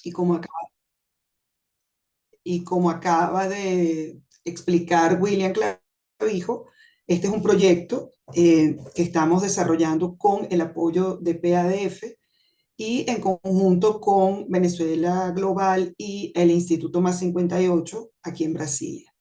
Y como acaba de explicar William Clavijo, este es un proyecto que estamos desarrollando con el apoyo de PADF y en conjunto con Venezuela Global y el Instituto Más 58 aquí en Brasilia.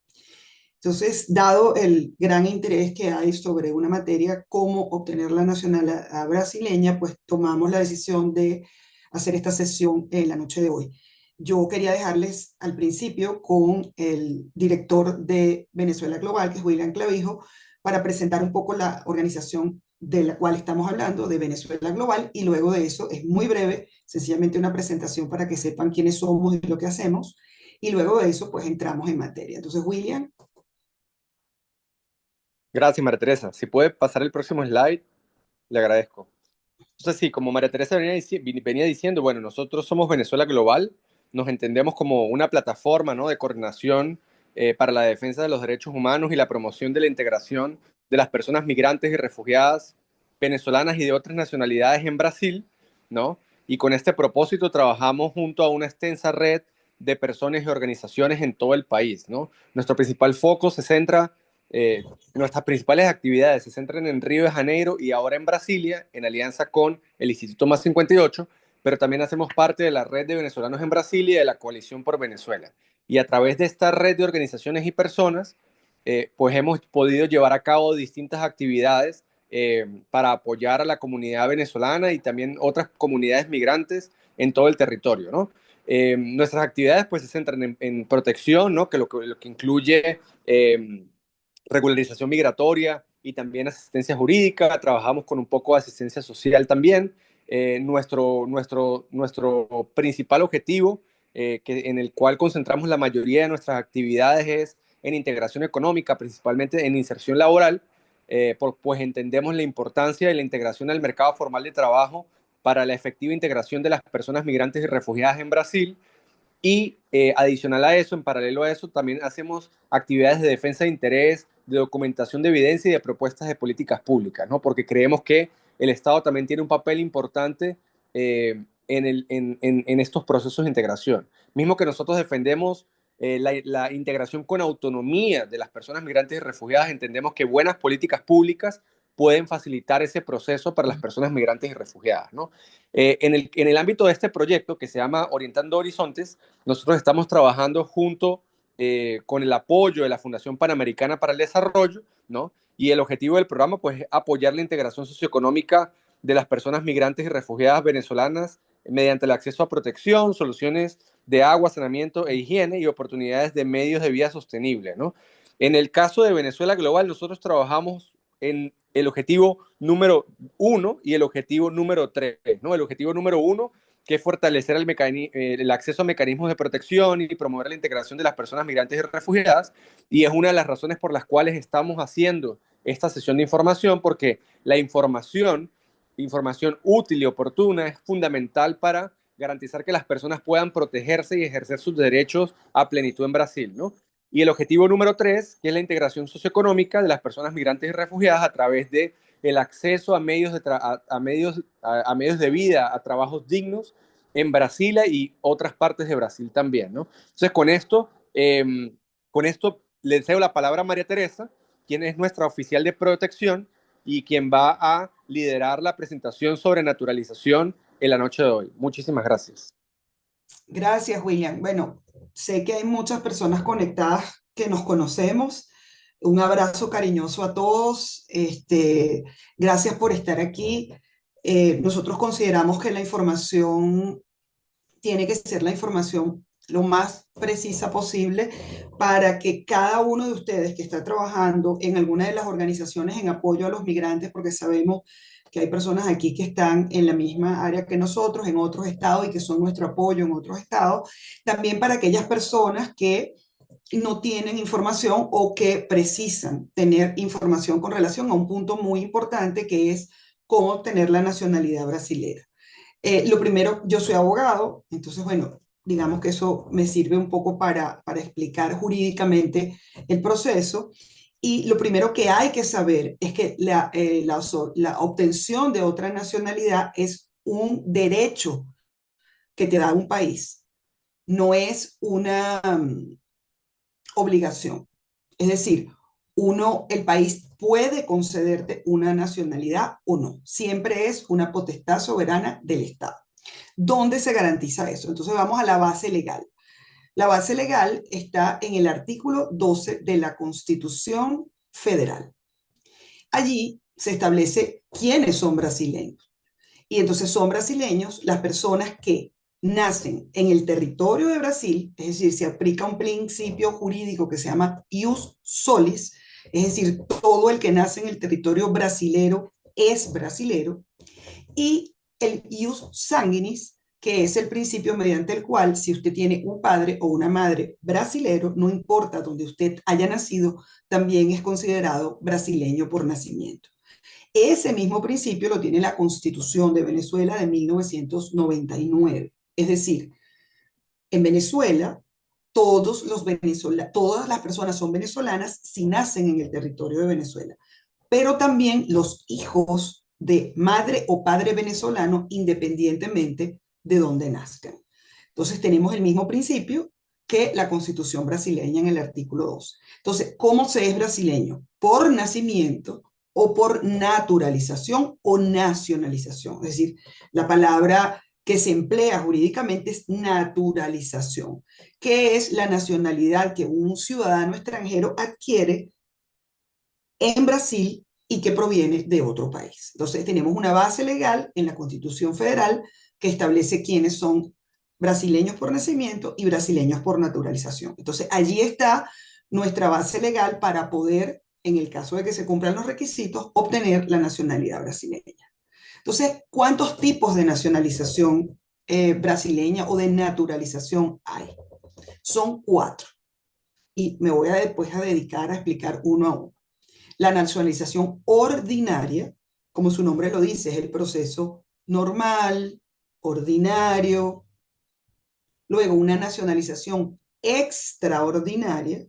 Entonces, dado el gran interés que hay sobre una materia como obtener la nacionalidad brasileña, pues tomamos la decisión de hacer esta sesión en la noche de hoy. Yo quería dejarles al principio con el director de Venezuela Global, que es William Clavijo, para presentar un poco la organización de la cual estamos hablando, de Venezuela Global, y luego de eso es muy breve, sencillamente una presentación para que sepan quiénes somos y lo que hacemos, y luego de eso pues entramos en materia. Entonces, William. Gracias, María Teresa. Si puede pasar el próximo slide, le agradezco. Entonces, sí, como María Teresa venía diciendo, bueno, nosotros somos Venezuela Global, nos entendemos como una plataforma, ¿no?, de coordinación para la defensa de los derechos humanos y la promoción de la integración de las personas migrantes y refugiadas venezolanas y de otras nacionalidades en Brasil, ¿no? Y con este propósito trabajamos junto a una extensa red de personas y organizaciones en todo el país, ¿no? Nuestro principal foco se centra nuestras principales actividades se centran en Río de Janeiro y ahora en Brasilia, en alianza con el Instituto Más 58, pero también hacemos parte de la red de venezolanos en Brasilia y de la Coalición por Venezuela. Y a través de esta red de organizaciones y personas, pues hemos podido llevar a cabo distintas actividades para apoyar a la comunidad venezolana y también otras comunidades migrantes en todo el territorio, ¿no? Nuestras actividades pues se centran en protección, ¿no?, que lo que incluye regularización migratoria y también asistencia jurídica. Trabajamos con un poco de asistencia social también. Nuestro principal objetivo, en el cual concentramos la mayoría de nuestras actividades, es en integración económica, principalmente en inserción laboral, pues entendemos la importancia de la integración al mercado formal de trabajo para la efectiva integración de las personas migrantes y refugiadas en Brasil. Y adicional a eso, en paralelo a eso, también hacemos actividades de defensa de interés, de documentación de evidencia y de propuestas de políticas públicas, ¿no? Porque creemos que el Estado también tiene un papel importante en estos procesos de integración. Mismo que nosotros defendemos la integración con autonomía de las personas migrantes y refugiadas, entendemos que buenas políticas públicas pueden facilitar ese proceso para las personas migrantes y refugiadas, ¿no? En el ámbito de este proyecto que se llama Orientando Horizontes, nosotros estamos trabajando junto con el apoyo de la Fundación Panamericana para el Desarrollo, ¿no? Y el objetivo del programa, pues, es apoyar la integración socioeconómica de las personas migrantes y refugiadas venezolanas mediante el acceso a protección, soluciones de agua, saneamiento e higiene y oportunidades de medios de vida sostenible, ¿no? En el caso de Venezuela Global, nosotros trabajamos en el objetivo número uno y el objetivo número tres, ¿no? El objetivo número uno, que es fortalecer el acceso a mecanismos de protección y promover la integración de las personas migrantes y refugiadas, y es una de las razones por las cuales estamos haciendo esta sesión de información, porque la información útil y oportuna es fundamental para garantizar que las personas puedan protegerse y ejercer sus derechos a plenitud en Brasil, ¿no? Y el objetivo número tres, que es la integración socioeconómica de las personas migrantes y refugiadas a través de el acceso a medios a medios de vida, a trabajos dignos en Brasil y otras partes de Brasil también, ¿no? Entonces, con esto le cedo la palabra a María Teresa, quien es nuestra oficial de protección y quien va a liderar la presentación sobre naturalización en la noche de hoy. Muchísimas gracias. Gracias, William. Bueno, sé que hay muchas personas conectadas que nos conocemos. Un abrazo cariñoso a todos. Gracias por estar aquí. Nosotros consideramos que la información tiene que ser la información lo más precisa posible para que cada uno de ustedes que está trabajando en alguna de las organizaciones en apoyo a los migrantes, porque sabemos que hay personas aquí que están en la misma área que nosotros, en otros estados y que son nuestro apoyo en otros estados, también para aquellas personas que no tienen información o que precisan tener información con relación a un punto muy importante que es cómo obtener la nacionalidad brasilera. Lo primero, yo soy abogado, entonces, bueno, digamos que eso me sirve un poco para explicar jurídicamente el proceso. Y lo primero que hay que saber es que la obtención de otra nacionalidad es un derecho que te da un país. no es una obligación. Es decir, el país puede concederte una nacionalidad o no. Siempre es una potestad soberana del Estado. ¿Dónde se garantiza eso? Entonces vamos a la base legal. La base legal está en el artículo 12 de la Constitución Federal. Allí se establece quiénes son brasileños. Y entonces son brasileños las personas que nacen en el territorio de Brasil, es decir, se aplica un principio jurídico que se llama ius solis, es decir, todo el que nace en el territorio brasilero es brasilero, y el ius sanguinis, que es el principio mediante el cual si usted tiene un padre o una madre brasilero, no importa donde usted haya nacido, también es considerado brasileño por nacimiento. Ese mismo principio lo tiene la Constitución de Venezuela de 1999. Es decir, en Venezuela, todas las personas son venezolanas si nacen en el territorio de Venezuela, pero también los hijos de madre o padre venezolano independientemente de dónde nazcan. Entonces tenemos el mismo principio que la Constitución brasileña en el artículo 2. Entonces, ¿cómo se es brasileño? Por nacimiento o por naturalización o nacionalización. Es decir, la palabra que se emplea jurídicamente es naturalización, que es la nacionalidad que un ciudadano extranjero adquiere en Brasil y que proviene de otro país. Entonces, tenemos una base legal en la Constitución Federal que establece quiénes son brasileños por nacimiento y brasileños por naturalización. Entonces, allí está nuestra base legal para poder, en el caso de que se cumplan los requisitos, obtener la nacionalidad brasileña. Entonces, ¿cuántos tipos de nacionalización brasileña o de naturalización hay? Son 4. Y me voy a después a dedicar a explicar uno a uno. La nacionalización ordinaria, como su nombre lo dice, es el proceso normal, ordinario. Luego, una nacionalización extraordinaria,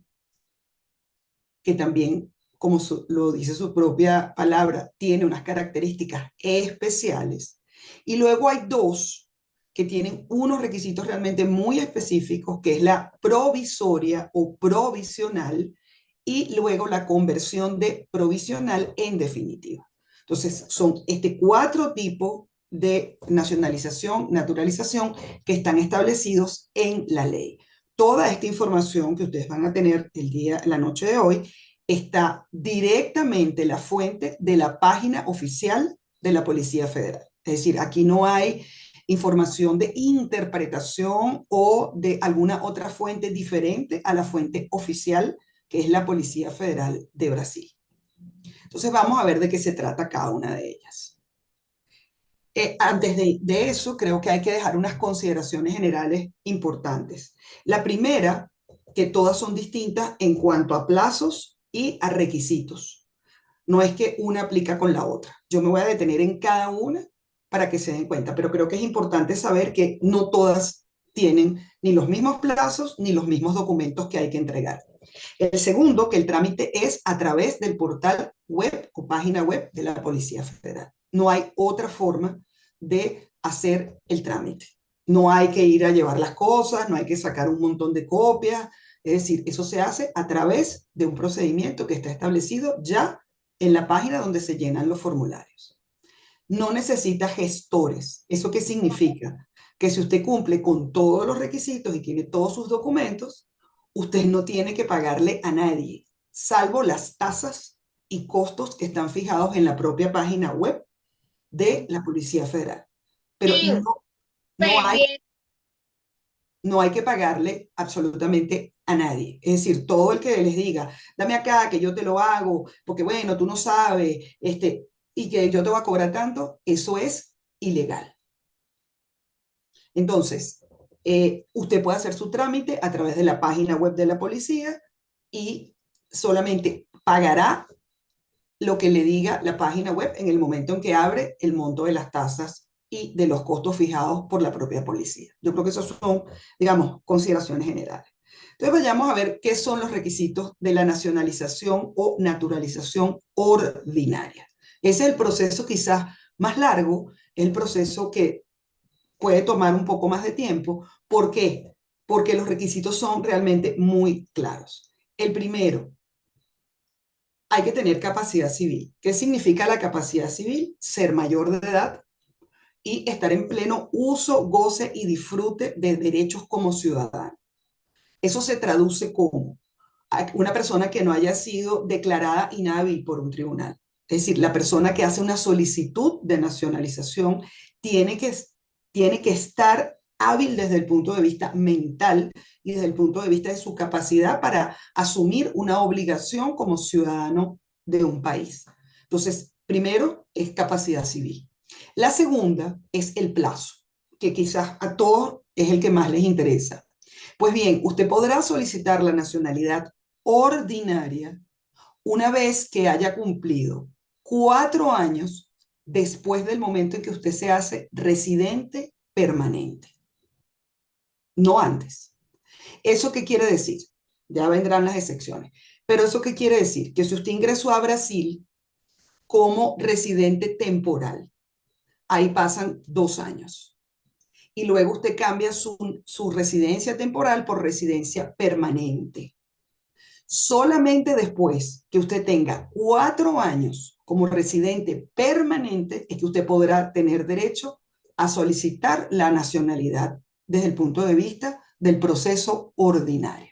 que también, como lo dice su propia palabra, tiene unas características especiales. Y luego hay 2 que tienen unos requisitos realmente muy específicos, que es la provisoria o provisional, y luego la conversión de provisional en definitiva. Entonces, son 4 tipos de nacionalización, naturalización, que están establecidos en la ley. Toda esta información que ustedes van a tener la noche de hoy está directamente la fuente de la página oficial de la Policía Federal. Es decir, aquí no hay información de interpretación o de alguna otra fuente diferente a la fuente oficial, que es la Policía Federal de Brasil. Entonces vamos a ver de qué se trata cada una de ellas. Antes de eso, creo que hay que dejar unas consideraciones generales importantes. La primera, que todas son distintas en cuanto a plazos y a requisitos. No es que una aplica con la otra. Yo me voy a detener en cada una para que se den cuenta, pero creo que es importante saber que no todas tienen ni los mismos plazos ni los mismos documentos que hay que entregar. El segundo, que el trámite es a través del portal web o página web de la Policía Federal. No hay otra forma de hacer el trámite. No hay que ir a llevar las cosas, no hay que sacar un montón de copias. Es decir, eso se hace a través de un procedimiento que está establecido ya en la página donde se llenan los formularios. No necesita gestores. ¿Eso qué significa? Que si usted cumple con todos los requisitos y tiene todos sus documentos, usted no tiene que pagarle a nadie, salvo las tasas y costos que están fijados en la propia página web de la Policía Federal. Pero no hay que pagarle absolutamente a nadie. Es decir, todo el que les diga, dame acá, que yo te lo hago, porque bueno, tú no sabes, y que yo te voy a cobrar tanto, eso es ilegal. Entonces, usted puede hacer su trámite a través de la página web de la policía y solamente pagará lo que le diga la página web en el momento en que abre el monto de las tasas y de los costos fijados por la propia policía. Yo creo que esas son, digamos, consideraciones generales. Entonces vayamos a ver qué son los requisitos de la nacionalización o naturalización ordinaria. Ese es el proceso quizás más largo, es el proceso que puede tomar un poco más de tiempo. ¿Por qué? porque los requisitos son realmente muy claros. El primero, hay que tener capacidad civil. ¿Qué significa la capacidad civil? Ser mayor de edad y estar en pleno uso, goce y disfrute de derechos como ciudadano. Eso se traduce como una persona que no haya sido declarada inhábil por un tribunal. Es decir, la persona que hace una solicitud de nacionalización tiene que, tiene que estar hábil desde el punto de vista mental y desde el punto de vista de su capacidad para asumir una obligación como ciudadano de un país. Entonces, primero es capacidad civil. La segunda es el plazo, que quizás a todos es el que más les interesa. Pues bien, usted podrá solicitar la nacionalidad ordinaria una vez que haya cumplido 4 años después del momento en que usted se hace residente permanente, no antes. ¿Eso qué quiere decir? Ya vendrán las excepciones. Pero ¿eso qué quiere decir? Que si usted ingresó a Brasil como residente temporal, ahí pasan 2 años. Y luego usted cambia su residencia temporal por residencia permanente. Solamente después que usted tenga 4 años como residente permanente es que usted podrá tener derecho a solicitar la nacionalidad desde el punto de vista del proceso ordinario.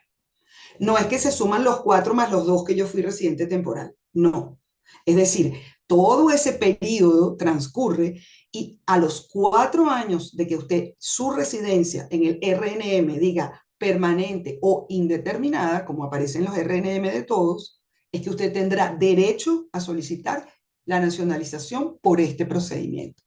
No es que se suman los 4 más los 2 que yo fui residente temporal, no. Es decir, todo ese periodo transcurre y a los 4 años de que usted su residencia en el RNM diga permanente o indeterminada, como aparece en los RNM de todos, es que usted tendrá derecho a solicitar la nacionalización por este procedimiento.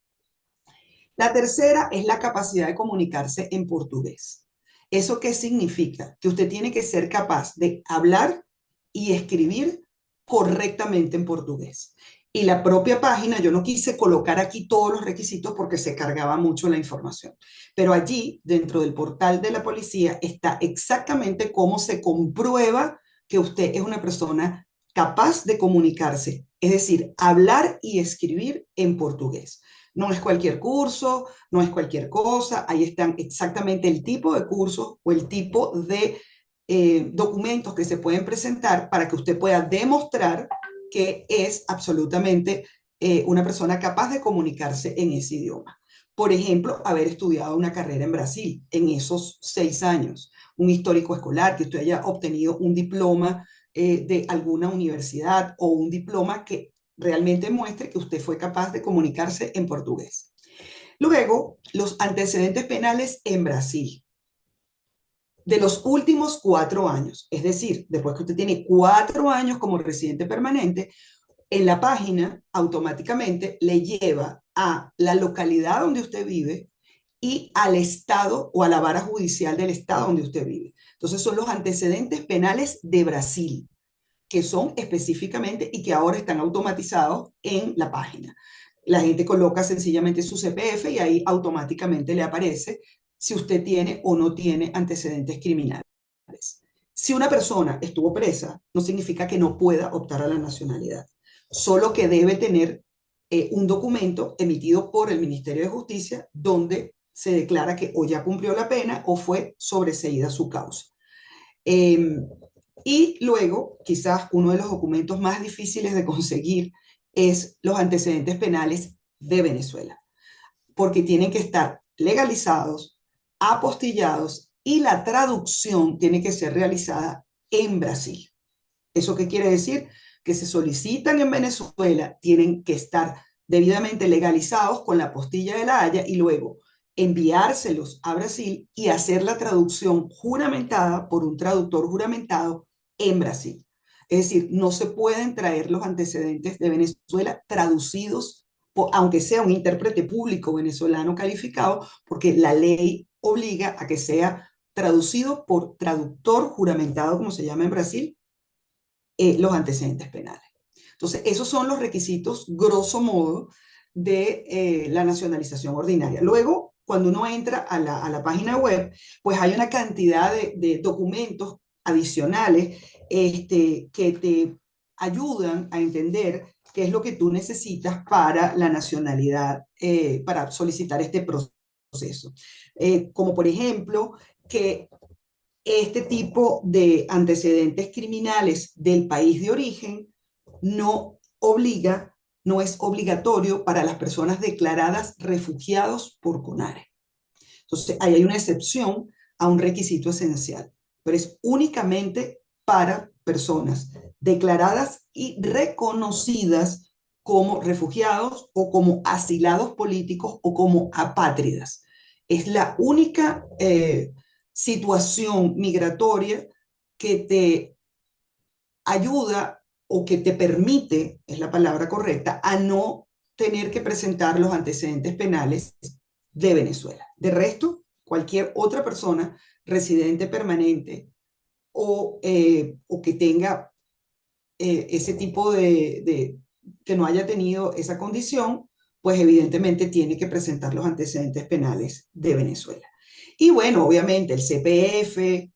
La tercera es la capacidad de comunicarse en portugués. ¿Eso qué significa? Que usted tiene que ser capaz de hablar y escribir correctamente en portugués. Y la propia página, yo no quise colocar aquí todos los requisitos porque se cargaba mucho la información, pero allí, dentro del portal de la policía, está exactamente cómo se comprueba que usted es una persona capaz de comunicarse, es decir, hablar y escribir en portugués. No es cualquier curso, no es cualquier cosa, ahí están exactamente el tipo de cursos o el tipo de documentos que se pueden presentar para que usted pueda demostrar que es absolutamente una persona capaz de comunicarse en ese idioma. Por ejemplo, haber estudiado una carrera en Brasil en esos 6 años, un histórico escolar, que usted haya obtenido un diploma de alguna universidad o un diploma que realmente muestre que usted fue capaz de comunicarse en portugués. Luego, los antecedentes penales en Brasil de los últimos 4 años, es decir, después que usted tiene 4 años como residente permanente, en la página automáticamente le lleva a la localidad donde usted vive y al estado o a la vara judicial del estado donde usted vive. Entonces son los antecedentes penales de Brasil, que son específicamente y que ahora están automatizados en la página. La gente coloca sencillamente su CPF y ahí automáticamente le aparece si usted tiene o no tiene antecedentes criminales. Si una persona estuvo presa, no significa que no pueda optar a la nacionalidad, solo que debe tener un documento emitido por el Ministerio de Justicia donde se declara que o ya cumplió la pena o fue sobreseída su causa. Eh, y luego, quizás uno de los documentos más difíciles de conseguir es los antecedentes penales de Venezuela, porque tienen que estar legalizados, apostillados y la traducción tiene que ser realizada en Brasil. ¿Eso qué quiere decir? Que se solicitan en Venezuela, tienen que estar debidamente legalizados con la apostilla de la Haya y luego enviárselos a Brasil y hacer la traducción juramentada por un traductor juramentado en Brasil. Es decir, no se pueden traer los antecedentes de Venezuela traducidos, aunque sea un intérprete público venezolano calificado, porque la ley obliga a que sea traducido por traductor juramentado, como se llama en Brasil, los antecedentes penales. Entonces, esos son los requisitos, grosso modo, de la nacionalización ordinaria. Luego, cuando uno entra a la página web, pues hay una cantidad de documentos adicionales que te ayudan a entender qué es lo que tú necesitas para la nacionalidad, para solicitar este proceso. Como por ejemplo, que este tipo de antecedentes criminales del país de origen no obliga, no es obligatorio para las personas declaradas refugiados por CONARE. Entonces, ahí hay una excepción a un requisito esencial, pero es únicamente para personas declaradas y reconocidas como refugiados o como asilados políticos o como apátridas. Es la única situación migratoria que te ayuda o que te permite, es la palabra correcta, a no tener que presentar los antecedentes penales de Venezuela. De resto, cualquier otra persona residente permanente o que tenga ese tipo que no haya tenido esa condición, pues evidentemente tiene que presentar los antecedentes penales de Venezuela. Y bueno, obviamente el CPF,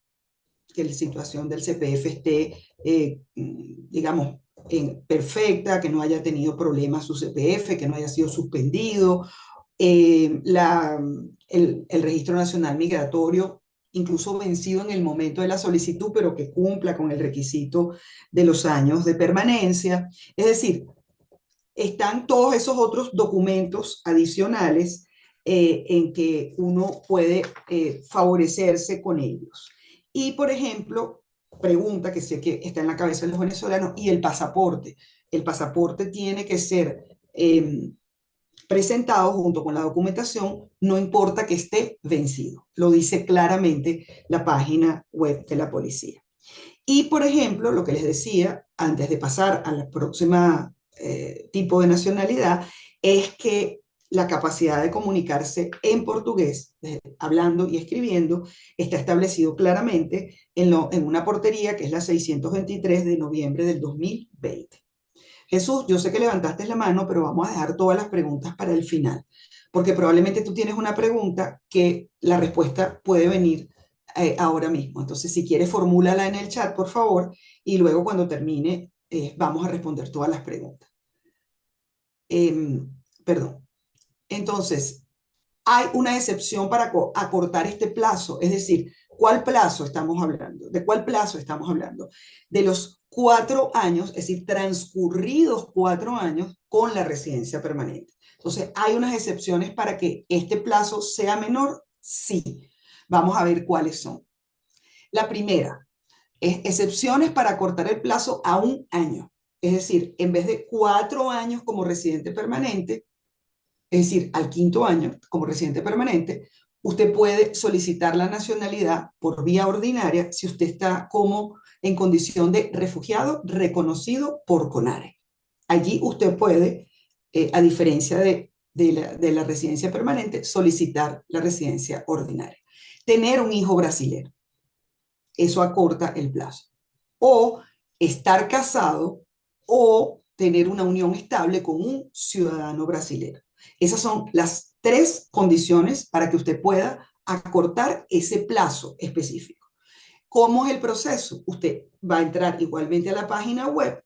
que la situación del CPF esté, digamos, perfecta, que no haya tenido problemas su CPF, que no haya sido suspendido, el Registro Nacional Migratorio, incluso vencido en el momento de la solicitud, pero que cumpla con el requisito de los años de permanencia. Es decir, están todos esos otros documentos adicionales en que uno puede favorecerse con ellos. Y, por ejemplo, pregunta que sé que está en la cabeza de los venezolanos, ¿y el pasaporte? El pasaporte tiene que ser presentado junto con la documentación, no importa que esté vencido. Lo dice claramente la página web de la policía. Y, por ejemplo, lo que les decía, antes de pasar a la próxima tipo de nacionalidad, es que la capacidad de comunicarse en portugués, hablando y escribiendo, está establecido claramente en una portería que es la 623 de noviembre del 2020. Jesús, yo sé que levantaste la mano, pero vamos a dejar todas las preguntas para el final, porque probablemente tú tienes una pregunta que la respuesta puede venir ahora mismo. Entonces, si quieres, formúlala en el chat, por favor, y luego cuando termine, vamos a responder todas las preguntas. Perdón. Entonces, hay una excepción para acortar este plazo, es decir, ¿cuál plazo estamos hablando? ¿De cuál plazo estamos hablando? De los 4 años, es decir, transcurridos 4 años con la residencia permanente. Entonces, ¿hay unas excepciones para que este plazo sea menor? Sí. Vamos a ver cuáles son. La primera es excepciones para acortar el plazo a 1 año. Es decir, en vez de 4 años como residente permanente, es decir, al 5.º año como residente permanente, usted puede solicitar la nacionalidad por vía ordinaria si usted está como en condición de refugiado reconocido por CONARE. Allí usted puede, a diferencia de la residencia permanente, solicitar la residencia ordinaria. Tener un hijo brasilero, eso acorta el plazo. O estar casado o tener una unión estable con un ciudadano brasilero. Esas son las 3 condiciones para que usted pueda acortar ese plazo específico. ¿Cómo es el proceso? Usted va a entrar igualmente a la página web,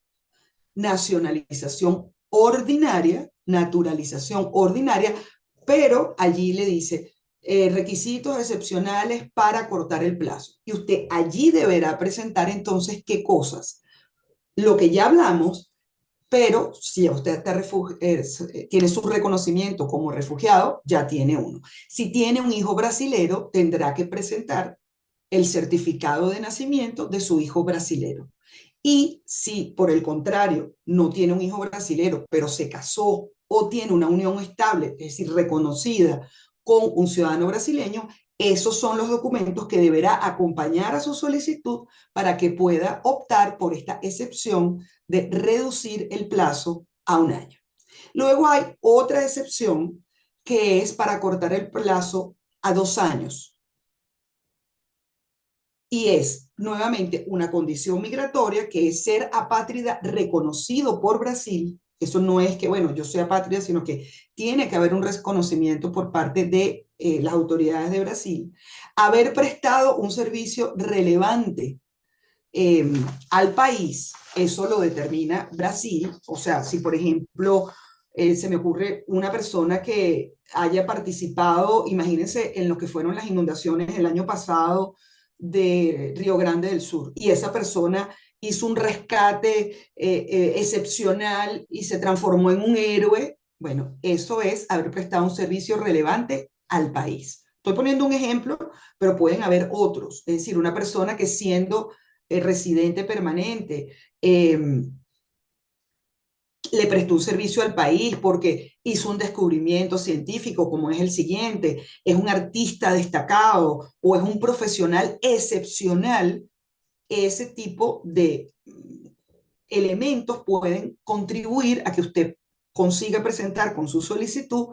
nacionalización ordinaria, naturalización ordinaria, pero allí le dice requisitos excepcionales para cortar el plazo. Y usted allí deberá presentar entonces qué cosas. Lo que ya hablamos, pero si usted tiene su reconocimiento como refugiado, ya tiene uno. Si tiene un hijo brasilero, tendrá que presentar el certificado de nacimiento de su hijo brasilero. Y si, por el contrario, no tiene un hijo brasilero, pero se casó o tiene una unión estable, es decir, reconocida con un ciudadano brasileño, esos son los documentos que deberá acompañar a su solicitud para que pueda optar por esta excepción de reducir el plazo a 1 año. Luego hay otra excepción que es para cortar el plazo a 2 años. Y es nuevamente una condición migratoria que es ser apátrida reconocido por Brasil. Eso no es que, bueno, yo soy apátrida, sino que tiene que haber un reconocimiento por parte de las autoridades de Brasil. Haber prestado un servicio relevante al país, eso lo determina Brasil. O sea, si por ejemplo se me ocurre una persona que haya participado, imagínense en lo que fueron las inundaciones el año pasado de Río Grande del Sur y esa persona hizo un rescate excepcional y se transformó en un héroe, bueno, eso es haber prestado un servicio relevante al país. Estoy poniendo un ejemplo, pero pueden haber otros. Es decir, una persona que siendo residente permanente, le prestó un servicio al país porque hizo un descubrimiento científico como es el siguiente, es un artista destacado o es un profesional excepcional, ese tipo de elementos pueden contribuir a que usted consiga presentar con su solicitud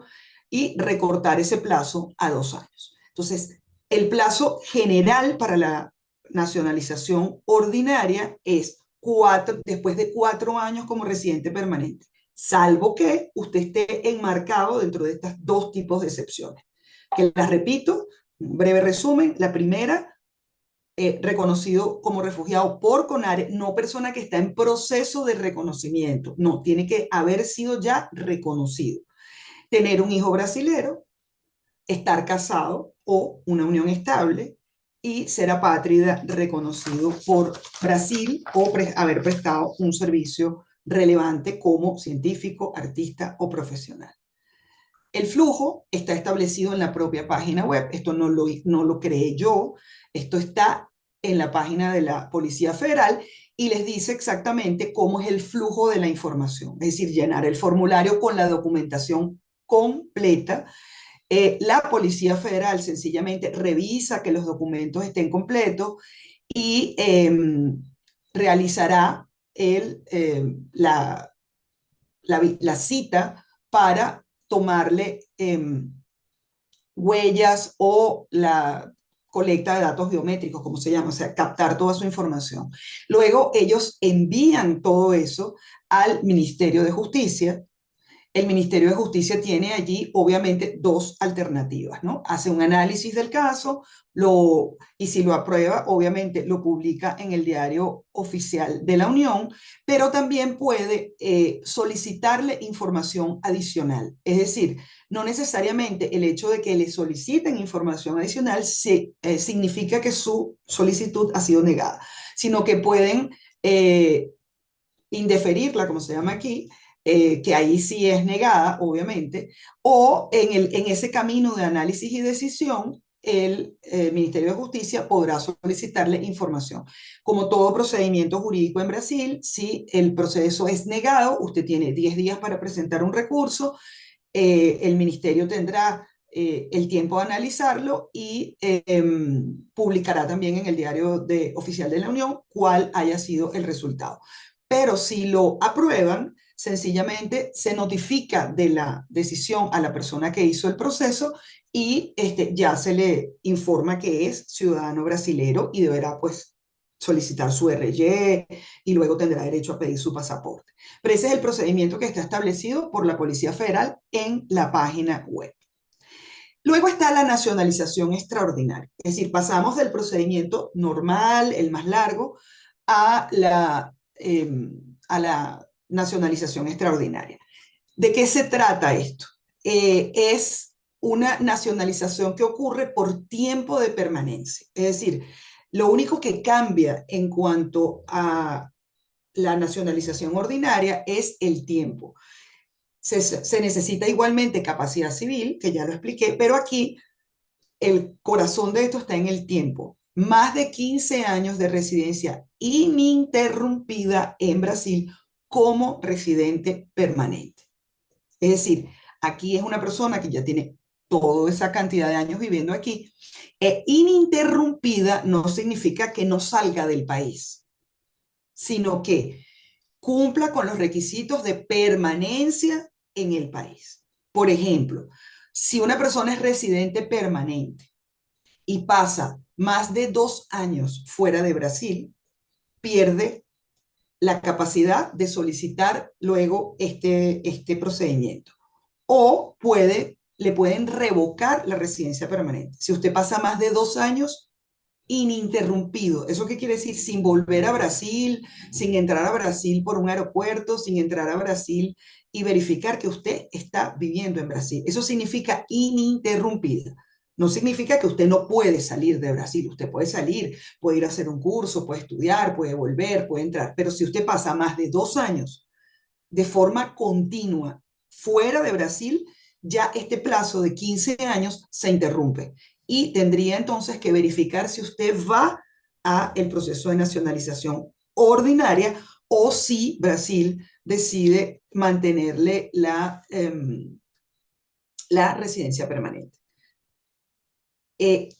y recortar ese plazo a 2 años. Entonces, el plazo general para la nacionalización ordinaria es después de 4 años como residente permanente, salvo que usted esté enmarcado dentro de estos dos tipos de excepciones. Que las repito, un breve resumen. La primera, reconocido como refugiado por CONARE, no persona que está en proceso de reconocimiento, no, tiene que haber sido ya reconocido. Tener un hijo brasilero, estar casado o una unión estable y ser apátrida reconocido por Brasil o haber prestado un servicio relevante como científico, artista o profesional. El flujo está establecido en la propia página web, esto no lo creé yo, esto está en la página de la Policía Federal y les dice exactamente cómo es el flujo de la información, es decir, llenar el formulario con la documentación completa. La Policía Federal sencillamente revisa que los documentos estén completos y realizará la cita para tomarle huellas o la colecta de datos biométricos, como se llama, o sea, captar toda su información. Luego ellos envían todo eso al Ministerio de Justicia. El Ministerio de Justicia tiene allí, obviamente, dos alternativas, ¿no? Hace un análisis del caso y si lo aprueba, obviamente lo publica en el diario oficial de la Unión, pero también puede solicitarle información adicional. Es decir, no necesariamente el hecho de que le soliciten información adicional significa que su solicitud ha sido negada, sino que pueden indeferirla, como se llama aquí, que ahí sí es negada, obviamente, o en ese camino de análisis y decisión, el Ministerio de Justicia podrá solicitarle información. Como todo procedimiento jurídico en Brasil, si el proceso es negado, usted tiene 10 días para presentar un recurso, el Ministerio tendrá el tiempo de analizarlo y publicará también en el diario oficial de la Unión cuál haya sido el resultado. Pero si lo aprueban, sencillamente se notifica de la decisión a la persona que hizo el proceso y ya se le informa que es ciudadano brasilero y deberá pues solicitar su RY y luego tendrá derecho a pedir su pasaporte. Pero ese es el procedimiento que está establecido por la Policía Federal en la página web. Luego está la nacionalización extraordinaria, es decir, pasamos del procedimiento normal, el más largo, a la nacionalización extraordinaria. ¿De qué se trata esto? Es una nacionalización que ocurre por tiempo de permanencia. Es decir, lo único que cambia en cuanto a la nacionalización ordinaria es el tiempo. Se necesita igualmente capacidad civil, que ya lo expliqué, pero aquí el corazón de esto está en el tiempo. Más de 15 años de residencia ininterrumpida en Brasil como residente permanente. Es decir, aquí es una persona que ya tiene toda esa cantidad de años viviendo aquí. Ininterrumpida no significa que no salga del país, sino que cumpla con los requisitos de permanencia en el país. Por ejemplo, si una persona es residente permanente y pasa más de 2 años fuera de Brasil, pierde la capacidad de solicitar luego este procedimiento. O le pueden revocar la residencia permanente. Si usted pasa más de 2 años ininterrumpido, ¿eso qué quiere decir? Sin volver a Brasil, sin entrar a Brasil por un aeropuerto, sin entrar a Brasil y verificar que usted está viviendo en Brasil. Eso significa ininterrumpida. No significa que usted no puede salir de Brasil. Usted puede salir, puede ir a hacer un curso, puede estudiar, puede volver, puede entrar. Pero si usted pasa más de 2 años de forma continua fuera de Brasil, ya este plazo de 15 años se interrumpe y tendría entonces que verificar si usted va a el proceso de nacionalización ordinaria o si Brasil decide mantenerle la residencia permanente.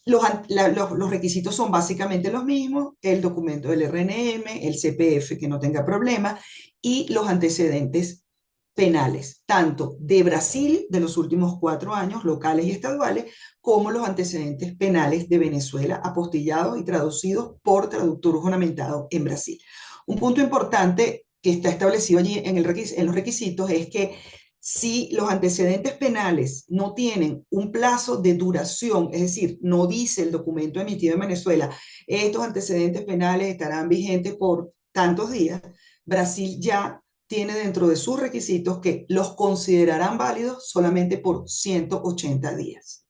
Los requisitos son básicamente los mismos, el documento del RNM, el CPF que no tenga problema y los antecedentes penales, tanto de Brasil de los últimos 4 años, locales y estaduales, como los antecedentes penales de Venezuela, apostillados y traducidos por traductor juramentado en Brasil. Un punto importante que está establecido allí en los requisitos es que si los antecedentes penales no tienen un plazo de duración, es decir, no dice el documento emitido en Venezuela, estos antecedentes penales estarán vigentes por tantos días, Brasil ya tiene dentro de sus requisitos que los considerarán válidos solamente por 180 días.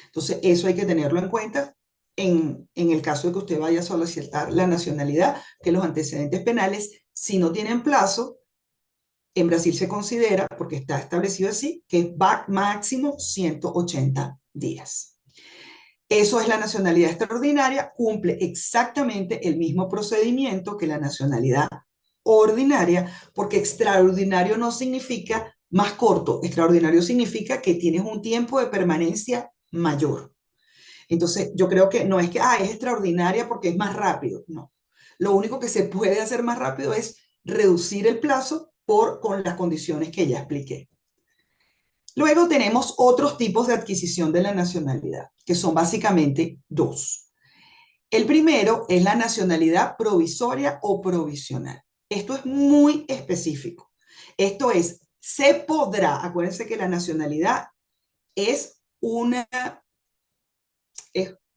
Entonces, eso hay que tenerlo en cuenta en el caso de que usted vaya a solicitar la nacionalidad, que los antecedentes penales, si no tienen plazo, en Brasil se considera, porque está establecido así, que va máximo 180 días. Eso es la nacionalidad extraordinaria, cumple exactamente el mismo procedimiento que la nacionalidad ordinaria, porque extraordinario no significa más corto, extraordinario significa que tienes un tiempo de permanencia mayor. Entonces, yo creo que no es que, es extraordinaria porque es más rápido, no. Lo único que se puede hacer más rápido es reducir el plazo con las condiciones que ya expliqué. Luego tenemos otros tipos de adquisición de la nacionalidad, que son básicamente dos. El primero es la nacionalidad provisoria o provisional. Esto es muy específico. Esto es, se podrá, acuérdense que la nacionalidad es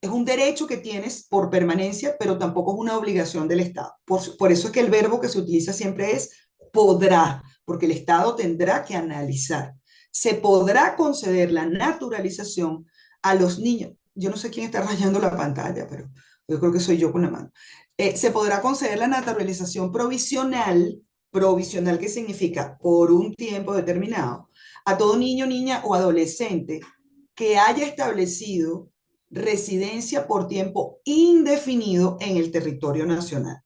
es un derecho que tienes por permanencia, pero tampoco es una obligación del Estado. Por eso es que el verbo que se utiliza siempre es podrá, porque el Estado tendrá que analizar. Se podrá conceder la naturalización a los niños. Yo no sé quién está rayando la pantalla, pero yo creo que soy yo con la mano. Se podrá conceder la naturalización provisional, provisional que significa por un tiempo determinado, a todo niño, niña o adolescente que haya establecido residencia por tiempo indefinido en el territorio nacional,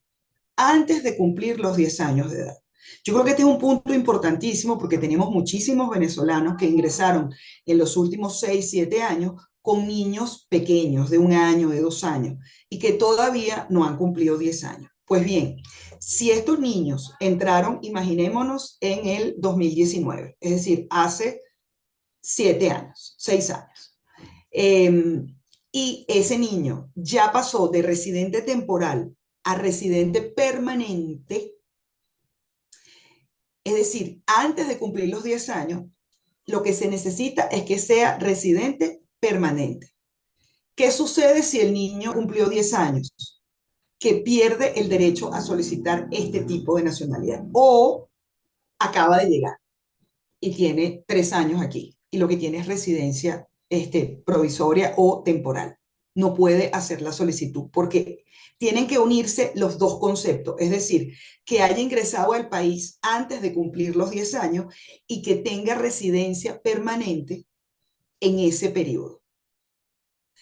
antes de cumplir los 10 años de edad. Yo creo que este es un punto importantísimo porque tenemos muchísimos venezolanos que ingresaron en los últimos 6, 7 años con niños pequeños de 1 año, de 2 años, y que todavía no han cumplido 10 años. Pues bien, si estos niños entraron, imaginémonos, en el 2019, es decir, hace 7 años, 6 años, y ese niño ya pasó de residente temporal a residente permanente, es decir, antes de cumplir los 10 años, lo que se necesita es que sea residente permanente. ¿Qué sucede si el niño cumplió 10 años? Que pierde el derecho a solicitar este tipo de nacionalidad o acaba de llegar y tiene 3 años aquí y lo que tiene es residencia provisoria o temporal. No puede hacer la solicitud porque tienen que unirse los dos conceptos, es decir, que haya ingresado al país antes de cumplir los 10 años y que tenga residencia permanente en ese periodo.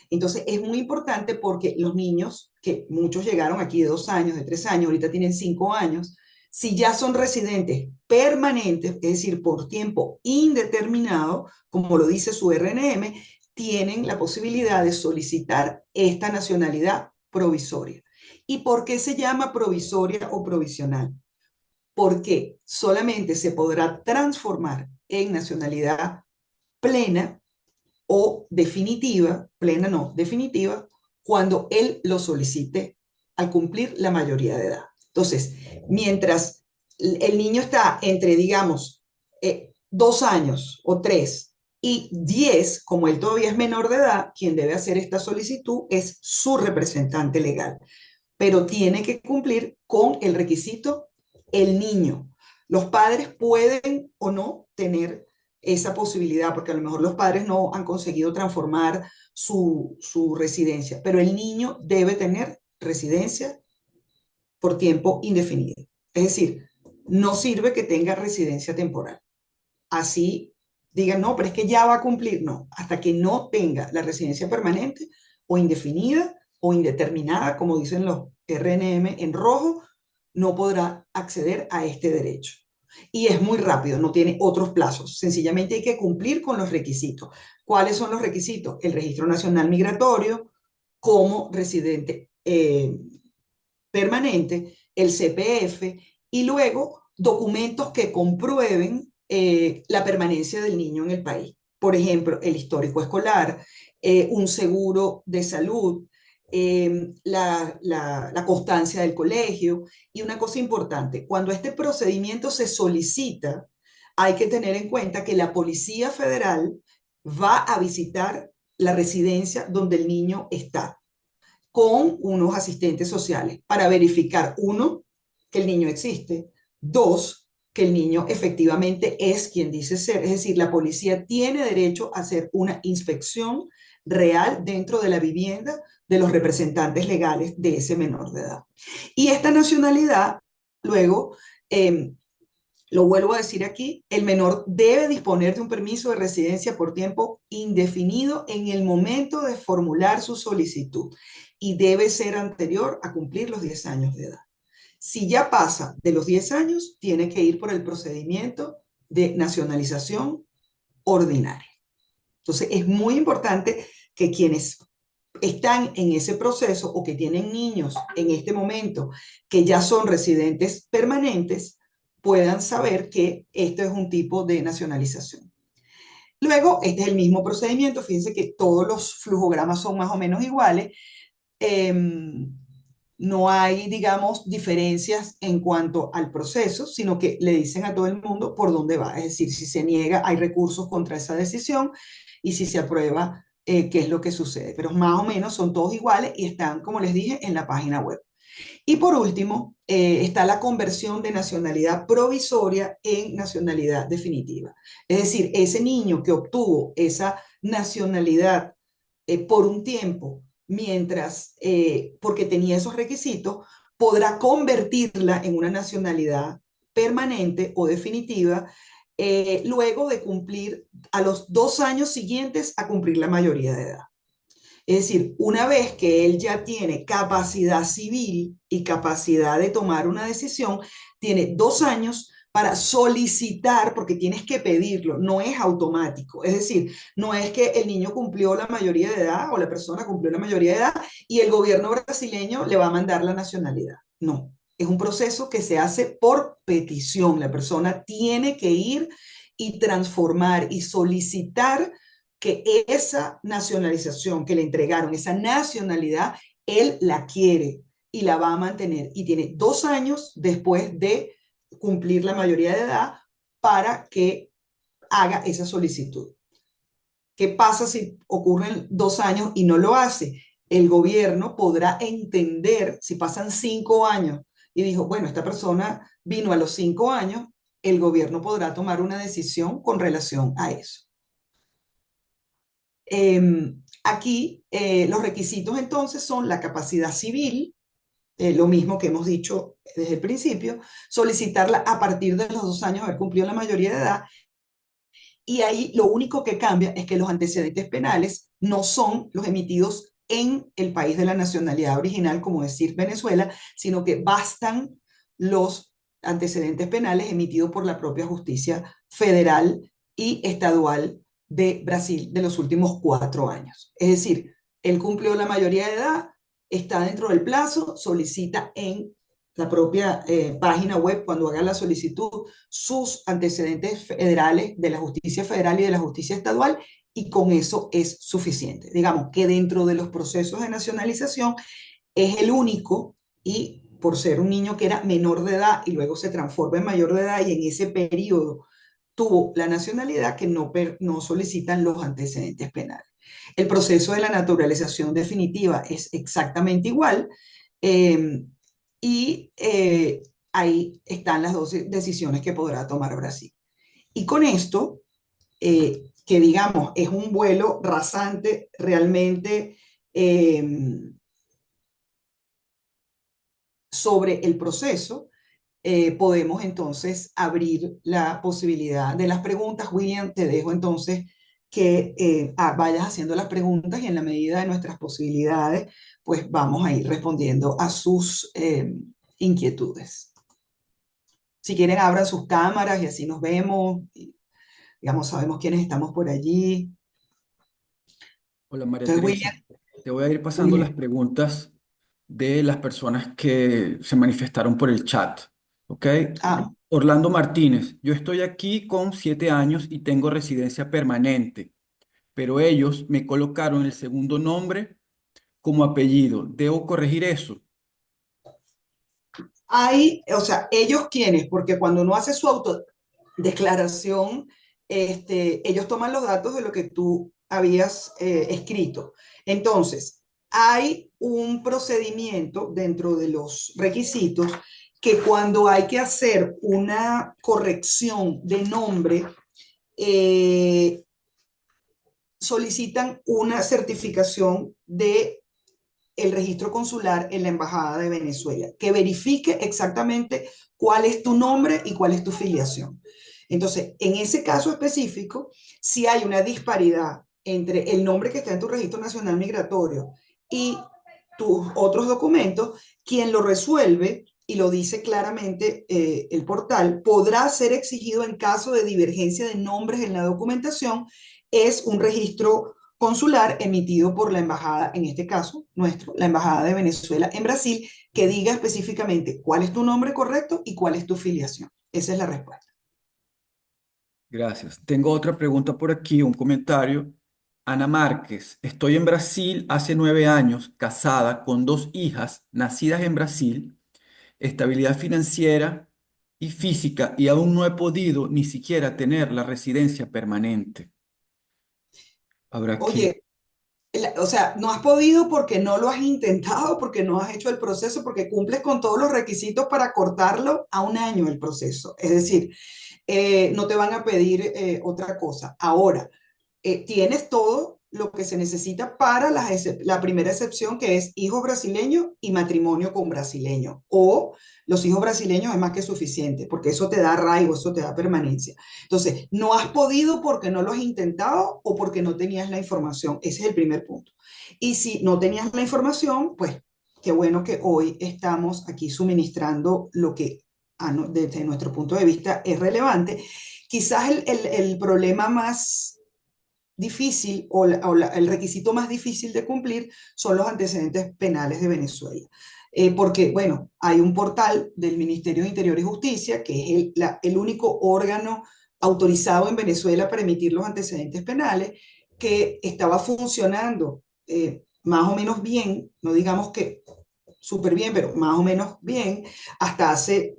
Entonces es muy importante porque los niños, que muchos llegaron aquí de 2 años, de 3 años, ahorita tienen 5 años, si ya son residentes permanentes, es decir, por tiempo indeterminado, como lo dice su RNM, tienen la posibilidad de solicitar esta nacionalidad provisoria. ¿Y por qué se llama provisoria o provisional? Porque solamente se podrá transformar en nacionalidad plena o definitiva, plena no, definitiva, cuando él lo solicite al cumplir la mayoría de edad. Entonces, mientras el niño está entre, digamos, 2 años o 3 y 10, como él todavía es menor de edad, quien debe hacer esta solicitud es su representante legal, pero tiene que cumplir con el requisito el niño. Los padres pueden o no tener esa posibilidad, porque a lo mejor los padres no han conseguido transformar su residencia, pero el niño debe tener residencia por tiempo indefinido. Es decir, no sirve que tenga residencia temporal. Así digan, no, pero es que ya va a cumplir. No, hasta que no tenga la residencia permanente o indefinida o indeterminada, como dicen los RNM en rojo, no podrá acceder a este derecho. Y es muy rápido, no tiene otros plazos. Sencillamente hay que cumplir con los requisitos. ¿Cuáles son los requisitos? El Registro Nacional Migratorio como residente permanente, el CPF y luego documentos que comprueben la permanencia del niño en el país. Por ejemplo, el histórico escolar, un seguro de salud, la constancia del colegio. Y una cosa importante, cuando este procedimiento se solicita, hay que tener en cuenta que la Policía Federal va a visitar la residencia donde el niño está con unos asistentes sociales para verificar, uno, que el niño existe, dos, que el niño efectivamente es quien dice ser. Es decir, la policía tiene derecho a hacer una inspección real dentro de la vivienda de los representantes legales de ese menor de edad. Y esta nacionalidad, luego, lo vuelvo a decir aquí, el menor debe disponer de un permiso de residencia por tiempo indefinido en el momento de formular su solicitud y debe ser anterior a cumplir los 10 años de edad. Si ya pasa de los 10 años, tiene que ir por el procedimiento de nacionalización ordinaria. Entonces, es muy importante que quienes están en ese proceso o que tienen niños en este momento que ya son residentes permanentes, puedan saber que esto es un tipo de nacionalización. Luego, este es el mismo procedimiento, fíjense que todos los flujogramas son más o menos iguales, eh, no hay, digamos, diferencias en cuanto al proceso, sino que le dicen a todo el mundo por dónde va. Es decir, si se niega, hay recursos contra esa decisión y si se aprueba, qué es lo que sucede. Pero más o menos son todos iguales y están, como les dije, en la página web. Y por último, está la conversión de nacionalidad provisoria en nacionalidad definitiva. Es decir, ese niño que obtuvo esa nacionalidad por un tiempo, mientras, porque tenía esos requisitos, podrá convertirla en una nacionalidad permanente o definitiva luego de cumplir a los 2 años siguientes a cumplir la mayoría de edad. Es decir, una vez que él ya tiene capacidad civil y capacidad de tomar una decisión, tiene 2 años para solicitar, porque tienes que pedirlo, no es automático. Es decir, no es que el niño cumplió la mayoría de edad o la persona cumplió la mayoría de edad y el gobierno brasileño le va a mandar la nacionalidad. No, es un proceso que se hace por petición. La persona tiene que ir y transformar y solicitar que esa nacionalización que le entregaron, esa nacionalidad, él la quiere y la va a mantener. Y tiene 2 años después de cumplir la mayoría de edad para que haga esa solicitud. ¿Qué pasa si ocurren 2 años y no lo hace? El gobierno podrá entender si pasan 5 años y dijo, bueno, esta persona vino a los 5 años, el gobierno podrá tomar una decisión con relación a eso. Aquí los requisitos entonces son la capacidad civil, lo mismo que hemos dicho desde el principio, solicitarla a partir de los 2 años haber cumplido la mayoría de edad, y ahí lo único que cambia es que los antecedentes penales no son los emitidos en el país de la nacionalidad original, como decir Venezuela, sino que bastan los antecedentes penales emitidos por la propia justicia federal y estadual de Brasil de los últimos 4 años. Es decir, él cumplió la mayoría de edad, está dentro del plazo, solicita en la propia página web cuando haga la solicitud sus antecedentes federales de la justicia federal y de la justicia estadual y con eso es suficiente. Digamos que dentro de los procesos de nacionalización es el único y por ser un niño que era menor de edad y luego se transforma en mayor de edad y en ese periodo tuvo la nacionalidad que no solicitan los antecedentes penales. El proceso de la naturalización definitiva es exactamente igual eh, y ahí están las dos decisiones que podrá tomar Brasil. Y con esto que digamos es un vuelo rasante realmente eh, sobre el proceso, podemos entonces abrir la posibilidad de las preguntas. William, te dejo entonces que vayas haciendo las preguntas y en la medida de nuestras posibilidades, pues vamos a ir respondiendo a sus inquietudes. Si quieren, abran sus cámaras y así nos vemos, y, digamos, sabemos quiénes estamos por allí. Hola María Entonces, Teresa, te voy a ir pasando las William, preguntas de las personas que se manifestaron por el chat, ¿ok? ah, Orlando Martínez, yo estoy aquí con 7 años y tengo residencia permanente, pero ellos me colocaron el segundo nombre como apellido. ¿Debo corregir eso? hay, o sea, ellos quienes, porque cuando uno hace su autodeclaración, ellos toman los datos de lo que tú habías escrito. Entonces, hay un procedimiento dentro de los requisitos que cuando hay que hacer una corrección de nombre, eh, solicitan una certificación de el registro consular en la Embajada de Venezuela, que verifique exactamente cuál es tu nombre y cuál es tu filiación. Entonces, en ese caso específico, si hay una disparidad entre el nombre que está en tu registro nacional migratorio y tus otros documentos, quien lo resuelve y lo dice claramente el portal, podrá ser exigido en caso de divergencia de nombres en la documentación, es un registro consular emitido por la embajada, en este caso nuestro, la embajada de Venezuela en Brasil, que diga específicamente cuál es tu nombre correcto y cuál es tu filiación. Esa es la respuesta. Gracias. Tengo otra pregunta por aquí, un comentario. Ana Márquez, estoy en Brasil hace 9 años, casada con 2 hijas nacidas en Brasil, estabilidad financiera y física, y aún no he podido ni siquiera tener la residencia permanente. Habrá que... Oye, o sea, no has podido porque no lo has intentado, porque no has hecho el proceso, porque cumples con todos los requisitos para cortarlo a un año el proceso. Es decir, no te van a pedir otra cosa. Ahora, tienes todo lo que se necesita para la primera excepción, que es hijo brasileño y matrimonio con brasileño. O los hijos brasileños es más que suficiente, porque eso te da arraigo, eso te da permanencia. Entonces, no has podido porque no lo has intentado o porque no tenías la información. Ese es el primer punto. Y si no tenías la información, pues qué bueno que hoy estamos aquí suministrando lo que desde nuestro punto de vista es relevante. Quizás el problema más difícil el requisito más difícil de cumplir son los antecedentes penales de Venezuela. Porque, bueno, hay un portal del Ministerio de Interior y Justicia, que es el único órgano autorizado en Venezuela para emitir los antecedentes penales, que estaba funcionando más o menos bien, no digamos que súper bien, pero más o menos bien, hasta hace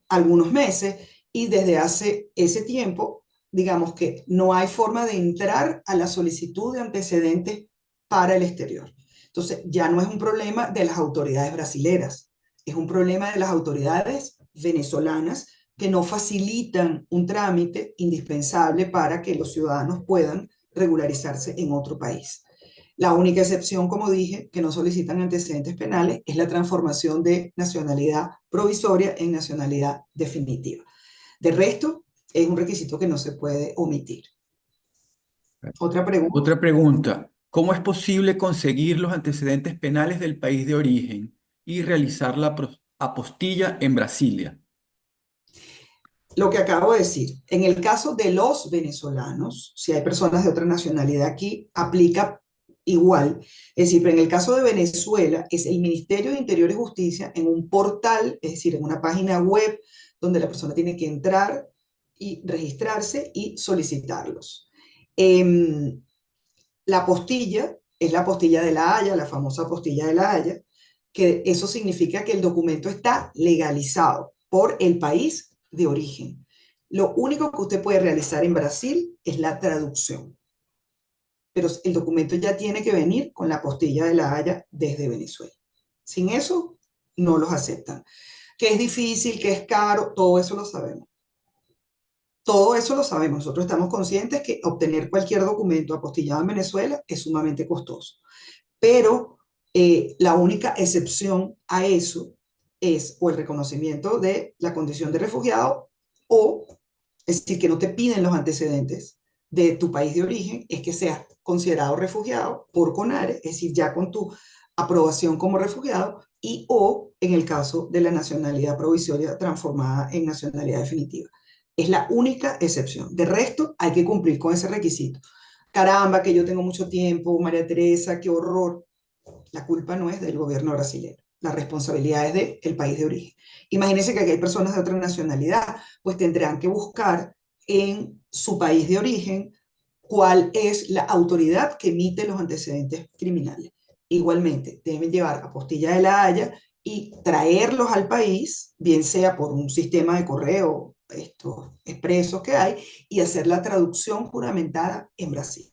algunos meses, y desde hace ese tiempo, digamos que no hay forma de entrar a la solicitud de antecedentes para el exterior. Entonces, ya no es un problema de las autoridades brasileras, es un problema de las autoridades venezolanas que no facilitan un trámite indispensable para que los ciudadanos puedan regularizarse en otro país. La única excepción, como dije, que no solicitan antecedentes penales es la transformación de nacionalidad provisoria en nacionalidad definitiva. De resto, es un requisito que no se puede omitir. Otra pregunta. Otra pregunta. ¿Cómo es posible conseguir los antecedentes penales del país de origen y realizar la apostilla en Brasilia? Lo que acabo de decir, en el caso de los venezolanos, si hay personas de otra nacionalidad aquí, aplica igual. Es decir, pero en el caso de Venezuela, es el Ministerio de Interior y Justicia en un portal, es decir, en una página web donde la persona tiene que entrar y registrarse y solicitarlos. Eh, la apostilla es la apostilla de la Haya, la famosa apostilla de la Haya, que eso significa que el documento está legalizado por el país de origen. Lo único que usted puede realizar en Brasil es la traducción, pero el documento ya tiene que venir con la apostilla de la Haya desde Venezuela. Sin eso, no los aceptan. Que es difícil, que es caro, todo eso lo sabemos. Todo eso lo sabemos. Nosotros estamos conscientes que obtener cualquier documento apostillado en Venezuela es sumamente costoso. Pero la única excepción a eso es o el reconocimiento de la condición de refugiado o, es decir, que no te piden los antecedentes de tu país de origen, es que seas considerado refugiado por CONARE, es decir, ya con tu aprobación como refugiado, y o en el caso de la nacionalidad provisoria transformada en nacionalidad definitiva. Es la única excepción. De resto, hay que cumplir con ese requisito. Caramba, que yo tengo mucho tiempo, María Teresa, qué horror. La culpa no es del gobierno brasileño, la responsabilidad es del país de origen. Imagínense que aquí hay personas de otra nacionalidad, pues tendrán que buscar en su país de origen cuál es la autoridad que emite los antecedentes criminales. Igualmente, deben llevar apostilla de la Haya y traerlos al país, bien sea por un sistema de correo, estos expresos que hay, y hacer la traducción juramentada en Brasil.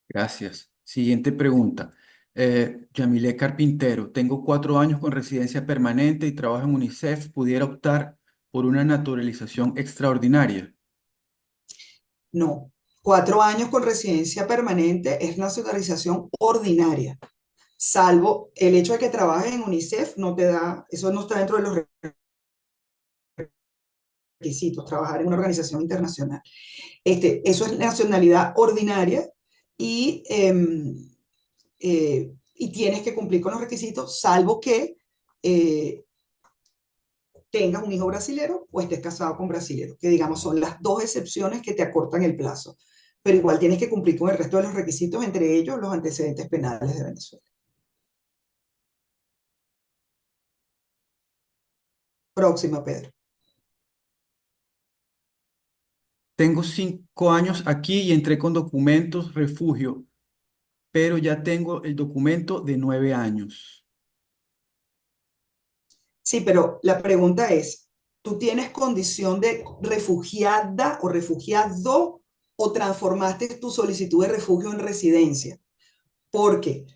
Gracias. Siguiente pregunta. Yamile Carpintero, tengo 4 años con residencia permanente y trabajo en UNICEF. ¿Pudiera optar por una naturalización extraordinaria? No, 4 años con residencia permanente es nacionalización ordinaria, salvo el hecho de que trabajes en UNICEF, no te da, eso no está dentro de los requisitos, trabajar en una organización internacional. Eso es nacionalidad ordinaria y, y tienes que cumplir con los requisitos, salvo que eh, tengas un hijo brasilero o estés casado con brasilero, que digamos son las dos excepciones que te acortan el plazo. Pero igual tienes que cumplir con el resto de los requisitos, entre ellos los antecedentes penales de Venezuela. Próxima, Pedro. Tengo 5 años aquí y entré con documentos refugio, pero ya tengo el documento de 9 años. Sí, pero la pregunta es, ¿tú tienes condición de refugiada o refugiado o transformaste tu solicitud de refugio en residencia? Porque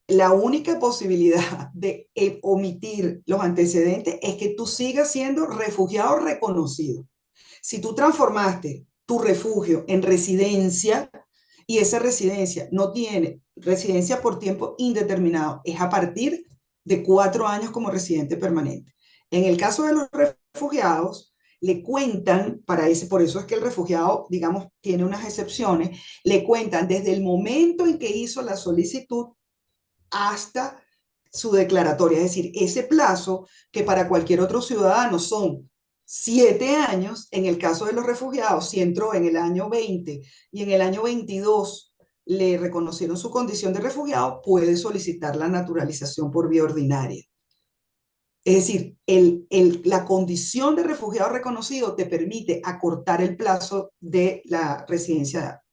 la única posibilidad de omitir los antecedentes es que tú sigas siendo refugiado reconocido. Si tú transformaste tu refugio en residencia y esa residencia no tiene residencia por tiempo indeterminado, es a partir de 4 años como residente permanente. En el caso de los refugiados, le cuentan, para ese, por eso es que el refugiado, digamos, tiene unas excepciones, le cuentan desde el momento en que hizo la solicitud hasta su declaratoria, es decir, ese plazo que para cualquier otro ciudadano son 7 años, en el caso de los refugiados, si entró en el año 20 y en el año 22 le reconocieron su condición de refugiado, puede solicitar la naturalización por vía ordinaria. Es decir, la condición de refugiado reconocido te permite acortar el plazo de la residencia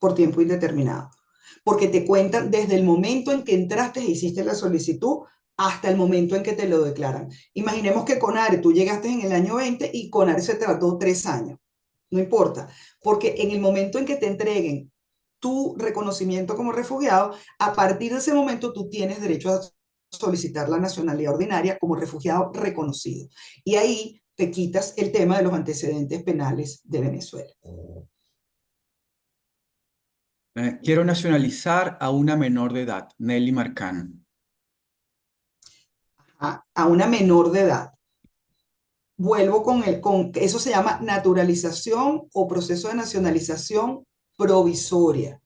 por tiempo indeterminado, porque te cuentan desde el momento en que entraste e hiciste la solicitud hasta el momento en que te lo declaran. Imaginemos que CONARE, tú llegaste en el año 20 y CONARE se tardó 3 años. No importa, porque en el momento en que te entreguen tu reconocimiento como refugiado, a partir de ese momento tú tienes derecho a solicitar la nacionalidad ordinaria como refugiado reconocido. Y ahí te quitas el tema de los antecedentes penales de Venezuela. Quiero nacionalizar a una menor de edad, Nelly Marcano. A una menor de edad. Vuelvo con eso se llama naturalización o proceso de nacionalización provisoria.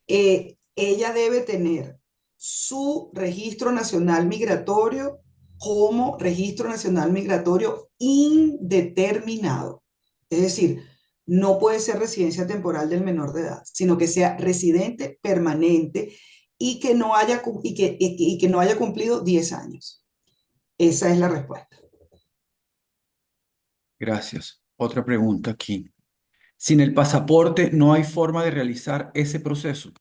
Ella debe tener su registro nacional migratorio como registro nacional migratorio indeterminado. Es decir, no puede ser residencia temporal del menor de edad, sino que sea residente permanente y que no haya, y que no haya cumplido 10 años. Esa es la respuesta. Gracias. Otra pregunta aquí. Sin el pasaporte no hay forma de realizar ese proceso.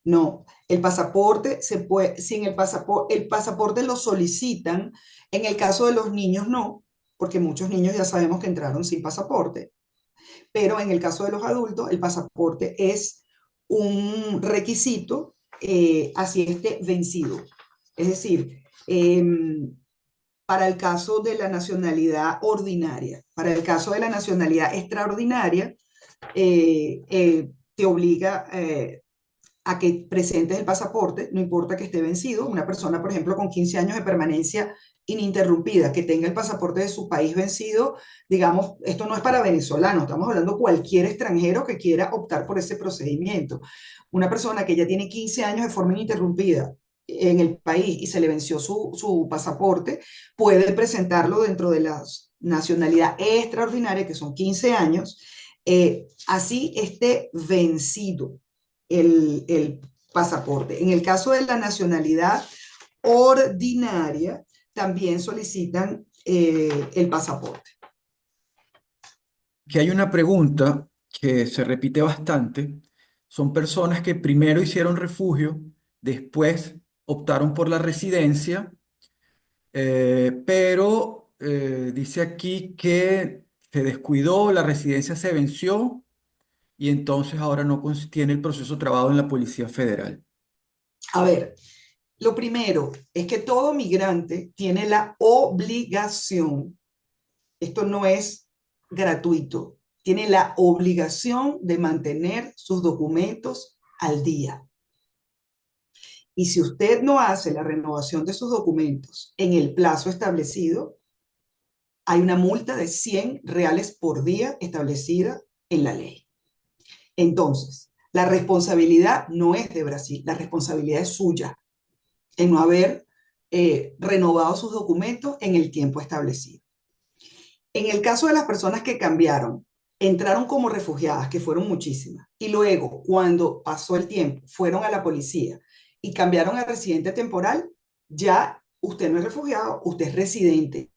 No, el pasaporte se puede, sin el pasaporte lo solicitan. En el caso de los niños no, porque muchos niños ya sabemos que entraron sin pasaporte, pero en el caso de los adultos el pasaporte es un requisito, así esté vencido. Es decir, para el caso de la nacionalidad ordinaria. Para el caso de la nacionalidad extraordinaria, te obliga a que presentes el pasaporte, no importa que esté vencido. Una persona, por ejemplo, con 15 años de permanencia ininterrumpida, que tenga el pasaporte de su país vencido, digamos, esto no es para venezolanos, estamos hablando de cualquier extranjero que quiera optar por ese procedimiento. Una persona que ya tiene 15 años de forma ininterrumpida en el país y se le venció su pasaporte, puede presentarlo dentro de la nacionalidad extraordinaria, que son 15 años, así esté vencido el pasaporte. En el caso de la nacionalidad ordinaria, también solicitan el pasaporte. Que hay una pregunta que se repite bastante. Son personas que primero hicieron refugio, después optaron por la residencia, pero dice aquí que se descuidó, la residencia se venció y entonces ahora no tiene el proceso trabado en la Policía Federal. A ver, lo primero es que todo migrante tiene la obligación, esto no es gratuito, tiene la obligación de mantener sus documentos al día. Y si usted no hace la renovación de sus documentos en el plazo establecido, hay una multa de 100 reales por día establecida en la ley. Entonces, la responsabilidad no es de Brasil, la responsabilidad es suya en no haber renovado sus documentos en el tiempo establecido. En el caso de las personas que cambiaron, entraron como refugiadas, que fueron muchísimas, y luego, cuando pasó el tiempo, fueron a la policía y cambiaron a residente temporal, ya usted no es refugiado, usted es residente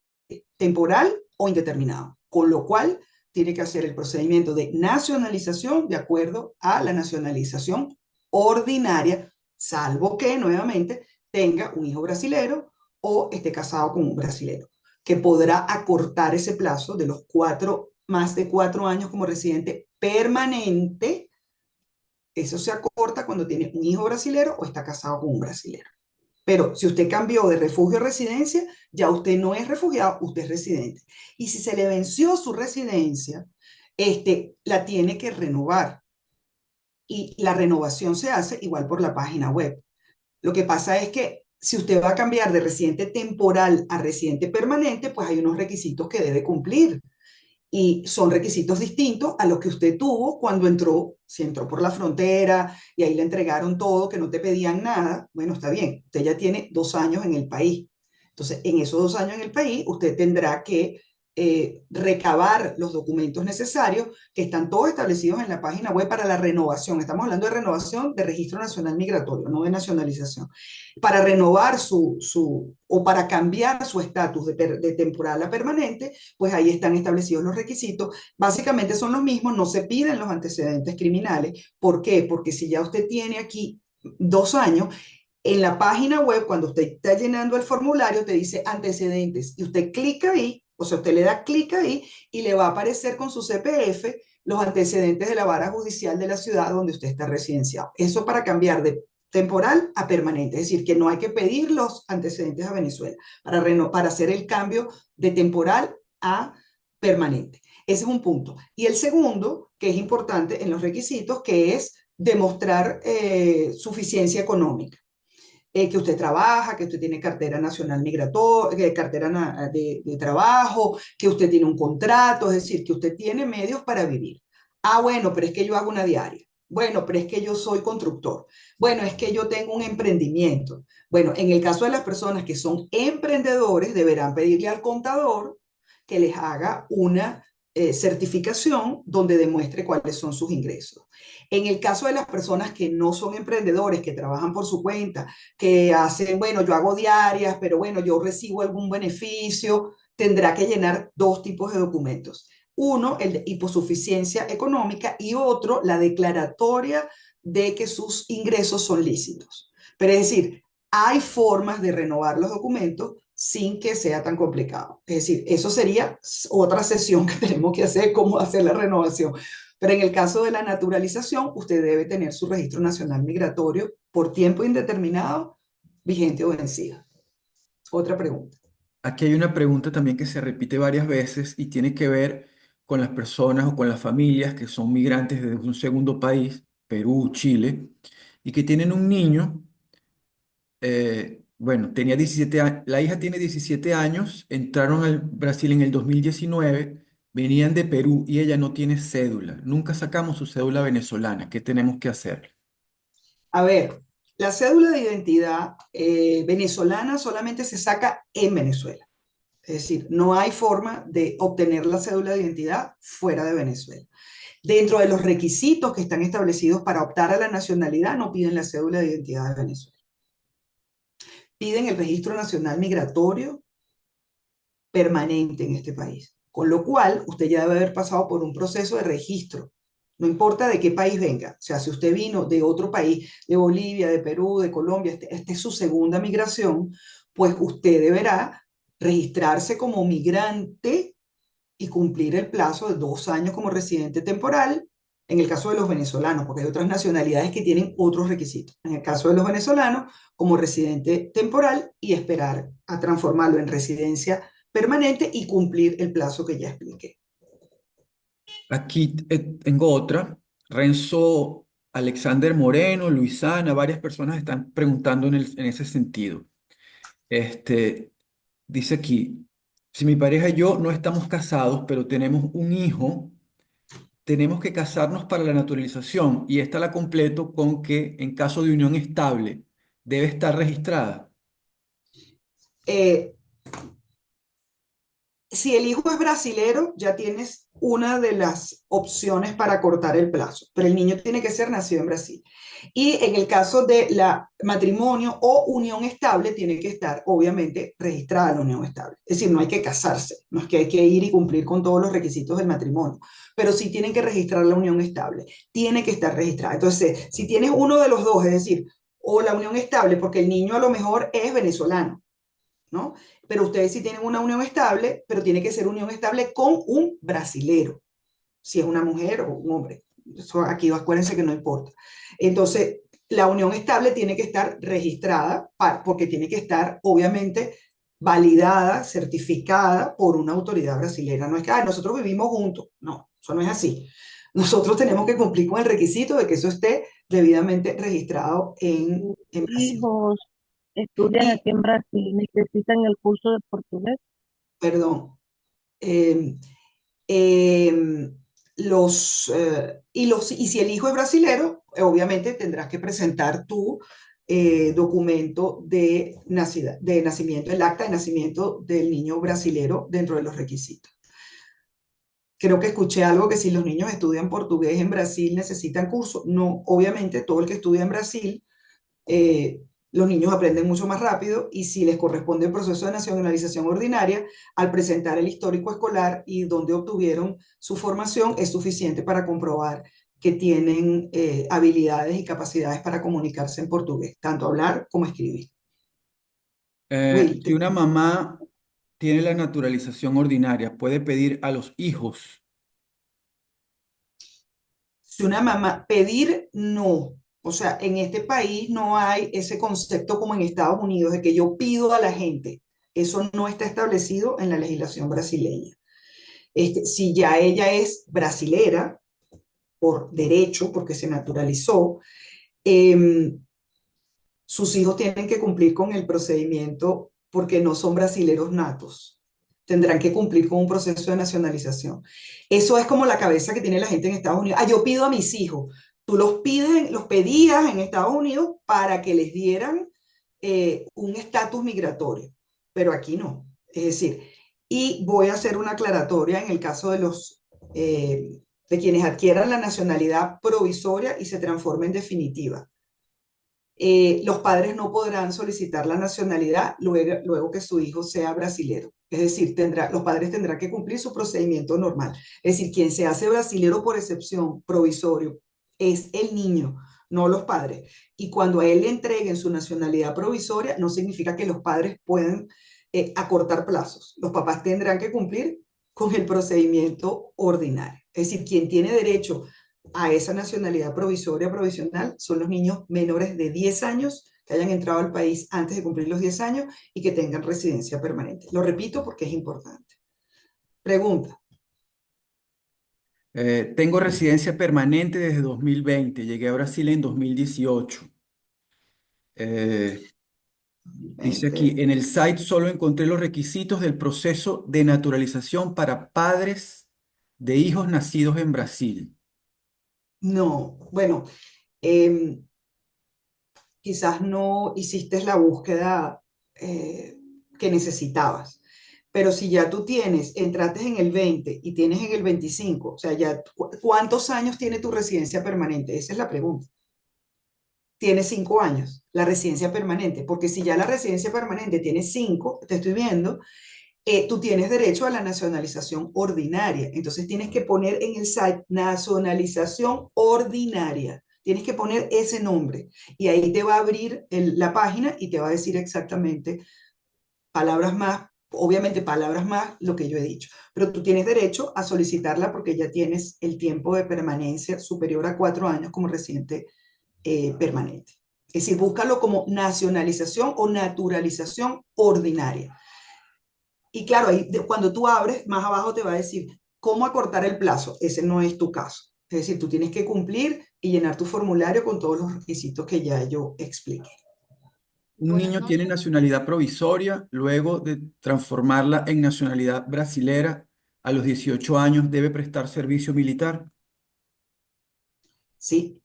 temporal o indeterminado, con lo cual tiene que hacer el procedimiento de nacionalización de acuerdo a la nacionalización ordinaria, salvo que, nuevamente, tenga un hijo brasilero o esté casado con un brasilero, que podrá acortar ese plazo de los más de 4 años como residente permanente. Eso se acorta cuando tiene un hijo brasilero o está casado con un brasilero. Pero si usted cambió de refugio a residencia, ya usted no es refugiado, usted es residente. Y si se le venció su residencia, la tiene que renovar. Y la renovación se hace igual por la página web. Lo que pasa es que si usted va a cambiar de residente temporal a residente permanente, pues hay unos requisitos que debe cumplir. Y son requisitos distintos a los que usted tuvo cuando entró, si entró por la frontera y ahí le entregaron todo, que no te pedían nada. Bueno, está bien, usted ya tiene 2 años en el país. Entonces, en esos 2 años en el país, usted tendrá que recabar los documentos necesarios que están todos establecidos en la página web para la renovación. Estamos hablando de renovación de Registro Nacional Migratorio, no de nacionalización. Para renovar o para cambiar su estatus de temporal a permanente, pues ahí están establecidos los requisitos. Básicamente son los mismos, no se piden los antecedentes criminales. ¿Por qué? Porque si ya usted tiene aquí 2 años, en la página web, cuando usted está llenando el formulario, te dice antecedentes y usted clica ahí, o sea, usted le da clic ahí y le va a aparecer con su CPF los antecedentes de la vara judicial de la ciudad donde usted está residenciado. Eso para cambiar de temporal a permanente, es decir, que no hay que pedir los antecedentes a Venezuela para hacer el cambio de temporal a permanente. Ese es un punto. Y el segundo, que es importante en los requisitos, que es demostrar suficiencia económica. Que usted trabaja, que usted tiene cartera nacional migratoria, cartera de trabajo, que usted tiene un contrato, es decir, que usted tiene medios para vivir. Ah, bueno, pero es que yo hago una diaria. Bueno, pero es que yo soy constructor. Bueno, es que yo tengo un emprendimiento. Bueno, en el caso de las personas que son emprendedores, deberán pedirle al contador que les haga una certificación donde demuestre cuáles son sus ingresos. En el caso de las personas que no son emprendedores, que trabajan por su cuenta, que hacen, bueno, yo hago diarias, pero bueno, yo recibo algún beneficio, tendrá que llenar 2 tipos de documentos. Uno, el de hiposuficiencia económica, y otro, la declaratoria de que sus ingresos son lícitos. Pero es decir, hay formas de renovar los documentos sin que sea tan complicado. Es decir, eso sería otra sesión que tenemos que hacer, cómo hacer la renovación. Pero en el caso de la naturalización, usted debe tener su registro nacional migratorio por tiempo indeterminado, vigente o vencido. Otra pregunta. Aquí hay una pregunta también que se repite varias veces y tiene que ver con las personas o con las familias que son migrantes desde un segundo país, Perú, Chile, y que tienen un niño. Bueno, tenía 17 años, la hija tiene 17 años, entraron al Brasil en el 2019, venían de Perú y ella no tiene cédula. Nunca sacamos su cédula venezolana. ¿Qué tenemos que hacer? A ver, la cédula de identidad venezolana solamente se saca en Venezuela. Es decir, no hay forma de obtener la cédula de identidad fuera de Venezuela. Dentro de los requisitos que están establecidos para optar a la nacionalidad, no piden la cédula de identidad de Venezuela. Piden el registro nacional migratorio permanente en este país. Con lo cual, usted ya debe haber pasado por un proceso de registro. No importa de qué país venga. O sea, si usted vino de otro país, de Bolivia, de Perú, de Colombia, esta es su segunda migración, pues usted deberá registrarse como migrante y cumplir el plazo de 2 años como residente temporal, en el caso de los venezolanos, porque hay otras nacionalidades que tienen otros requisitos. En el caso de los venezolanos, como residente temporal y esperar a transformarlo en residencia permanente y cumplir el plazo que ya expliqué. Aquí tengo otra. Renzo Alexander Moreno, Luisana, varias personas están preguntando en ese sentido. Este, dice aquí, si mi pareja y yo no estamos casados, pero tenemos un hijo, tenemos que casarnos para la naturalización y esta la completo con que en caso de unión estable debe estar registrada. Eh, si el hijo es brasilero, ya tienes una de las opciones para cortar el plazo, pero el niño tiene que ser nacido en Brasil. Y en el caso de la matrimonio o unión estable, tiene que estar obviamente registrada la unión estable. Es decir, no hay que casarse, no es que hay que ir y cumplir con todos los requisitos del matrimonio, pero sí tienen que registrar la unión estable, tiene que estar registrada. Entonces, si tienes uno de los dos, es decir, o la unión estable, porque el niño a lo mejor es venezolano, ¿no? Pero ustedes sí tienen una unión estable, pero tiene que ser unión estable con un brasilero, si es una mujer o un hombre. Eso aquí acuérdense que no importa. Entonces, la unión estable tiene que estar registrada, porque tiene que estar, obviamente, validada, certificada por una autoridad brasilera. No es que nosotros vivimos juntos. No, eso no es así. Nosotros tenemos que cumplir con el requisito de que eso esté debidamente registrado Mis en Brasil. hijos estudian Y, aquí en Brasil, necesitan el curso de portugués. perdón, eh, eh, y si el hijo es brasilero, obviamente tendrás que presentar tu documento de nacimiento, el acta de nacimiento del niño brasilero dentro de los requisitos. Creo que escuché algo que si los niños estudian portugués en Brasil necesitan curso. No, obviamente todo el que estudia en Brasil eh, los niños aprenden mucho más rápido y si les corresponde el proceso de nacionalización ordinaria, al presentar el histórico escolar y donde obtuvieron su formación, es suficiente para comprobar que tienen habilidades y capacidades para comunicarse en portugués, tanto hablar como escribir. Will, Si una mamá tiene la naturalización ordinaria, puede pedir a los hijos. si una mamá, pedir no. O sea, en este país no hay ese concepto como en Estados Unidos de que yo pido a la gente. Eso no está establecido en la legislación brasileña. Si ya ella es brasilera por derecho, porque se naturalizó, eh, sus hijos tienen que cumplir con el procedimiento porque no son brasileros natos. Tendrán que cumplir con un proceso de nacionalización. Eso es como la cabeza que tiene la gente en Estados Unidos. Yo pido a mis hijos. Tú los pedías en Estados Unidos para que les dieran un estatus migratorio, pero aquí no. Es decir, y voy a hacer una aclaratoria en el caso de quienes adquieran la nacionalidad provisoria y se transforme en definitiva. Los padres no podrán solicitar la nacionalidad luego que su hijo sea brasilero. Es decir, los padres tendrán que cumplir su procedimiento normal. Es decir, quien se hace brasilero por excepción, provisorio, es el niño, no los padres. Y cuando a él le entreguen su nacionalidad provisoria, no significa que los padres puedan acortar plazos. Los papás tendrán que cumplir con el procedimiento ordinario. Es decir, quien tiene derecho a esa nacionalidad provisoria provisional son los niños menores de 10 años que hayan entrado al país antes de cumplir los 10 años y que tengan residencia permanente. Lo repito porque es importante. Pregunta. Tengo residencia permanente desde 2020. Llegué a Brasil en 2018. Eh, Dice 20. aquí, en el site solo encontré los requisitos del proceso de naturalización para padres de hijos nacidos en Brasil. No, bueno, eh, quizás no hiciste la búsqueda que necesitabas. Pero si ya tú tienes, entraste en el 20 y tienes en el 25, o sea, ya, ¿cuántos años tiene tu residencia permanente? Esa es la pregunta. Tiene 5 años la residencia permanente, porque si ya la residencia permanente tiene 5, te estoy viendo, tú tienes derecho a la nacionalización ordinaria. Entonces tienes que poner en el site nacionalización ordinaria. Tienes que poner ese nombre y ahí te va a abrir la página y te va a decir exactamente palabras más, obviamente palabras más, lo que yo he dicho. Pero tú tienes derecho a solicitarla porque ya tienes el tiempo de permanencia superior a 4 años como residente permanente. Es decir, búscalo como nacionalización o naturalización ordinaria. Y claro, ahí, cuando tú abres, más abajo te va a decir cómo acortar el plazo. Ese no es tu caso. Es decir, tú tienes que cumplir y llenar tu formulario con todos los requisitos que ya yo expliqué. Un Buenas niño tiene noches. nacionalidad provisoria, luego de transformarla en nacionalidad brasilera, a los 18 años debe prestar servicio militar. ¿Sí?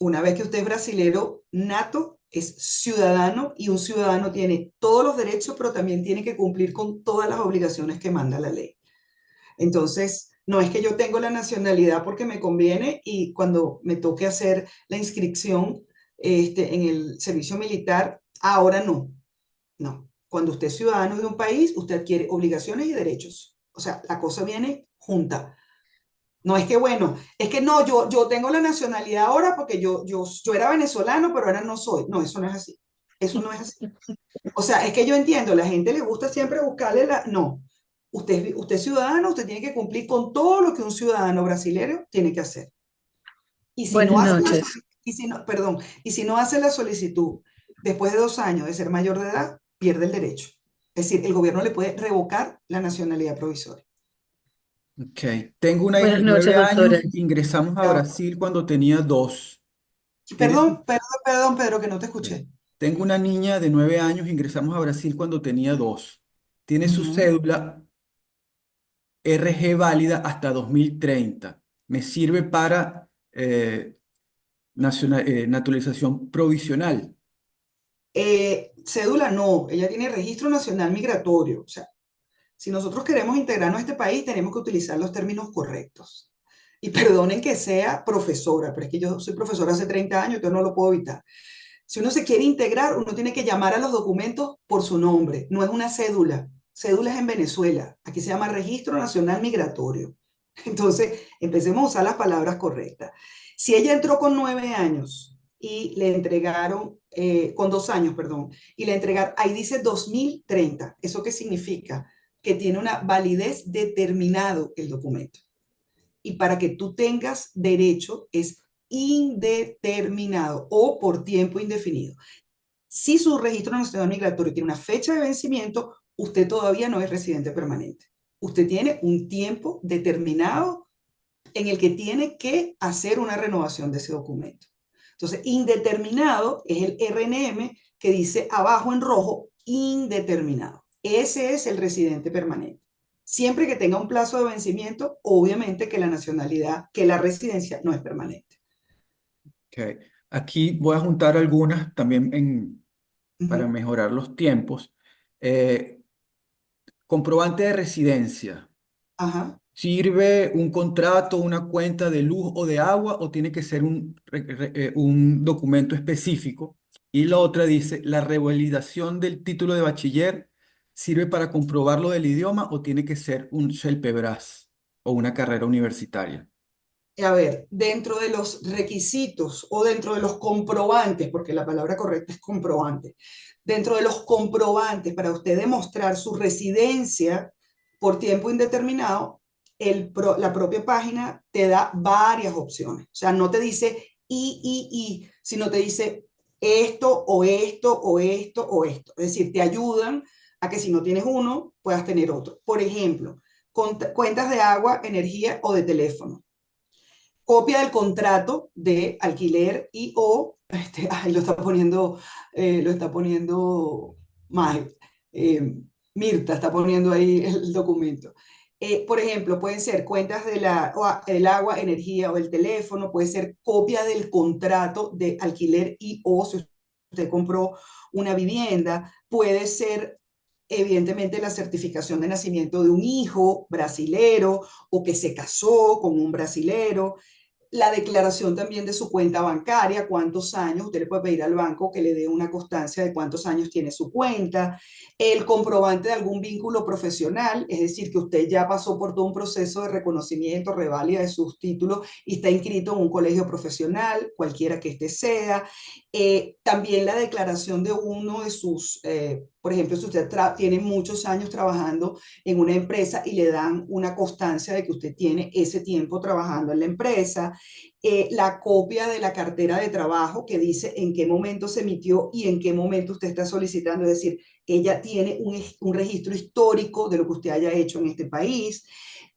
Una vez que usted es brasilero nato, es ciudadano y un ciudadano tiene todos los derechos, pero también tiene que cumplir con todas las obligaciones que manda la ley. Entonces, no es que yo tengo la nacionalidad porque me conviene y cuando me toque hacer la inscripción en el servicio militar, ahora no. No. Cuando usted es ciudadano de un país, usted adquiere obligaciones y derechos. O sea, la cosa viene junta. No es que, bueno, es que no, yo tengo la nacionalidad ahora porque yo era venezolano, pero ahora no soy. No, eso no es así. Eso no es así. O sea, es que yo entiendo, la gente le gusta siempre buscarle la... No, usted es ciudadano, usted tiene que cumplir con todo lo que un ciudadano brasileño tiene que hacer. Y si no Buenas hace noches. perdón, y si no hace la solicitud después de 2 años de ser mayor de edad, pierde el derecho. Es decir, el gobierno le puede revocar la nacionalidad provisoria. Ok. Tengo una hija Buenas de noches, 9 doctora. años, ingresamos a Ya. Brasil cuando tenía 2. Tiene Perdón, su- Pedro, que no te ok. escuché. Tengo una niña de 9 años, ingresamos a Brasil cuando tenía 2. Tiene su Ujú. cédula RG válida hasta 2030. Me sirve para naturalización provisional. Cédula no, ella tiene registro nacional migratorio. O sea, si nosotros queremos integrarnos a este país, tenemos que utilizar los términos correctos. Y perdonen que sea profesora, pero es que yo soy profesora hace 30 años, entonces no lo puedo evitar. Si uno se quiere integrar, uno tiene que llamar a los documentos por su nombre, no es una cédula. Cédula es en Venezuela, aquí se llama Registro Nacional Migratorio. Entonces, empecemos a usar las palabras correctas. Si ella entró con 9 años y le entregaron, con 2 años, perdón, y le entregaron, ahí dice 2030, ¿eso qué significa? Que tiene una validez determinado el documento. Y para que tú tengas derecho es indeterminado o por tiempo indefinido. Si su registro nacional migratorio tiene una fecha de vencimiento, usted todavía no es residente permanente. Usted tiene un tiempo determinado en el que tiene que hacer una renovación de ese documento. Entonces, indeterminado es el RNM que dice abajo en rojo, indeterminado. Ese es el residente permanente. Siempre que tenga un plazo de vencimiento, obviamente que la nacionalidad, que la residencia no es permanente. Ok. Aquí voy a juntar algunas también Uh para -huh. mejorar los tiempos. Eh, Comprobante de residencia. Ajá. ¿Sirve un contrato, una cuenta de luz o de agua o tiene que ser un documento específico? Y la otra dice, ¿la revalidación del título de bachiller sirve para comprobarlo del idioma o tiene que ser un CELPEBRAS o una carrera universitaria? A ver, dentro de los requisitos o dentro de los comprobantes, porque la palabra correcta es comprobante, dentro de los comprobantes para usted demostrar su residencia por tiempo indeterminado, la propia página te da varias opciones. O sea, no te dice sino te dice esto o esto o esto o esto. Es decir, te ayudan a que si no tienes uno, puedas tener otro. Por ejemplo, cuentas de agua, energía o de teléfono. Copia del contrato de alquiler y o, ay, lo está poniendo mal. Mirta está poniendo ahí el documento. Por ejemplo, pueden ser cuentas del agua, energía o el teléfono, puede ser copia del contrato de alquiler y o si usted compró una vivienda, puede ser evidentemente la certificación de nacimiento de un hijo brasilero o que se casó con un brasilero, la declaración también de su cuenta bancaria, cuántos años, usted le puede pedir al banco que le dé una constancia de cuántos años tiene su cuenta, el comprobante de algún vínculo profesional, es decir, que usted ya pasó por todo un proceso de reconocimiento, reválida de sus títulos y está inscrito en un colegio profesional, cualquiera que este sea. También la declaración de uno de sus, por ejemplo, si usted tiene muchos años trabajando en una empresa y le dan una constancia de que usted tiene ese tiempo trabajando en la empresa, la copia de la cartera de trabajo que dice en qué momento se emitió y en qué momento usted está solicitando, es decir, ella tiene un registro histórico de lo que usted haya hecho en este país,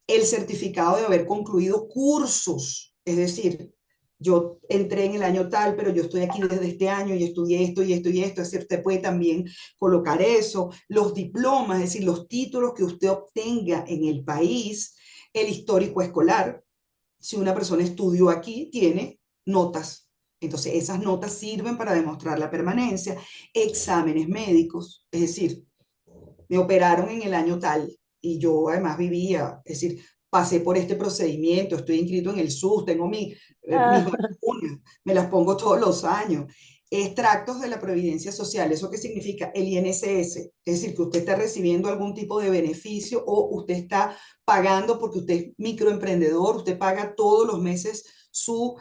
el certificado de haber concluido cursos, es decir, yo entré en el año tal, pero yo estoy aquí desde este año y estudié esto y esto y esto, es decir, usted puede también colocar eso, los diplomas, es decir, los títulos que usted obtenga en el país, el histórico escolar, si una persona estudió aquí, tiene notas. Entonces, esas notas sirven para demostrar la permanencia, exámenes médicos, es decir, me operaron en el año tal y yo además vivía, es decir, pasé por este procedimiento, estoy inscrito en el SUS, tengo mis Ah, vacunas, me las pongo todos los años. Extractos de la Previdencia Social, ¿eso qué significa? El INSS, es decir, que usted está recibiendo algún tipo de beneficio o usted está pagando porque usted es microemprendedor, usted paga todos los meses su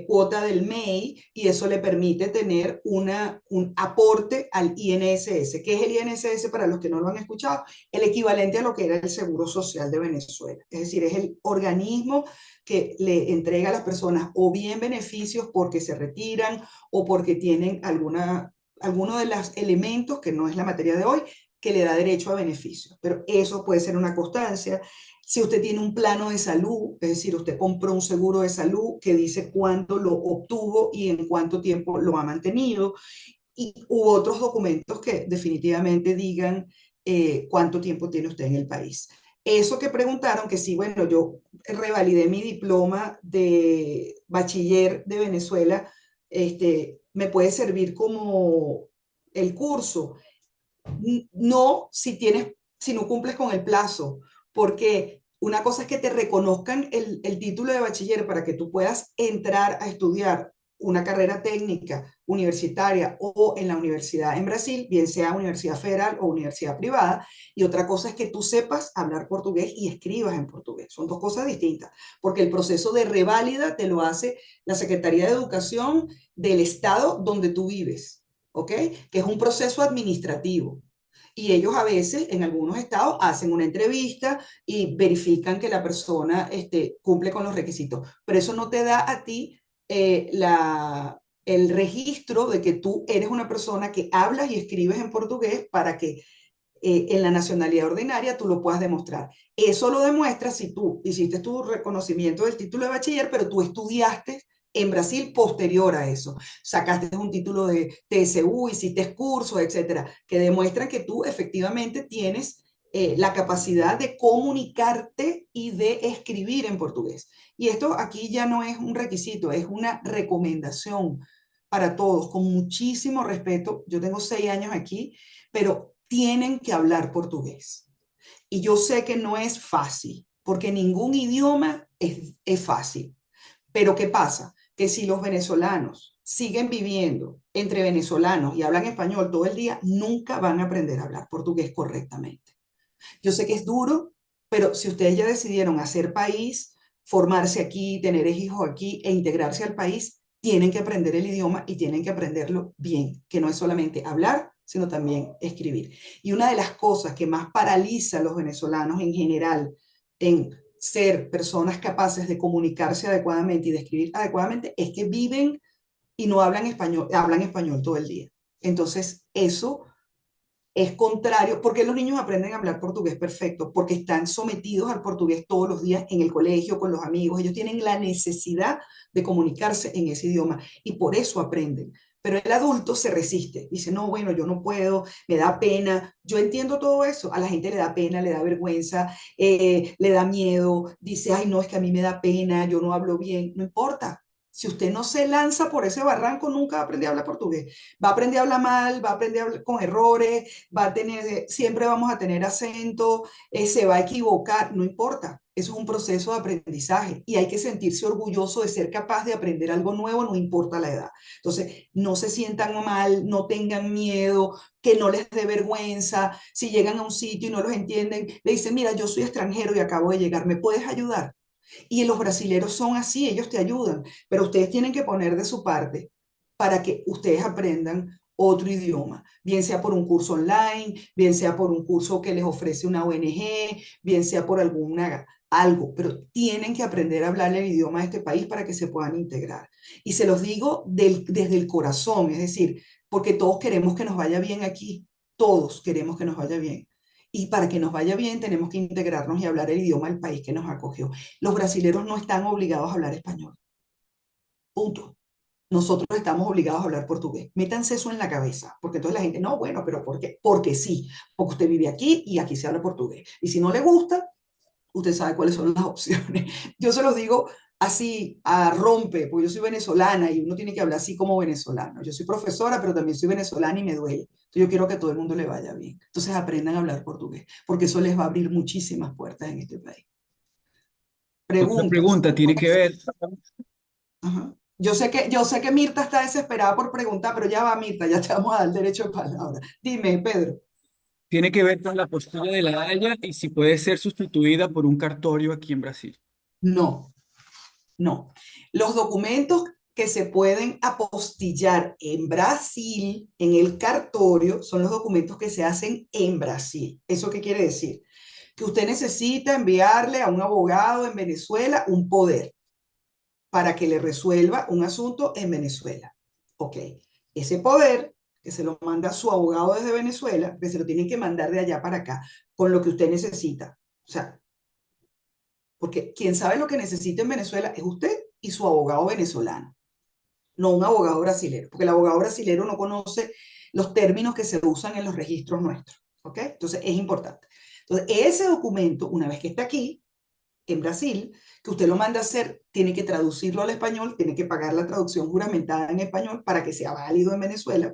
cuota del MEI y eso le permite tener un aporte al INSS. ¿Qué es el INSS para los que no lo han escuchado? El equivalente a lo que era el Seguro Social de Venezuela. Es decir, es el organismo que le entrega a las personas o bien beneficios porque se retiran o porque tienen alguno de los elementos, que no es la materia de hoy, que le da derecho a beneficios. Pero eso puede ser una constancia. Si usted tiene un plano de salud, es decir, usted compró un seguro de salud que dice cuándo lo obtuvo y en cuánto tiempo lo ha mantenido, y u otros documentos que definitivamente digan cuánto tiempo tiene usted en el país. Eso que preguntaron, que sí, bueno, yo revalidé mi diploma de bachiller de Venezuela, me puede servir como el curso. No si tienes, si no cumples con el plazo, porque una cosa es que te reconozcan el título de bachiller para que tú puedas entrar a estudiar una carrera técnica universitaria o en la universidad en Brasil, bien sea universidad federal o universidad privada, y otra cosa es que tú sepas hablar portugués y escribas en portugués. Son dos cosas distintas, porque el proceso de reválida te lo hace la Secretaría de Educación del estado donde tú vives. ¿Ok? Que es un proceso administrativo. Y ellos a veces, en algunos estados, hacen una entrevista y verifican que la persona cumple con los requisitos. Pero eso no te da a ti el registro de que tú eres una persona que hablas y escribes en portugués para que en la nacionalidad ordinaria tú lo puedas demostrar. Eso lo demuestras si tú hiciste tu reconocimiento del título de bachiller, pero tú estudiaste en Brasil posterior a eso. Sacaste un título de TSU, hiciste cursos, etcétera, que demuestran que tú efectivamente tienes la capacidad de comunicarte y de escribir en portugués. Y esto aquí ya no es un requisito, es una recomendación para todos, con muchísimo respeto. Yo tengo 6 años aquí, pero tienen que hablar portugués. Y yo sé que no es fácil, porque ningún idioma es fácil. Pero ¿qué pasa? Que si los venezolanos siguen viviendo entre venezolanos y hablan español todo el día, nunca van a aprender a hablar portugués correctamente. Yo sé que es duro, pero si ustedes ya decidieron hacer país, formarse aquí, tener hijos aquí e integrarse al país, tienen que aprender el idioma y tienen que aprenderlo bien, que no es solamente hablar, sino también escribir. Y una de las cosas que más paraliza a los venezolanos en general en ser personas capaces de comunicarse adecuadamente y de escribir adecuadamente es que viven y no hablan español todo el día. Entonces, eso es contrario, porque los niños aprenden a hablar portugués perfecto, porque están sometidos al portugués todos los días en el colegio, con los amigos, ellos tienen la necesidad de comunicarse en ese idioma y por eso aprenden. Pero el adulto se resiste, dice, no, bueno, yo no puedo, me da pena. Yo entiendo todo eso, a la gente le da pena, le da vergüenza, le da miedo, dice, ay, no, es que a mí me da pena, yo no hablo bien, no importa. Si usted no se lanza por ese barranco, nunca va a aprender a hablar portugués. Va a aprender a hablar mal, va a aprender a hablar con errores, va a tener, siempre vamos a tener acento, se va a equivocar, no importa. Eso es un proceso de aprendizaje y hay que sentirse orgulloso de ser capaz de aprender algo nuevo, no importa la edad. Entonces, no se sientan mal, no tengan miedo, que no les dé vergüenza. Si llegan a un sitio y no los entienden, le dicen, mira, yo soy extranjero y acabo de llegar, ¿me puedes ayudar? Y los brasileros son así, ellos te ayudan, pero ustedes tienen que poner de su parte para que ustedes aprendan otro idioma, bien sea por un curso online, bien sea por un curso que les ofrece una ONG, bien sea por algo, pero tienen que aprender a hablar el idioma de este país para que se puedan integrar. Y se los digo desde el corazón, es decir, porque todos queremos que nos vaya bien aquí, todos queremos que nos vaya bien. Y para que nos vaya bien tenemos que integrarnos y hablar el idioma del país que nos acogió. Los brasileros no están obligados a hablar español. Punto. Nosotros estamos obligados a hablar portugués. Métanse eso en la cabeza, porque entonces la gente, no, bueno, pero ¿por qué? Porque sí, porque usted vive aquí y aquí se habla portugués. Y si no le gusta, usted sabe cuáles son las opciones. Yo se los digo así, a rompe, porque yo soy venezolana y uno tiene que hablar así como venezolano. Yo soy profesora, pero también soy venezolana y me duele. Entonces yo quiero que a todo el mundo le vaya bien. Entonces aprendan a hablar portugués, porque eso les va a abrir muchísimas puertas en este país. Otra Preguntas. pregunta tiene que ver, Ajá. Yo sé que Mirta está desesperada por preguntar, pero ya va, Mirta, ya te vamos a dar el derecho de palabra. Dime, Pedro. tiene que ver con la postura de la Haya y si puede ser sustituida por un cartorio aquí en Brasil. No, no. Los documentos que se pueden apostillar en Brasil, en el cartorio, son los documentos que se hacen en Brasil. ¿Eso qué quiere decir? Que usted necesita enviarle a un abogado en Venezuela un poder para que le resuelva un asunto en Venezuela. Ok, ese poder que se lo manda su abogado desde Venezuela, que se lo tienen que mandar de allá para acá, con lo que usted necesita. O sea, porque quien sabe lo que necesita en Venezuela es usted y su abogado venezolano, no un abogado brasilero, porque el abogado brasilero no conoce los términos que se usan en los registros nuestros. ¿Ok? Entonces es importante. Entonces, ese documento, una vez que está aquí, en Brasil, que usted lo manda a hacer, tiene que traducirlo al español, tiene que pagar la traducción juramentada en español para que sea válido en Venezuela,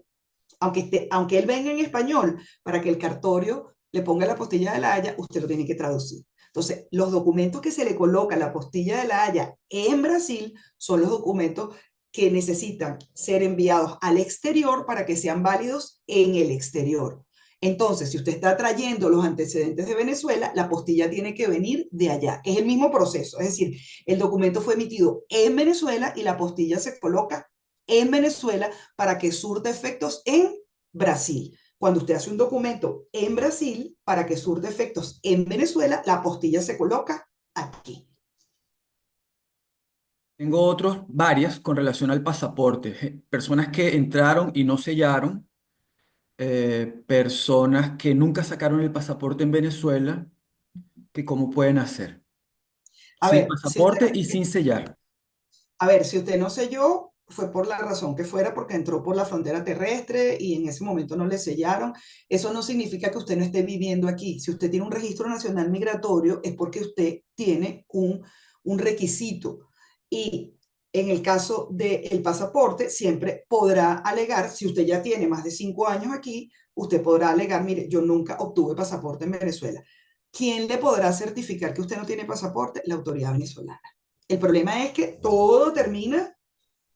aunque él venga en español, para que el cartorio le ponga la postilla de la Haya, usted lo tiene que traducir. Entonces, los documentos que se le coloca la postilla de la Haya en Brasil son los documentos que necesitan ser enviados al exterior para que sean válidos en el exterior. Entonces, si usted está trayendo los antecedentes de Venezuela, la postilla tiene que venir de allá. Es el mismo proceso, es decir, el documento fue emitido en Venezuela y la postilla se coloca en Venezuela para que surta efectos en Brasil. Cuando usted hace un documento en Brasil para que surta efectos en Venezuela, la postilla se coloca aquí. Tengo otros, varias, con relación al pasaporte. Personas que entraron y no sellaron, personas que nunca sacaron el pasaporte en Venezuela, que cómo pueden hacer. A Sin ver, si usted, pasaporte y sin sellar. a ver, si usted no selló, fue por la razón que fuera, porque entró por la frontera terrestre y en ese momento no le sellaron. Eso no significa que usted no esté viviendo aquí. Si usted tiene un registro nacional migratorio, es porque usted tiene un requisito. Y en el caso del pasaporte, siempre podrá alegar, si usted ya tiene más de 5 años aquí, usted podrá alegar, mire, yo nunca obtuve pasaporte en Venezuela. ¿Quién le podrá certificar que usted no tiene pasaporte? La autoridad venezolana. El problema es que todo termina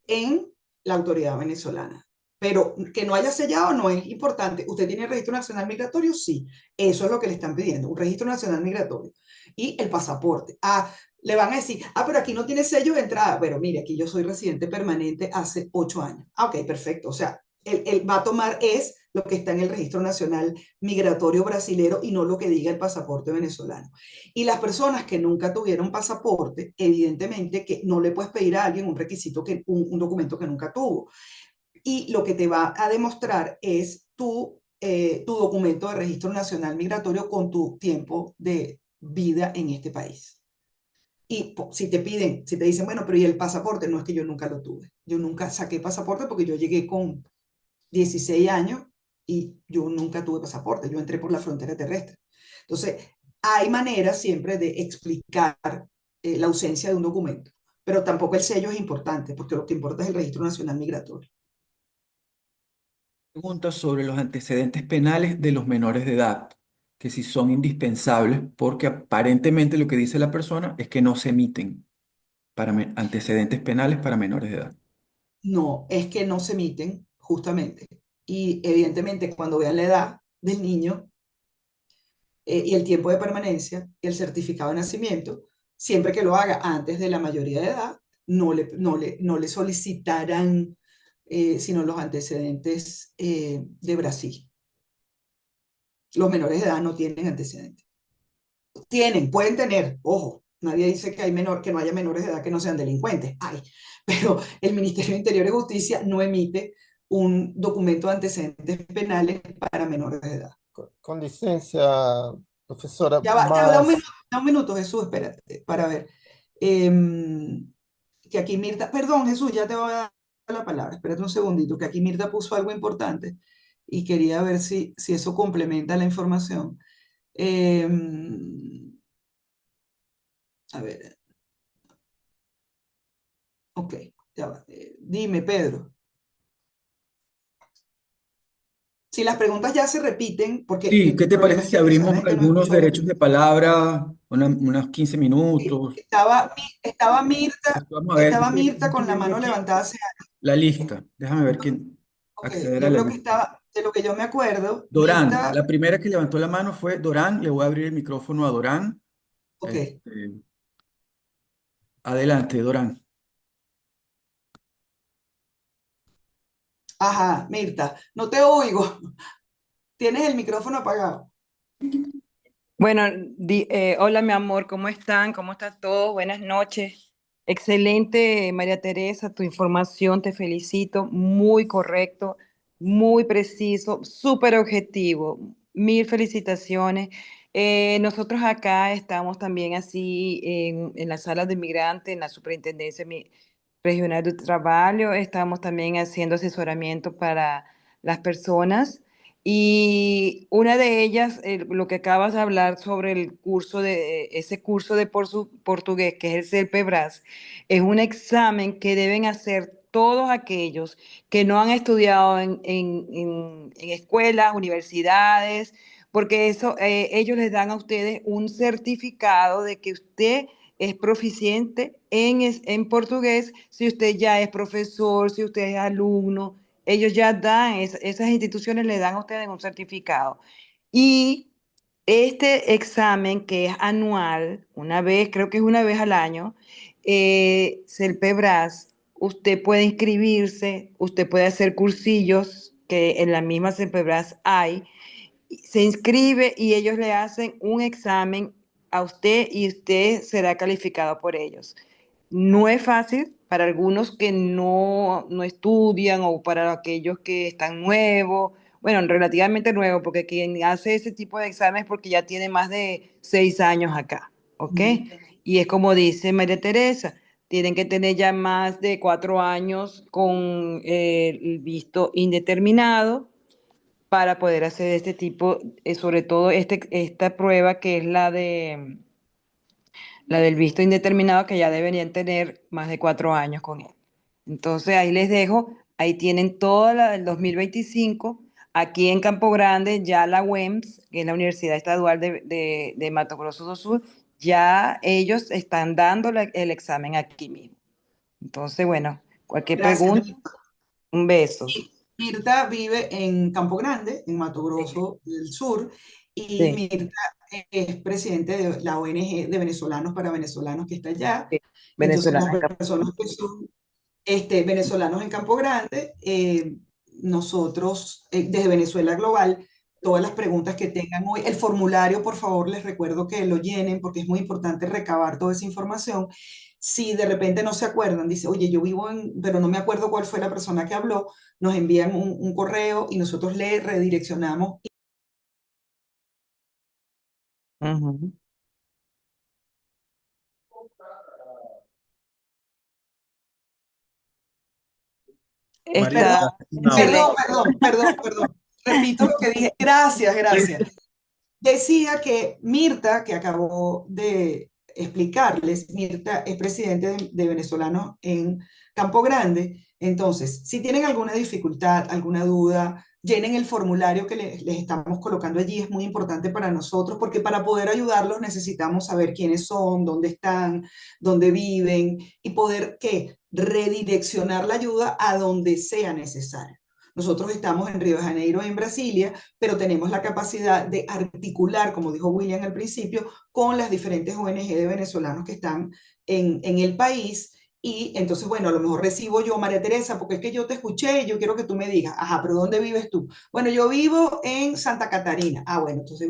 en la autoridad venezolana. Pero que no haya sellado no es importante. ¿Usted tiene el registro nacional migratorio? Sí. Eso es lo que le están pidiendo, un registro nacional migratorio. Y el pasaporte. Ah, le van a decir, pero aquí no tiene sello de entrada. Pero mire, aquí yo soy residente permanente hace 8 años. Ah, ok, perfecto. O sea, él va a tomar es lo que está en el Registro Nacional Migratorio Brasilero y no lo que diga el pasaporte venezolano. Y las personas que nunca tuvieron pasaporte, evidentemente que no le puedes pedir a alguien un requisito, un documento que nunca tuvo. Y lo que te va a demostrar es tu documento de Registro Nacional Migratorio con tu tiempo de vida en este país. Y si te piden, si te dicen, bueno, pero ¿y el pasaporte? No, es que yo nunca lo tuve. Yo nunca saqué pasaporte porque yo llegué con 16 años y yo nunca tuve pasaporte. Yo entré por la frontera terrestre. Entonces, hay maneras siempre de explicar la ausencia de un documento, pero tampoco el sello es importante porque lo que importa es el Registro Nacional Migratorio. Pregunta sobre los antecedentes penales de los menores de edad, que si son indispensables, porque aparentemente lo que dice la persona es que no se emiten para antecedentes penales para menores de edad. No, es que no se emiten, justamente. Y evidentemente cuando vean la edad del niño y el tiempo de permanencia y el certificado de nacimiento, siempre que lo haga antes de la mayoría de edad, no le solicitarán sino los antecedentes de Brasil. Los menores de edad no tienen antecedentes. Pueden tener, ojo, nadie dice que no haya menores de edad que no sean delincuentes, hay, pero el Ministerio de Interior y Justicia no emite un documento de antecedentes penales para menores de edad. Con licencia, profesora, Ya va, da un minuto, Jesús, espérate, para ver. Que aquí Mirta, perdón, Jesús, ya te voy a dar la palabra, espérate un segundito, que aquí Mirta puso algo importante y quería ver si eso complementa la información. A ver, ok, ya va. Dime, Pedro. Si las preguntas ya se repiten, porque Sí, ¿qué el te problema parece es si que quizás la abrimos gente no algunos escuchó derechos bien. de palabra, unos 15 minutos? Estaba Mirta, Vamos a ver, estaba yo Mirta estoy con la viendo mano aquí levantada. la lista. Déjame ver quién Ok, acceder a yo la creo que lista. estaba, de lo que yo me acuerdo, Dorán, Mirta, la primera que levantó la mano fue Dorán. Le voy a abrir el micrófono a Dorán. ok, Este, adelante, Dorán. ajá, Mirta, no te oigo, tienes el micrófono apagado. Bueno, hola mi amor, ¿cómo están? ¿Cómo están todos? Buenas noches. Excelente, María Teresa, tu información, te felicito, muy correcto, muy preciso, súper objetivo. Mil felicitaciones. Nosotros acá estamos también así en las salas de migrantes, en la Superintendencia Regional de Trabajo, estamos también haciendo asesoramiento para las personas. Y una de ellas, lo que acabas de hablar sobre el curso ese curso de portugués, que es el CELPEBRAS, es un examen que deben hacer todos aquellos que no han estudiado en escuelas, universidades, porque eso, ellos les dan a ustedes un certificado de que usted es proficiente en portugués, si usted ya es profesor, si usted es alumno, ellos ya dan, esas instituciones le dan a ustedes un certificado. Y este examen que es anual, una vez, creo que es una vez al año, CELPEBRAS, usted puede inscribirse, usted puede hacer cursillos que en la misma CELPEBRAS hay, se inscribe y ellos le hacen un examen a usted y usted será calificado por ellos. No es fácil para algunos que no estudian o para aquellos que están nuevos, bueno, relativamente nuevos, porque quien hace ese tipo de exámenes es porque ya tiene más de 6 años acá, ¿ok? Y es como dice María Teresa, tienen que tener ya más de 4 años con el visto indeterminado para poder hacer este tipo, sobre todo esta prueba que es la del visto indeterminado, que ya deberían tener más de 4 años con él. Entonces ahí les dejo, ahí tienen toda la del 2025. Aquí en Campo Grande, ya la UEMS, que es la Universidad Estadual de Mato Grosso do Sul, ya ellos están dando el examen aquí mismo. Entonces, bueno, cualquier Gracias, pregunta, Mirta. un beso. Mirta vive en Campo Grande, en Mato Grosso del Sur, y Sí, Mirta es presidente de la ONG de Venezolanos para Venezolanos que está allá. sí, Entonces, las venezolana. personas que son venezolanos en Campo Grande nosotros, desde Venezuela Global, todas las preguntas que tengan hoy, el formulario, por favor, les recuerdo que lo llenen porque es muy importante recabar toda esa información. Si de repente no se acuerdan, dice, oye, yo vivo pero no me acuerdo cuál fue la persona que habló, nos envían un correo y nosotros le redireccionamos. Ujú. María, Está una Perdón, excelente. perdón. Repito lo que dije. Gracias. Decía que Mirta, que acabó de explicarles, Mirta es presidente de Venezolanos en Campo Grande. Entonces, si tienen alguna dificultad, alguna duda, llenen el formulario que les estamos colocando allí. Es muy importante para nosotros porque para poder ayudarlos necesitamos saber quiénes son, dónde están, dónde viven y poder, ¿qué? Redireccionar la ayuda a donde sea necesario. Nosotros estamos en Río de Janeiro, en Brasilia, pero tenemos la capacidad de articular, como dijo William al principio, con las diferentes ONG de venezolanos que están en el país. Y entonces, bueno, a lo mejor recibo yo, María Teresa, porque es que yo te escuché y yo quiero que tú me digas, ajá, pero ¿dónde vives tú? Bueno, yo vivo en Santa Catarina. Ah, bueno, entonces,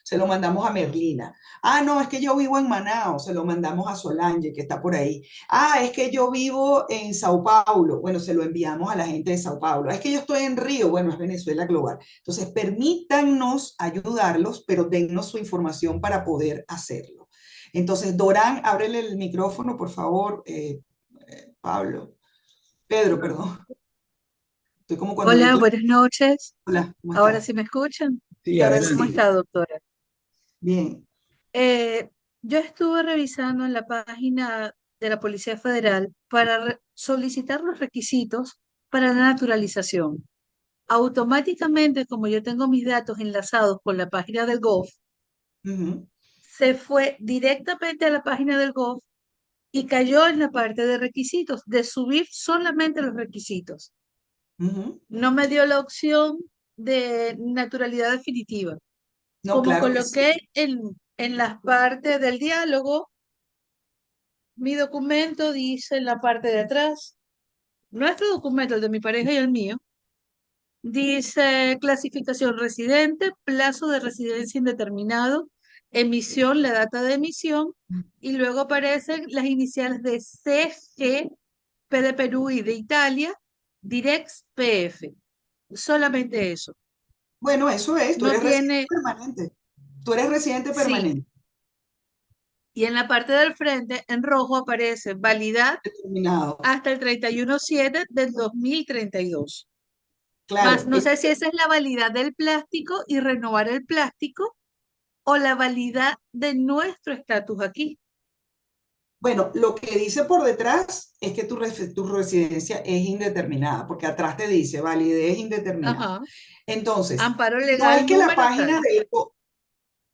se lo mandamos a Merlina. Ah, no, es que yo vivo en Manao, se lo mandamos a Solange, que está por ahí. Ah, es que yo vivo en Sao Paulo. Bueno, se lo enviamos a la gente de Sao Paulo. Es que yo estoy en Río. Bueno, es Venezuela Global. Entonces, permítannos ayudarlos, pero dennos su información para poder hacerlo. Entonces, Dorán, ábrele el micrófono, por favor. Pablo. Pedro, perdón. Estoy como cuando vi Hola, clase. buenas noches. Hola, ¿cómo Ahora estás? sí me escuchan. Sí, Y ahora ¿Cómo adelante. sí. está, doctora? Bien. Eh, yo estuve revisando en la página de la Policía Federal para solicitar los requisitos para la naturalización. Automáticamente, como yo tengo mis datos enlazados con la página del Gov, Ujú, se fue directamente a la página del Gov y cayó en la parte de requisitos, de subir solamente los requisitos. ujú. No me dio la opción de naturalidad definitiva. No, Como claro que sí. coloqué en las partes del diálogo, mi documento dice en la parte de atrás, nuestro documento, el de mi pareja y el mío, dice clasificación residente, plazo de residencia indeterminado, emisión, la data de emisión, y luego aparecen las iniciales de CG, P de Perú y de Italia, Direx PF. Solamente eso. Bueno, eso es. Tú No eres residente tiene, permanente. Tú eres residente sí, permanente. y en la parte del frente, en rojo, aparece validad Determinado. hasta el 31/7 del 2032. Más, Claro. no sé si esa es la validad del plástico y renovar el plástico o la validad de nuestro estatus aquí. Bueno, lo que dice por detrás es que tu residencia es indeterminada, porque atrás te dice validez indeterminada. Ajá. Entonces, Amparo no es legal que la número página tal. del GOV,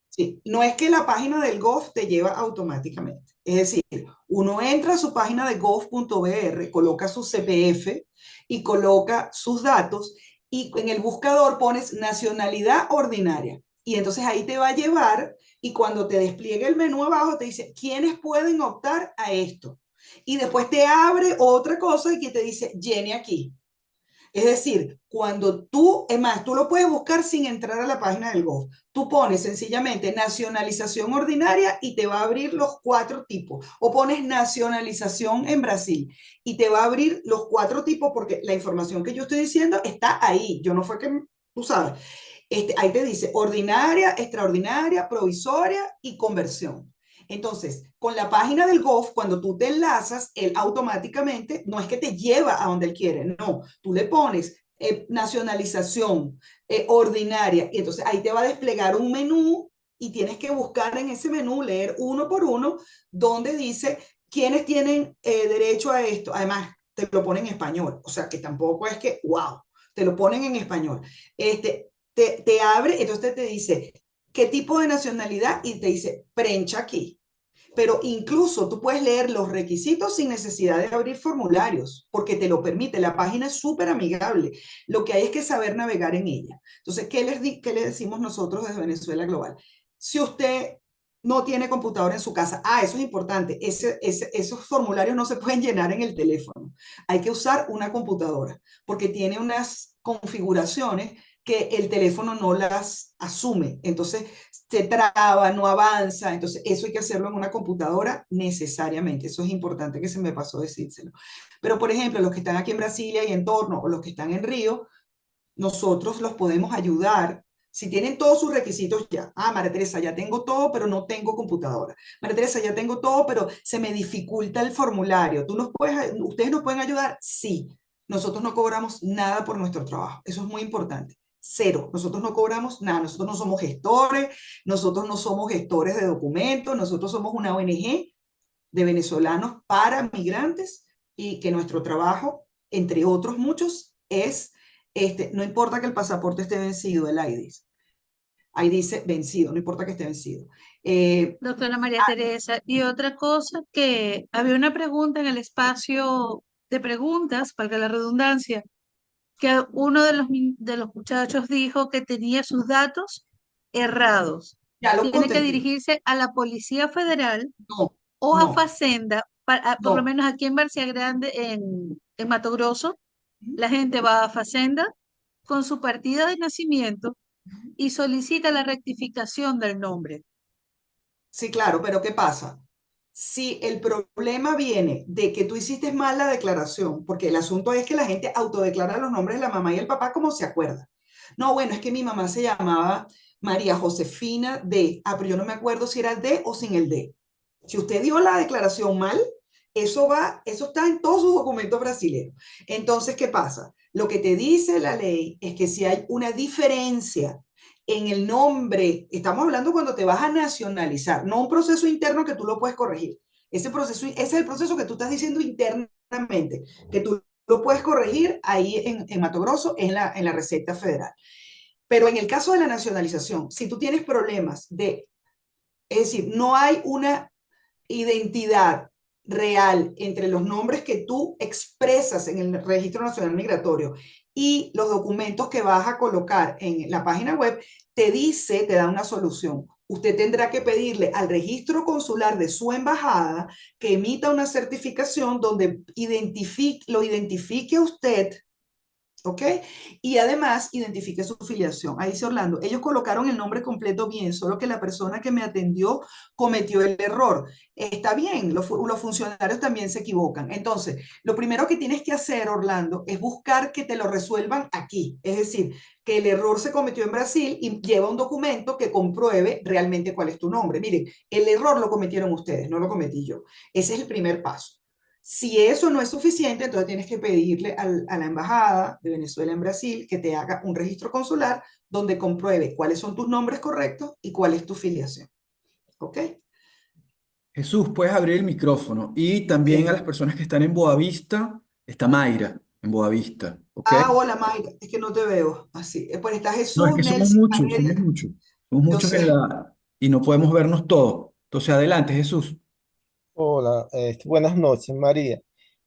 sí, no es que la página del GOV te lleva automáticamente. Es decir, uno entra a su página de gov.br, coloca su CPF y coloca sus datos y en el buscador pones nacionalidad ordinaria. Y entonces ahí te va a llevar y cuando te despliegue el menú abajo te dice, ¿quiénes pueden optar a esto? Y después te abre otra cosa y que te dice, llene aquí. Es decir, cuando tú, es más, tú lo puedes buscar sin entrar a la página del Gov. Tú pones sencillamente nacionalización ordinaria y te va a abrir los 4 tipos. O pones nacionalización en Brasil y te va a abrir los 4 tipos porque la información que yo estoy diciendo está ahí. Yo no fue que, tú sabes, ahí te dice ordinaria, extraordinaria, provisoria y conversión. Entonces, con la página del Gov, cuando tú te enlazas, él automáticamente, no es que te lleva a donde él quiere, no, tú le pones nacionalización ordinaria y entonces ahí te va a desplegar un menú y tienes que buscar en ese menú, leer uno por uno, donde dice quiénes tienen derecho a esto. Además, te lo ponen en español, o sea que tampoco es que, wow, te lo ponen en español. Te abre, entonces te dice, ¿qué tipo de nacionalidad? Y te dice, prencha aquí. Pero incluso tú puedes leer los requisitos sin necesidad de abrir formularios, porque te lo permite. La página es súper amigable. Lo que hay es que saber navegar en ella. Entonces, ¿qué le decimos nosotros desde Venezuela Global? Si usted no tiene computadora en su casa. Ah, eso es importante. Esos formularios no se pueden llenar en el teléfono. Hay que usar una computadora porque tiene unas configuraciones que el teléfono no las asume. Entonces se traba, no avanza. Entonces eso hay que hacerlo en una computadora necesariamente. Eso es importante que se me pasó decírselo. Pero, por ejemplo, los que están aquí en Brasilia y entorno o los que están en Río, nosotros los podemos ayudar. Si tienen todos sus requisitos ya, María Teresa, ya tengo todo, pero no tengo computadora. María Teresa, ya tengo todo, pero se me dificulta el formulario. ¿Ustedes nos pueden ayudar? Sí. Nosotros no cobramos nada por nuestro trabajo. Eso es muy importante. Cero. Nosotros no cobramos nada. Nosotros no somos gestores, nosotros no somos gestores de documentos, nosotros somos una ONG de venezolanos para migrantes y que nuestro trabajo, entre otros muchos, es, no importa que el pasaporte esté vencido, el IDIS. Ahí dice vencido, no importa que esté vencido. Doctora María Teresa, y otra cosa que había una pregunta en el espacio de preguntas, valga la redundancia, que uno de los muchachos dijo que tenía sus datos errados. Ya lo Tiene que contesté. dirigirse a la Policía Federal No, o a no, Facenda, por lo no. menos aquí en Barcia Grande, en Mato Grosso, la gente va a Facenda con su partida de nacimiento y solicita la rectificación del nombre. Sí, claro, pero ¿qué pasa? Si el problema viene de que tú hiciste mal la declaración, porque el asunto es que la gente autodeclara los nombres de la mamá y el papá como se acuerda. No, bueno, es que mi mamá se llamaba María Josefina D. Pero yo no me acuerdo si era el D o sin el D. Si usted dio la declaración mal, eso está en todos sus documentos brasileños. Entonces, ¿qué pasa? Lo que te dice la ley es que si hay una diferencia en el nombre, estamos hablando cuando te vas a nacionalizar, no un proceso interno que tú lo puedes corregir. Ese es el proceso que tú estás diciendo internamente, que tú lo puedes corregir ahí en Mato Grosso, en la receta federal. Pero en el caso de la nacionalización, si tú tienes problemas es decir, no hay una identidad real entre los nombres que tú expresas en el Registro Nacional Migratorio y los documentos que vas a colocar en la página web, te da una solución. Usted tendrá que pedirle al registro consular de su embajada que emita una certificación donde lo identifique a usted. ¿Ok? Y además identifique su filiación. Ahí dice Orlando, ellos colocaron el nombre completo bien, solo que la persona que me atendió cometió el error. Está bien, los funcionarios también se equivocan. Entonces, lo primero que tienes que hacer, Orlando, es buscar que te lo resuelvan aquí. Es decir, que el error se cometió en Brasil y lleva un documento que compruebe realmente cuál es tu nombre. Miren, el error lo cometieron ustedes, no lo cometí yo. Ese es el primer paso. Si eso no es suficiente, entonces tienes que pedirle a la Embajada de Venezuela en Brasil que te haga un registro consular donde compruebe cuáles son tus nombres correctos y cuál es tu filiación. ¿Ok? Jesús, puedes abrir el micrófono. Y también a Bien. las personas que están en Boavista, está Mayra en Boavista, ¿ok? Hola Mayra, es que no te veo así. Pues está No, es Jesús, que somos Nelson, muchos, somos Valeria. muchos. Somos Yo muchos sé. y no podemos vernos todos. Entonces, adelante, Jesús. Hola, buenas noches, María.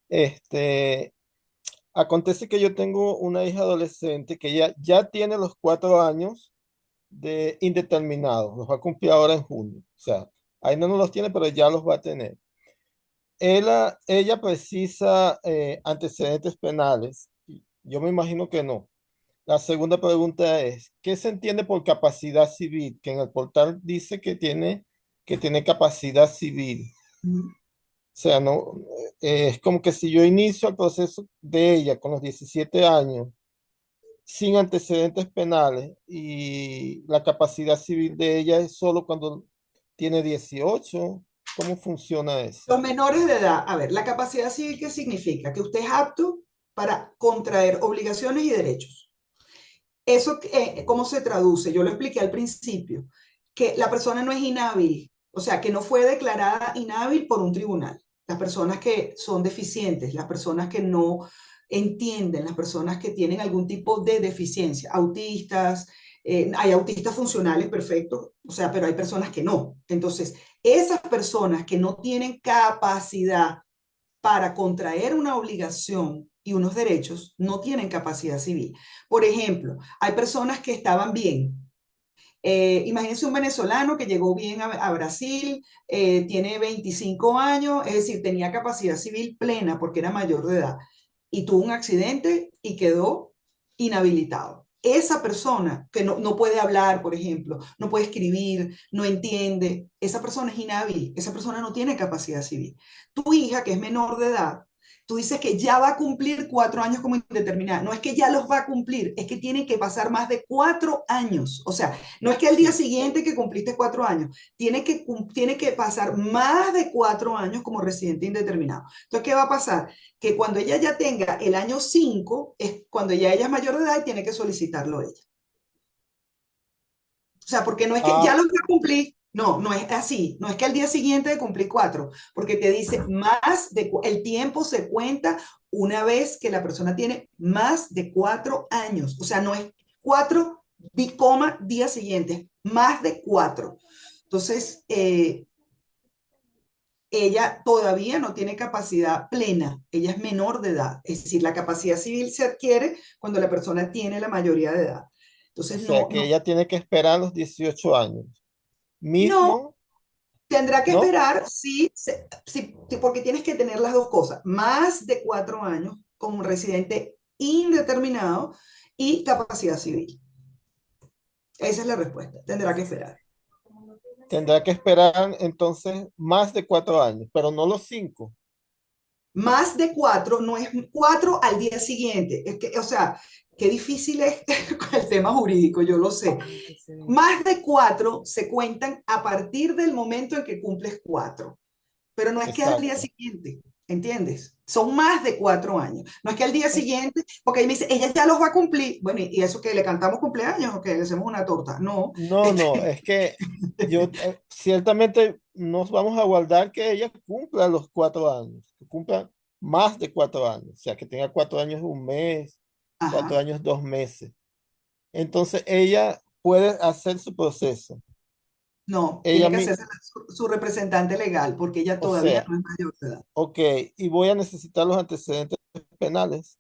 Este, acontece que yo tengo una hija adolescente que ya tiene los 4 años de indeterminados, los va a cumplir ahora en junio. O sea, ahí no los tiene, pero ya los va a tener. Ella precisa antecedentes penales. Yo me imagino que no. La segunda pregunta es, ¿qué se entiende por capacidad civil? Que en el portal dice que tiene capacidad civil. O sea, no, es como que si yo inicio el proceso de ella con los 17 años, sin antecedentes penales, y la capacidad civil de ella es solo cuando tiene 18. ¿Cómo funciona eso? Los menores de edad, a ver, la capacidad civil, ¿qué significa? Que usted es apto para contraer obligaciones y derechos. ¿Eso cómo se traduce? Yo lo expliqué al principio, que la persona no es inhábil, o sea, que no fue declarada inhábil por un tribunal. Las personas que son deficientes, las personas que no entienden, las personas que tienen algún tipo de deficiencia, autistas, hay autistas funcionales perfectos, o sea, pero hay personas que no. Entonces, esas personas que no tienen capacidad para contraer una obligación y unos derechos, no tienen capacidad civil. Por ejemplo, hay personas que estaban bien Imagínense un venezolano que llegó bien a Brasil, tiene 25 años, es decir, tenía capacidad civil plena porque era mayor de edad y tuvo un accidente y quedó inhabilitado. Esa persona que no puede hablar, por ejemplo, no puede escribir, no entiende, esa persona es inhábil, esa persona no tiene capacidad civil. Tu hija, que es menor de edad, tú dices que ya va a cumplir 4 años como indeterminada. No es que ya los va a cumplir, es que tienen que pasar más de 4 años. O sea, no es que al día Sí. siguiente que cumpliste 4 años, tiene que pasar más de 4 años como residente indeterminado. Entonces, ¿qué va a pasar? Que cuando ella ya tenga el año 5 es cuando ya ella es mayor de edad y tiene que solicitarlo ella. O sea, porque no es que ya Ah, lo voy a cumplir, no es así, no es que al día siguiente de cumplir 4, porque te dice el tiempo se cuenta una vez que la persona tiene más de 4 años, o sea, no es 4, días siguientes, más de 4. Entonces, ella todavía no tiene capacidad plena, ella es menor de edad, es decir, la capacidad civil se adquiere cuando la persona tiene la mayoría de edad. o Entonces, sea que ella tiene que esperar los 18 años. no, Mismo, tendrá que ¿no? esperar, sí, sí, porque tienes que tener las dos cosas, más de 4 años como residente indeterminado y capacidad civil. Esa es la respuesta, tendrá que esperar. Tendrá que esperar entonces más de 4 años, pero no los 5. Más de 4 no es 4 al día siguiente. Es que, o sea, qué difícil es con el tema jurídico, yo lo sé. Más de 4 se cuentan a partir del momento en que cumples 4. Pero no es que al día Exacto. siguiente, ¿entiendes? Son más de 4 años. No es que al día Es- siguiente, porque ahí me dice, ella ya los va a cumplir. Bueno, ¿y eso que le cantamos cumpleaños o que le hacemos una torta? No, No, no, es que yo ciertamente nos vamos a guardar que ella cumpla los 4 años, que cumpla más de 4 años, o sea, que tenga 4 años 1 mes, cuatro ajá, años 2 meses. Entonces ella puede hacer su proceso. no, Ella tiene que mi, hacerse su representante legal porque ella o todavía sea, no es mayor de edad. ok, y voy a necesitar los antecedentes penales.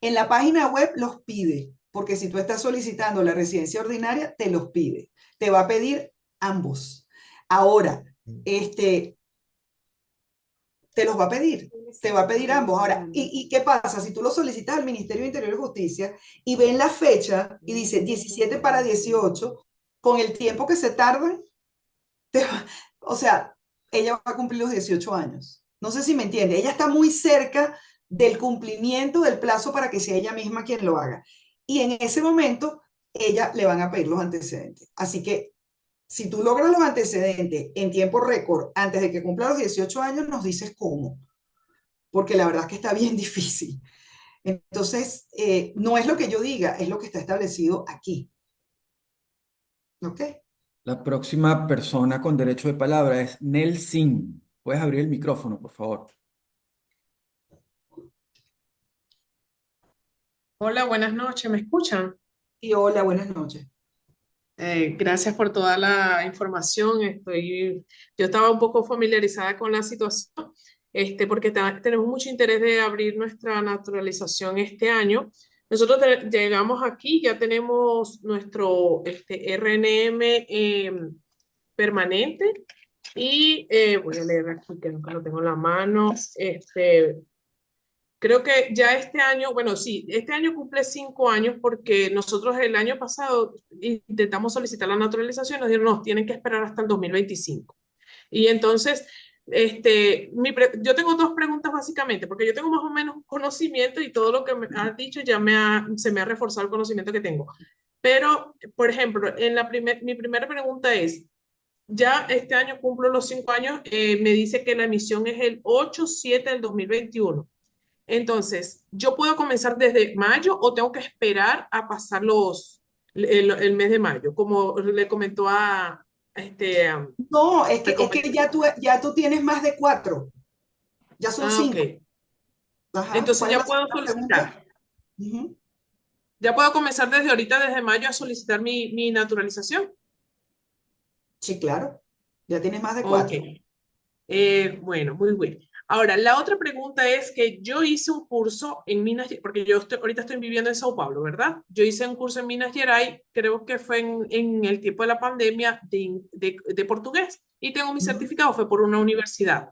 En la página web los pide, porque si tú estás solicitando la residencia ordinaria, te los pide. Te va a pedir ambos. Ahora, este, te los va a pedir, te va a pedir ambos. Ahora, ¿y qué pasa? Si tú lo solicitas al Ministerio de Interior y Justicia y ven la fecha y dice 17 para 18, con el tiempo que se tardan, o sea, ella va a cumplir los 18 años. No sé si me entiende, ella está muy cerca del cumplimiento del plazo para que sea ella misma quien lo haga. Y en ese momento, ella le van a pedir los antecedentes. Así que si tú logras los antecedentes en tiempo récord antes de que cumpla los 18 años, nos dices cómo, porque la verdad es que está bien difícil. Entonces, no es lo que yo diga, es lo que está establecido aquí. ¿Ok? La próxima persona con derecho de palabra es Nelsin. Puedes abrir el micrófono, por favor. Hola, buenas noches, ¿me escuchan? Y hola, buenas noches. Gracias por toda la información. Yo estaba un poco familiarizada con la situación, porque tenemos mucho interés de abrir nuestra naturalización este año. Nosotros llegamos aquí, ya tenemos nuestro RNM permanente y voy a leer aquí que nunca lo tengo en la mano. Creo que ya este año, bueno, sí, este año cumple 5 años porque nosotros el año pasado intentamos solicitar la naturalización y nos dijeron, no, tienen que esperar hasta el 2025. Y entonces, yo tengo dos preguntas básicamente, porque yo tengo más o menos conocimiento y todo lo que me has dicho se me ha reforzado el conocimiento que tengo. Pero, por ejemplo, mi primera pregunta es, ya este año cumplo los 5 años, me dice que la emisión es el 8/7 del 2021. Entonces, ¿yo puedo comenzar desde mayo o tengo que esperar a pasar el mes de mayo? Como le comentó a este, No, es me que comentó. ya tú tienes más de 4, ya son Ah, ok. 5. Ajá. Entonces ¿Cuál es ya la puedo segunda pregunta? solicitar. Ujú. Ya puedo comenzar desde ahorita, desde mayo, a solicitar mi naturalización. Sí, claro, ya tienes más de Ok. 4. Bueno, muy bien. Ahora, la otra pregunta es que yo hice un curso en Minas Gerais, porque ahorita estoy viviendo en Sao Paulo, ¿verdad? Yo hice un curso en Minas Gerais, creo que fue en el tiempo de la pandemia de portugués, y tengo mi Ujú. certificado, fue por una universidad.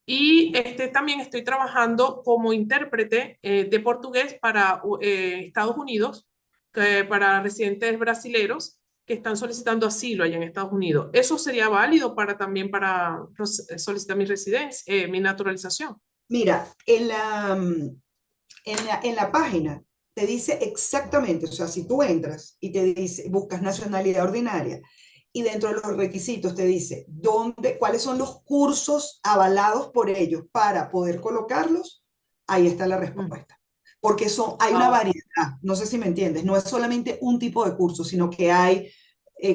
Y también estoy trabajando como intérprete de portugués para Estados Unidos, para residentes brasileros que están solicitando asilo allá en Estados Unidos. ¿Eso sería válido también para solicitar mi residencia, mi naturalización? Mira, en la página te dice exactamente, o sea, si tú entras y te dice, buscas nacionalidad ordinaria y dentro de los requisitos te dice cuáles son los cursos avalados por ellos para poder colocarlos, ahí está la Mm. respuesta. Porque hay una Ah, variedad, no sé si me entiendes, no es solamente un tipo de curso, sino que hay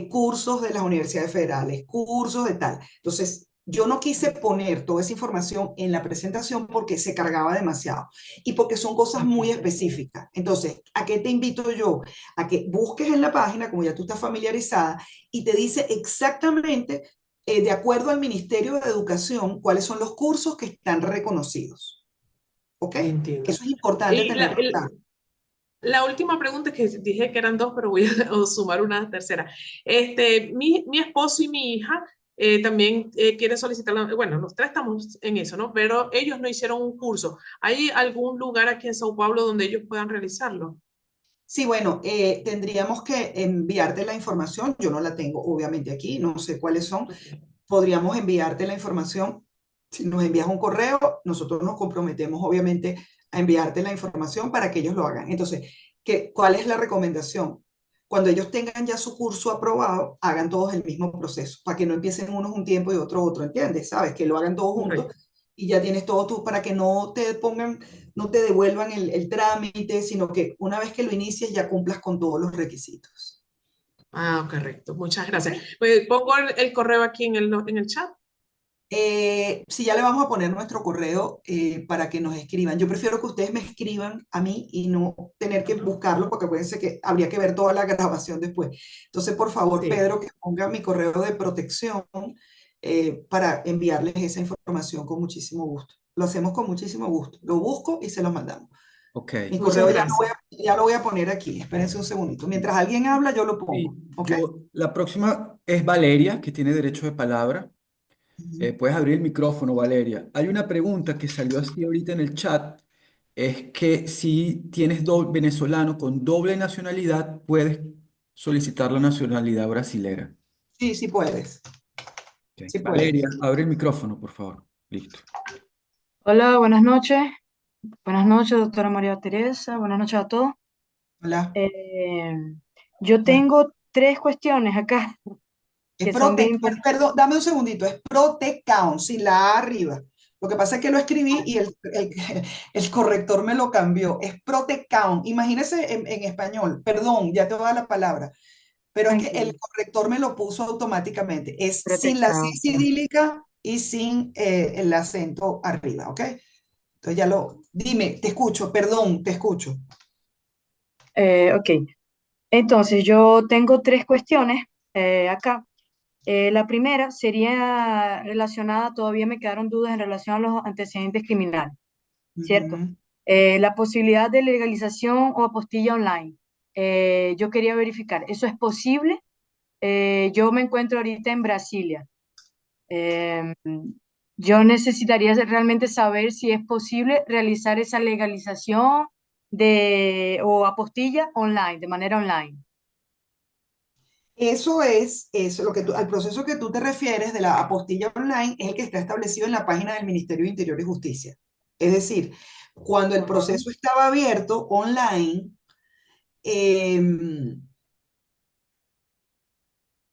cursos de las universidades federales, cursos de tal. Entonces, yo no quise poner toda esa información en la presentación porque se cargaba demasiado y porque son cosas muy ok. específicas. Entonces, ¿a qué te invito yo? A que busques en la página, como ya tú estás familiarizada, y te dice exactamente, de acuerdo al Ministerio de Educación, cuáles son los cursos que están reconocidos. ¿Ok? Que Entiendo. eso es importante Y tenerlo claro. la última pregunta, que dije que eran dos, pero voy a sumar una tercera. Mi esposo y mi hija también quieren solicitar, bueno, los tres estamos en eso, ¿no? Pero ellos no hicieron un curso. ¿Hay algún lugar aquí en Sao Paulo donde ellos puedan realizarlo? Sí, bueno, tendríamos que enviarte la información. Yo no la tengo, obviamente, aquí, no sé cuáles son. Ok. Podríamos enviarte la información. Si nos envías un correo, nosotros nos comprometemos, obviamente, a enviarte la información para que ellos lo hagan. Entonces, ¿cuál es la recomendación? Cuando ellos tengan ya su curso aprobado, hagan todos el mismo proceso, para que no empiecen unos un tiempo y otro otro, ¿entiendes? ¿Sabes? Que lo hagan todos juntos Correcto. y ya tienes todo tú para que no te pongan, no te devuelvan el trámite, sino que una vez que lo inicies ya cumplas con todos los requisitos. Ah, correcto. Muchas ¿Ok? gracias. Pues pongo el correo aquí en el chat. Sí, ya le vamos a poner nuestro correo para que nos escriban. Yo prefiero que ustedes me escriban a mí y no tener que Ajá. buscarlo porque acuérdense que habría que ver toda la grabación después. Entonces, por favor, Sí. Pedro, que ponga mi correo de protección para enviarles esa información con muchísimo gusto. Lo hacemos con muchísimo gusto. Lo busco y se lo mandamos. Ok. Mi Muchas correo gracias. ya lo voy a poner aquí. Espérense un segundito. Mientras alguien habla, yo lo pongo. Y ¿Ok? la próxima es Valeria, que tiene derecho de palabra. Ujú. Puedes abrir el micrófono, Valeria. Hay una pregunta que salió así ahorita en el chat, es que si tienes venezolano con doble nacionalidad, puedes solicitar la nacionalidad brasilera. Sí, sí puedes. Ok. Sí puedes. Valeria, abre el micrófono, por favor. Listo. Hola, buenas noches. Buenas noches, doctora María Teresa. Buenas noches a todos. Hola. Eh, yo Bueno. tengo tres cuestiones acá Es que son bien perdón, dame un segundito, es Protecount, sin la A arriba. Lo que pasa es que lo escribí y el corrector me lo cambió. Es Protecount. Imagínese en español, perdón, ya te voy a dar la palabra, pero es que el tranquilos. corrector me lo puso automáticamente. Es sin la C Protección. cirílica y sin el acento arriba, ¿ok? Entonces dime, te escucho, perdón, te escucho. Ok, entonces yo tengo tres cuestiones acá. La primera sería relacionada, todavía me quedaron dudas en relación a los antecedentes criminales, ¿cierto? Ujú. La posibilidad de legalización o apostilla online. Yo quería verificar, ¿eso es posible? Yo me encuentro ahorita en Brasilia. Eh, yo necesitaría realmente saber si es posible realizar esa legalización o apostilla online, de manera online. Eso lo que al proceso que tú te refieres de la apostilla online es el que está establecido en la página del Ministerio de Interior y Justicia. Es decir, cuando el Ajá. proceso estaba abierto online, em,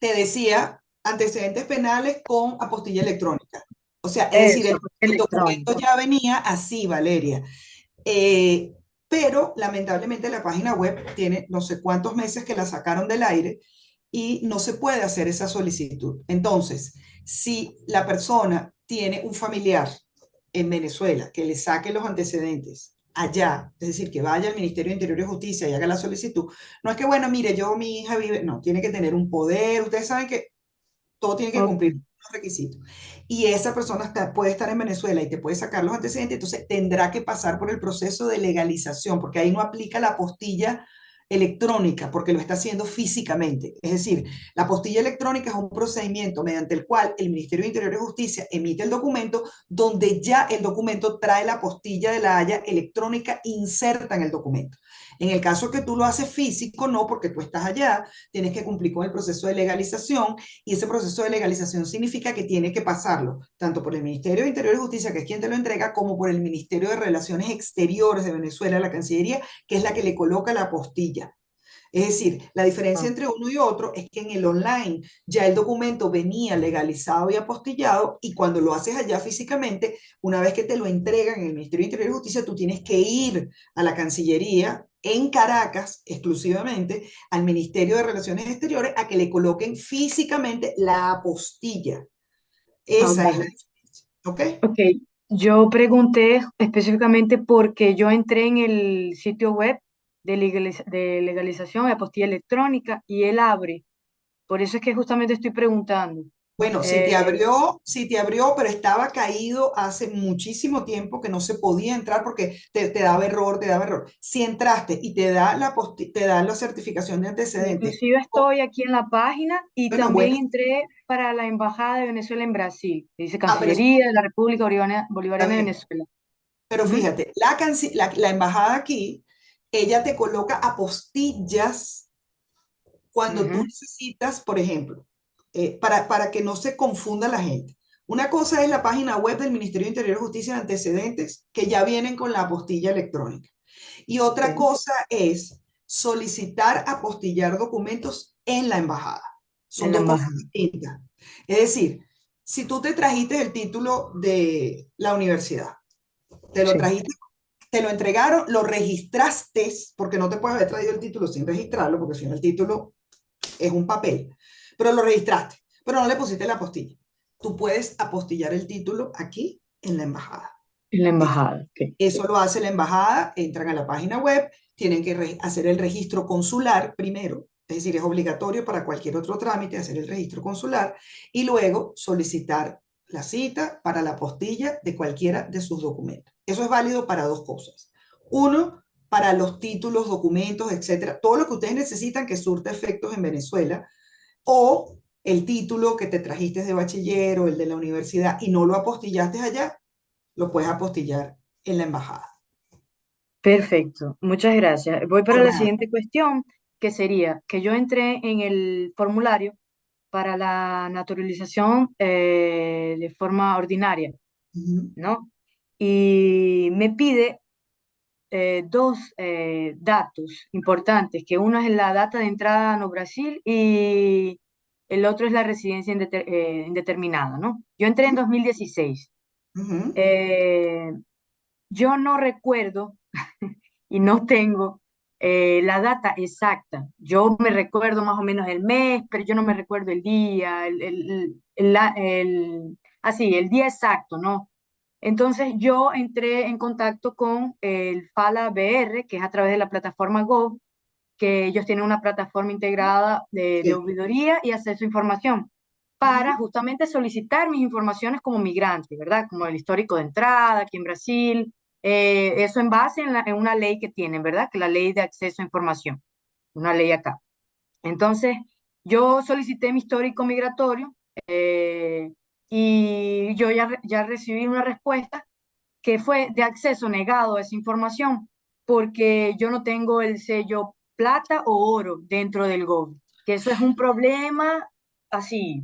te decía antecedentes penales con apostilla electrónica. O sea, es decir, Eso, el documento electrónico. ya venía así, Valeria. Eh, pero lamentablemente la página web tiene no sé cuántos meses que la sacaron del aire y no se puede hacer esa solicitud. Entonces, si la persona tiene un familiar en Venezuela que le saque los antecedentes allá, es decir, que vaya al Ministerio de Interior y Justicia y haga la solicitud, no es que, bueno, mire, mi hija vive, no, tiene que tener un poder, ustedes saben que todo tiene que Ok. cumplir los requisitos. Y esa persona puede estar en Venezuela y te puede sacar los antecedentes, entonces tendrá que pasar por el proceso de legalización, porque ahí no aplica la apostilla electrónica, porque lo está haciendo físicamente. Es decir, la apostilla electrónica es un procedimiento mediante el cual el Ministerio de Interior y Justicia emite el documento, donde ya el documento trae la apostilla de la Haya electrónica inserta en el documento. En el caso que tú lo haces físico, no, porque tú estás allá, tienes que cumplir con el proceso de legalización, y ese proceso de legalización significa que tiene que pasarlo tanto por el Ministerio de Interior y Justicia, que es quien te lo entrega, como por el Ministerio de Relaciones Exteriores de Venezuela, la Cancillería, que es la que le coloca la apostilla. Es decir, la diferencia Ah, entre uno y otro es que en el online ya el documento venía legalizado y apostillado, y cuando lo haces allá físicamente, una vez que te lo entregan en el Ministerio de Interior y Justicia, tú tienes que ir a la Cancillería en Caracas exclusivamente, al Ministerio de Relaciones Exteriores, a que le coloquen físicamente la apostilla. Esa es la vale. diferencia. ¿Ok? Ok, yo pregunté específicamente porque yo entré en el sitio web de legalización de apostilla electrónica y él abre. Por eso es que justamente estoy preguntando. Bueno, Eh, si te abrió, pero estaba caído hace muchísimo tiempo que no se podía entrar porque te daba error, te daba error. Si entraste y te da la certificación de antecedentes, Inclusive estoy aquí en la página y bueno, también bueno, entré para la Embajada de Venezuela en Brasil. Dice pero Cancillería de la República está Bolivariana de bien. Venezuela. Pero Ujú, fíjate, la embajada aquí, ella te coloca apostillas cuando tú ujú, necesitas, por ejemplo, para que no se confunda la gente. Una cosa es la página web del Ministerio de Interior y Justicia de antecedentes, que ya vienen con la apostilla electrónica. Y otra ok, cosa es solicitar apostillar documentos en la embajada. Son en la dos cosas embajada. distintas. Es decir, si tú te trajiste el título de la universidad, te lo Sí, trajiste, te lo entregaron, lo registraste, porque no te puedes haber traído el título sin registrarlo, porque si no el título es un papel, pero lo registraste, pero no le pusiste la apostilla. Tú puedes apostillar el título aquí en la embajada. en la Es- embajada. Ok. Eso lo hace la embajada, entran a la página web, tienen que hacer el registro consular primero, es decir, es obligatorio para cualquier otro trámite hacer el registro consular, y luego solicitar la cita para la apostilla de cualquiera de sus documentos. Eso es válido para dos cosas. Uno, para los títulos, documentos, etcétera, todo lo que ustedes necesitan que surta efectos en Venezuela, o el título que te trajiste de bachiller o el de la universidad y no lo apostillaste allá, lo puedes apostillar en la embajada. Perfecto, muchas gracias. Voy para Por la nada. siguiente cuestión, que sería que yo entré en el formulario para la naturalización de forma ordinaria, Ujú, ¿no? Y me pide dos datos importantes, que uno es la data de entrada a No Brasil y el otro es la residencia indeterminada, ¿no? Yo entré en 2016. ujú. Eh, yo no recuerdo y no tengo la data exacta. Yo me recuerdo más o menos el mes, pero yo no me recuerdo el día, así, el día exacto, ¿no? Entonces yo entré en contacto con el FALA BR, que es a través de la plataforma Go, que ellos tienen una plataforma integrada de Sí. auditoría y acceso a información para Ujú. justamente solicitar mis informaciones como migrante, ¿verdad? Como el histórico de entrada aquí en Brasil, eso en base en una ley que tienen, ¿verdad? Que la ley de acceso a información, una ley acá. Entonces, yo solicité mi histórico migratorio eh, y yo ya recibí una respuesta que fue de acceso negado a esa información porque yo no tengo el sello plata o oro dentro del GOV, que eso es un problema así.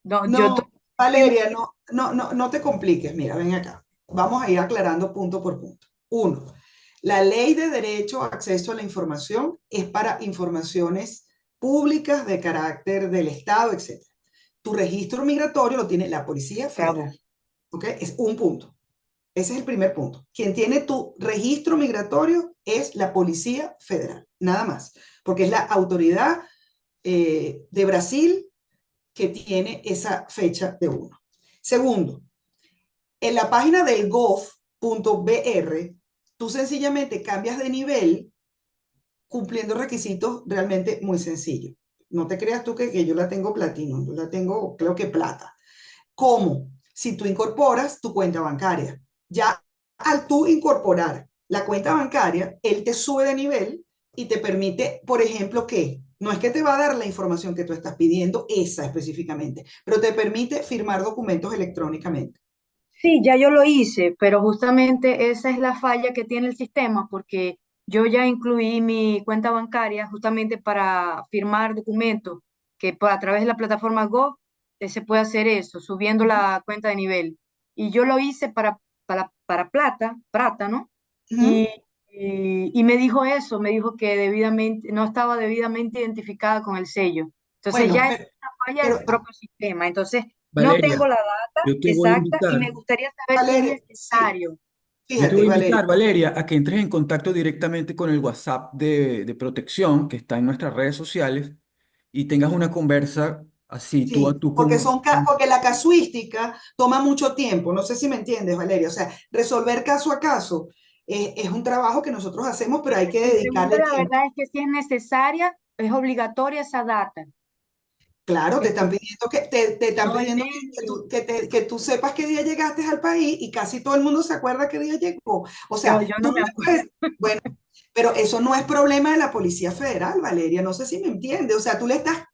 No, yo estoy No, Valeria, no te compliques. Mira, ven acá. Vamos a ir aclarando punto por punto. Uno, la ley de derecho a acceso a la información es para informaciones públicas de carácter del Estado, etc. Tu registro migratorio lo tiene la Policía bravo. Federal. ¿Ok? Es un punto. Ese es el primer punto. Quien tiene tu registro migratorio es la Policía Federal, nada más, porque es la autoridad de Brasil que tiene esa fecha de uno. Segundo, en la página del gov.br, tú sencillamente cambias de nivel cumpliendo requisitos realmente muy sencillos. No te creas tú que yo la tengo platino, yo la tengo, creo que plata. ¿Cómo? Si tú incorporas tu cuenta bancaria. Ya al tú incorporar la cuenta bancaria, él te sube de nivel y te permite, por ejemplo, que no es que te va a dar la información que tú estás pidiendo, esa específicamente, pero te permite firmar documentos electrónicamente. Sí, ya yo lo hice, pero justamente esa es la falla que tiene el sistema, porque yo ya incluí mi cuenta bancaria justamente para firmar documentos, que a través de la plataforma Go se puede hacer eso, subiendo la cuenta de nivel. Y yo lo hice para plata, ¿no? Ujú. Y, y me dijo eso, me dijo que debidamente, no estaba debidamente identificada con el sello. Entonces Bueno, ya es una falla pero del propio sistema. Entonces no Valeria, tengo la data yo te voy a exacta y invitar. me gustaría saber si es Valeria, sí, necesario. Yo te voy fíjate, a Valeria. invitar, Valeria, a que entres en contacto directamente con el WhatsApp de protección que está en nuestras redes sociales y tengas una conversa así, tú a Sí, tú porque con... porque la casuística toma mucho tiempo. No sé si me entiendes, Valeria. O sea, resolver caso a caso es un trabajo que nosotros hacemos, pero hay que Mi pregunta, dedicarle la tiempo. verdad, es que si es necesaria, es obligatoria esa data. Claro, te Es- están pidiendo te están no el pidiendo DNI. que tú sepas qué día llegaste al país y casi todo el mundo se acuerda qué día llegó. O Yo sea, tú no no me le acuerdo. puedes, bueno, pero eso no es problema de la Policía Federal, Valeria. No sé si me entiendes. O sea, tú le estás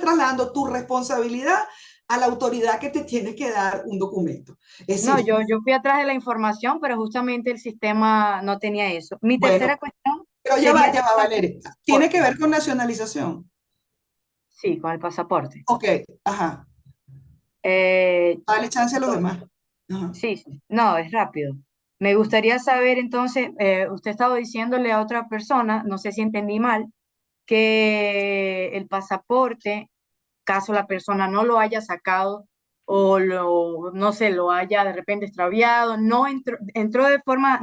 trasladando tu responsabilidad a la autoridad que te tiene que dar un documento. Es No, decir, yo fui atrás de la información, pero justamente el sistema no tenía eso. Mi bueno, tercera cuestión pero sería ya va, el Valeria. Tiene que pasaporte. ver con nacionalización. Sí, con el pasaporte. Ok, ajá. Eh, Dale chance a los demás. Ajá. Sí, sí, no, es rápido. Me gustaría saber entonces, usted estaba diciéndole a otra persona, no sé si entendí mal, que el pasaporte, caso la persona no lo haya sacado o no sé, lo haya de repente extraviado, no entró de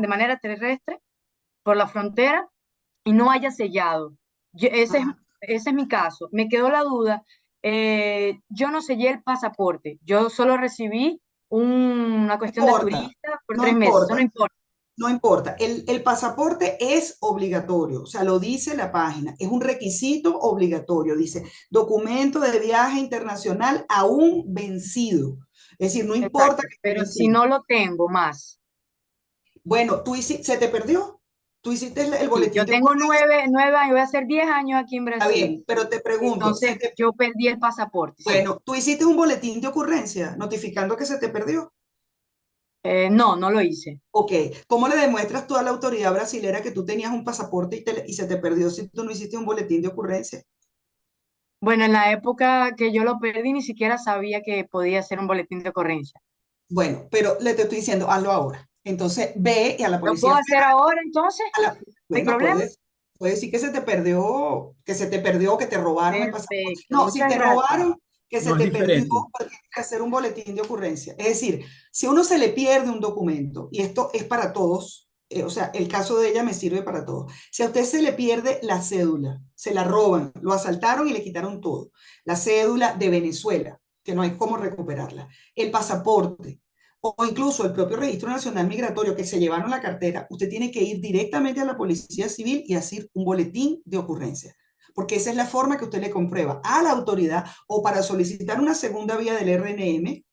manera terrestre por la frontera y no haya sellado. Ajá. Ese es mi caso. Me quedó la duda. Yo no sellé el pasaporte, yo solo recibí una No cuestión de importa, turista por no 3 meses. Eso no importa. importa. No importa, el pasaporte es obligatorio, o sea, lo dice la página, es un requisito obligatorio, dice documento de viaje internacional aún vencido. Es decir, no importa Exacto. que esté Pero si vencido. no lo tengo más. Bueno, ¿se te perdió? Tú hiciste el Sí, boletín yo de tengo ocurrencia, 9 años, voy a hacer 10 años aquí en está bien, Brasil. pero te pregunto, Entonces yo perdí el pasaporte, sí. bueno, tú hiciste un boletín de ocurrencia notificando que se te perdió. No, no lo hice. Ok, ¿cómo le demuestras tú a la autoridad brasilera que tú tenías un pasaporte y se te perdió si tú no hiciste un boletín de ocurrencia? Bueno, en la época que yo lo perdí, ni siquiera sabía que podía hacer un boletín de ocurrencia. Bueno, pero te estoy diciendo, hazlo ahora. Entonces, ve y a la ¿Lo puedo Policía hacer Federal, ahora entonces? ¿No hay bueno, problema? puedes decir que se te perdió, que te robaron el pasaporte. Perfecto, No, si muchas te gracias. robaron, que se No es te perdió, diferente. porque hay que hacer un boletín de ocurrencia. Es decir, si a uno se le pierde un documento, y esto es para todos, o sea, el caso de ella me sirve para todos. Si a usted se le pierde la cédula, se la roban, lo asaltaron y le quitaron todo. La cédula de Venezuela, que no hay cómo recuperarla. El pasaporte, o incluso el propio Registro Nacional Migratorio que se llevaron la cartera, usted tiene que ir directamente a la Policía Civil y hacer un boletín de ocurrencia, porque esa es la forma que usted le comprueba a la autoridad o para solicitar una segunda vía del RNM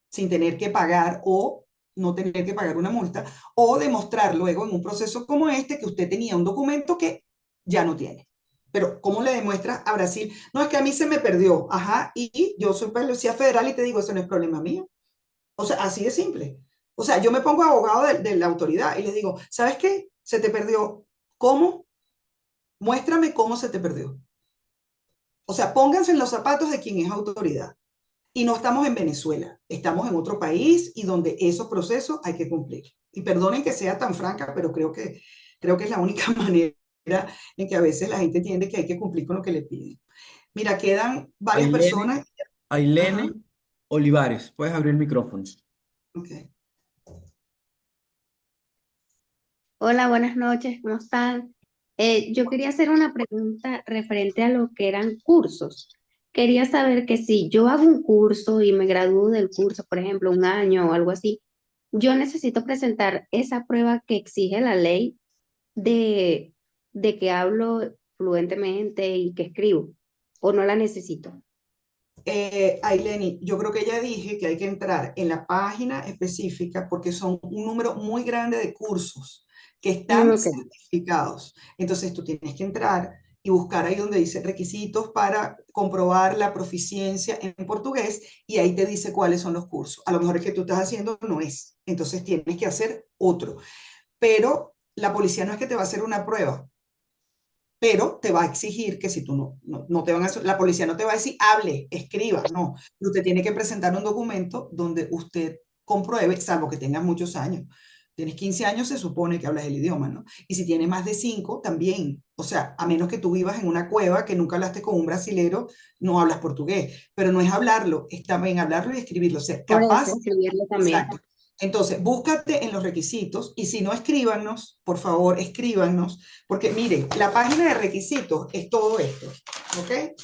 sin tener que pagar o no tener que pagar una multa, o demostrar luego en un proceso como este que usted tenía un documento que ya no tiene. Pero, ¿cómo le demuestra a Brasil? No, es que a mí se me perdió, ajá, y yo soy policía federal y te digo, eso no es problema mío. O sea, así de simple. O sea, yo me pongo abogado de la autoridad y les digo, ¿sabes qué? Se te perdió. ¿Cómo? Muéstrame cómo se te perdió. O sea, pónganse en los zapatos de quien es autoridad. Y no estamos en Venezuela, estamos en otro país y donde esos procesos hay que cumplir. Y perdonen que sea tan franca, pero creo que es la única manera en que a veces la gente entiende que hay que cumplir con lo que le piden. Mira, quedan varias Ailene, personas. Ajá, Ailene Olivares, puedes abrir el micrófono. ok. Hola, buenas noches, ¿cómo están? Yo quería hacer una pregunta referente a lo que eran cursos. Quería saber que si yo hago un curso y me gradúo del curso, por ejemplo, un año o algo así, yo necesito presentar esa prueba que exige la ley de, de que hablo fluentemente y que escribo. o no la necesito? Aileni, yo creo que ella dije que hay que entrar en la página específica porque son un número muy grande de cursos que están Ok, certificados. Entonces tú tienes que entrar y buscar ahí donde dice requisitos para comprobar la proficiencia en portugués y ahí te dice cuáles son los cursos. A lo mejor el que tú estás haciendo no es, entonces tienes que hacer otro. Pero la policía no es que te va a hacer una prueba, pero te va a exigir que si tú no te van a, la policía no te va a decir, hable, escriba, no. Usted tiene que presentar un documento donde usted compruebe, salvo que tengas muchos años. Tienes 15 años, se supone que hablas el idioma, ¿no? Y si tienes más de 5, también. O sea, a menos que tú vivas en una cueva, que nunca hablaste con un brasilero, no hablas portugués. Pero no es hablarlo, es también hablarlo y escribirlo. O sea, por eso, capaz, escribirlo también. exacto. Entonces, búscate en los requisitos y si no, escríbanos, por favor, escríbanos, porque miren, la página de requisitos es todo esto, ¿ok?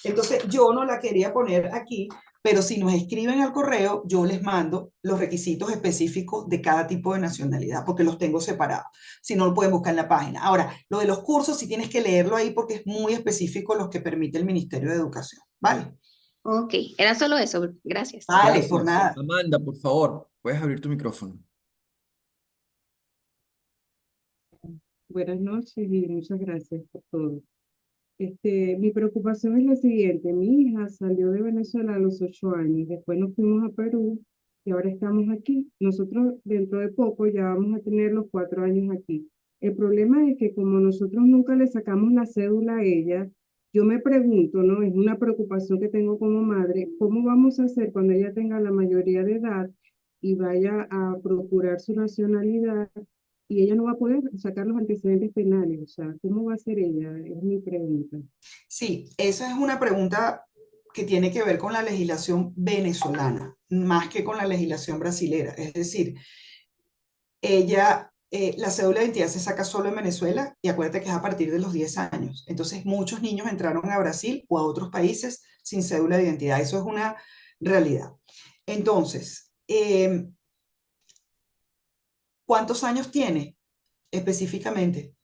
Entonces, yo no la quería poner aquí, pero si nos escriben al correo, yo les mando los requisitos específicos de cada tipo de nacionalidad, porque los tengo separados. Si no, lo pueden buscar en la página. Ahora, lo de los cursos, sí tienes que leerlo ahí porque es muy específico los que permite el Ministerio de Educación, ¿vale? Ok, era solo eso. Gracias. Vale, por Gracias. nada. Amanda, por favor, puedes abrir tu micrófono. Buenas noches y muchas gracias por todo. Mi preocupación es la siguiente. Mi hija salió de Venezuela a los 8 años, después nos fuimos a Perú y ahora estamos aquí. Nosotros dentro de poco ya vamos a tener los 4 años aquí. El problema es que como nosotros nunca le sacamos la cédula a ella, yo me pregunto, ¿no? Es una preocupación que tengo como madre, ¿cómo vamos a hacer cuando ella tenga la mayoría de edad y vaya a procurar su nacionalidad? Y ella no va a poder sacar los antecedentes penales, o sea, ¿cómo va a ser ella? Es mi pregunta. Sí, esa es una pregunta que tiene que ver con la legislación venezolana, más que con la legislación brasilera. Es decir, la cédula de identidad se saca solo en Venezuela y acuérdate que es a partir de los 10 años. Entonces, muchos niños entraron a Brasil o a otros países sin cédula de identidad. Eso es una realidad. Entonces, ¿cuántos años tiene específicamente?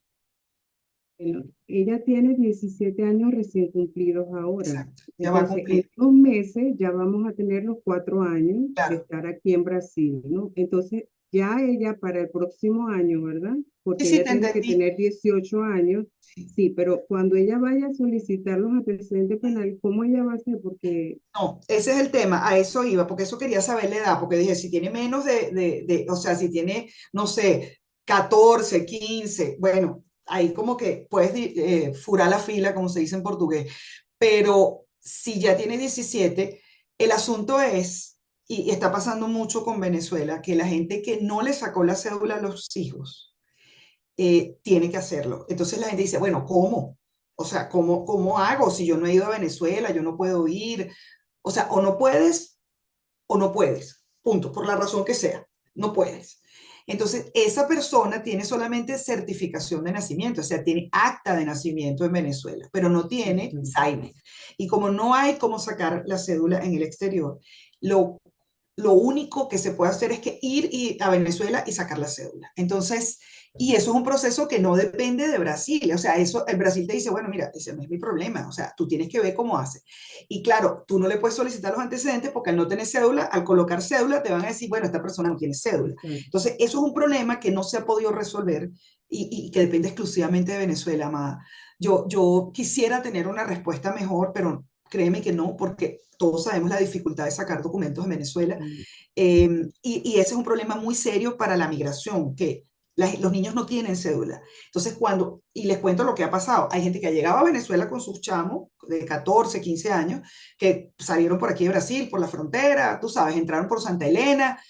Bueno, ella tiene 17 años recién cumplidos ahora. Exacto, ya va a Entonces, en cumplir. 2 meses ya vamos a tener los 4 años de Claro. estar aquí en Brasil, ¿no? Entonces, ya ella para el próximo año, ¿verdad? Porque Sí, ella te tiene que entendí. tener 18 años. Sí, pero cuando ella vaya a solicitar los antecedentes penales, ¿cómo ella va a hacer? Porque No, ese es el tema, a eso iba, porque eso quería saber la edad, porque dije, si tiene menos o sea, si tiene, no sé, 14, 15, bueno, ahí como que puedes furar la fila, como se dice en portugués, pero si ya tiene 17, el asunto es, y está pasando mucho con Venezuela, que la gente que no le sacó la cédula a los hijos, tiene que hacerlo. Entonces la gente dice, bueno, ¿cómo? O sea, ¿cómo hago si yo no he ido a Venezuela, yo no puedo ir? O sea, o no puedes, punto, por la razón que sea, no puedes. Entonces, esa persona tiene solamente certificación de nacimiento, o sea, tiene acta de nacimiento en Venezuela, pero no tiene SAIME. Y como no hay cómo sacar la cédula en el exterior, lo único que se puede hacer es que ir a Venezuela y sacar la cédula. Entonces, y eso es un proceso que no depende de Brasil. O sea, eso, el Brasil te dice, bueno, mira, ese no es mi problema. O sea, tú tienes que ver cómo hace. Y claro, tú no le puedes solicitar los antecedentes porque al no tener cédula, al colocar cédula, te van a decir, bueno, esta persona no tiene cédula. Entonces, eso es un problema que no se ha podido resolver y que depende exclusivamente de Venezuela, amada. Yo quisiera tener una respuesta mejor, pero créeme que no, porque todos sabemos la dificultad de sacar documentos en Venezuela. Y ese es un problema muy serio para la migración, que los niños no tienen cédula. Entonces, y les cuento lo que ha pasado, hay gente que ha llegado a Venezuela con sus chamos de 14, 15 años, que salieron por aquí de Brasil, por la frontera, tú sabes, entraron por Santa Elena,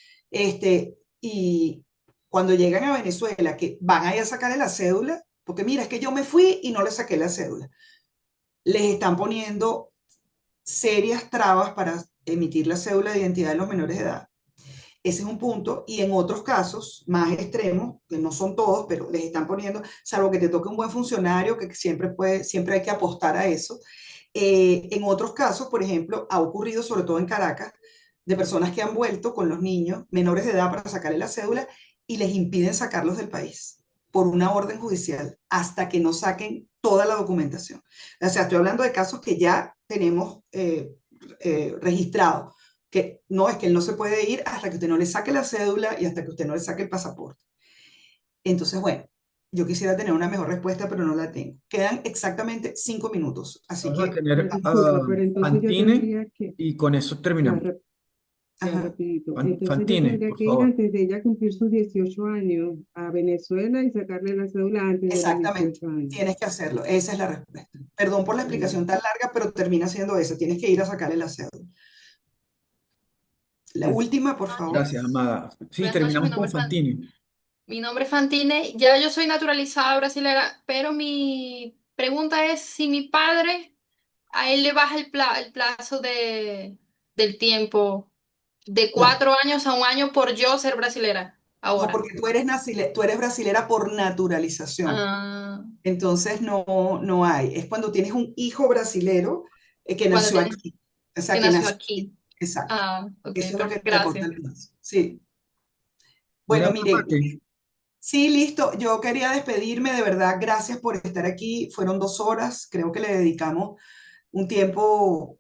y cuando llegan a Venezuela, que van a ir a sacarle la cédula, porque mira, es que yo me fui y no le saqué la cédula, les están poniendo serias trabas para emitir la cédula de identidad de los menores de edad. Ese es un punto. Y en otros casos más extremos, que no son todos, pero les están poniendo, salvo que te toque un buen funcionario, que siempre hay que apostar a eso. En otros casos, por ejemplo, ha ocurrido, sobre todo en Caracas, de personas que han vuelto con los niños menores de edad para sacarle la cédula y les impiden sacarlos del país. por una orden judicial hasta que no saquen toda la documentación. O sea, estoy hablando de casos que ya tenemos registrados, que no es que él no se puede ir hasta que usted no le saque la cédula y hasta que usted no le saque el pasaporte. Entonces, bueno, yo quisiera tener una mejor respuesta, pero no la tengo. Quedan exactamente 5 minutos, así Vamos a que tener Disculpa, pero entonces yo Fantine tendría que, y con eso ya, terminamos. ya ajá. rapidito, entonces yo Fantine, tendría por que ir favor. antes de ella cumplir sus 18 años a Venezuela y sacarle la cédula antes de los Exactamente, 18 años. tienes que hacerlo. Esa es la respuesta. Perdón por la explicación tan larga, pero termina siendo esa. Tienes que ir a sacarle la cédula. La Gracias. última, por favor. Gracias, amada. Sí, Buenas noches, terminamos con Fantine. mi nombre es Fantine. Ya yo soy naturalizada brasilera, pero mi pregunta es si mi padre, a él le baja el plazo del tiempo de No, 4 años a un año por yo ser brasilera no, ahora. porque tú eres brasilera por naturalización. Ah, Entonces no hay. Es cuando tienes un hijo brasilero que cuando nació tiene, aquí. O sea, que que nació nació. aquí. Exacto. Ah, ok, Eso es lo que te acorta gracias. el plazo. Sí. Nada Bueno, más, mire, Mate. sí, listo. Yo quería despedirme, de verdad. Gracias por estar aquí. Fueron 2 horas. Creo que le dedicamos un tiempo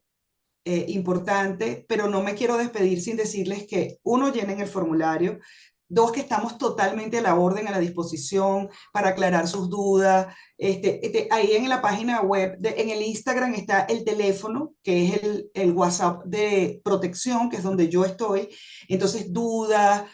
importante, pero no me quiero despedir sin decirles que, uno, llenen el formulario. Dos, que estamos totalmente a la orden, a la disposición para aclarar sus dudas. Ahí en la página web, en el Instagram está el teléfono, que es el WhatsApp de protección, que es donde yo estoy. Entonces, dudas.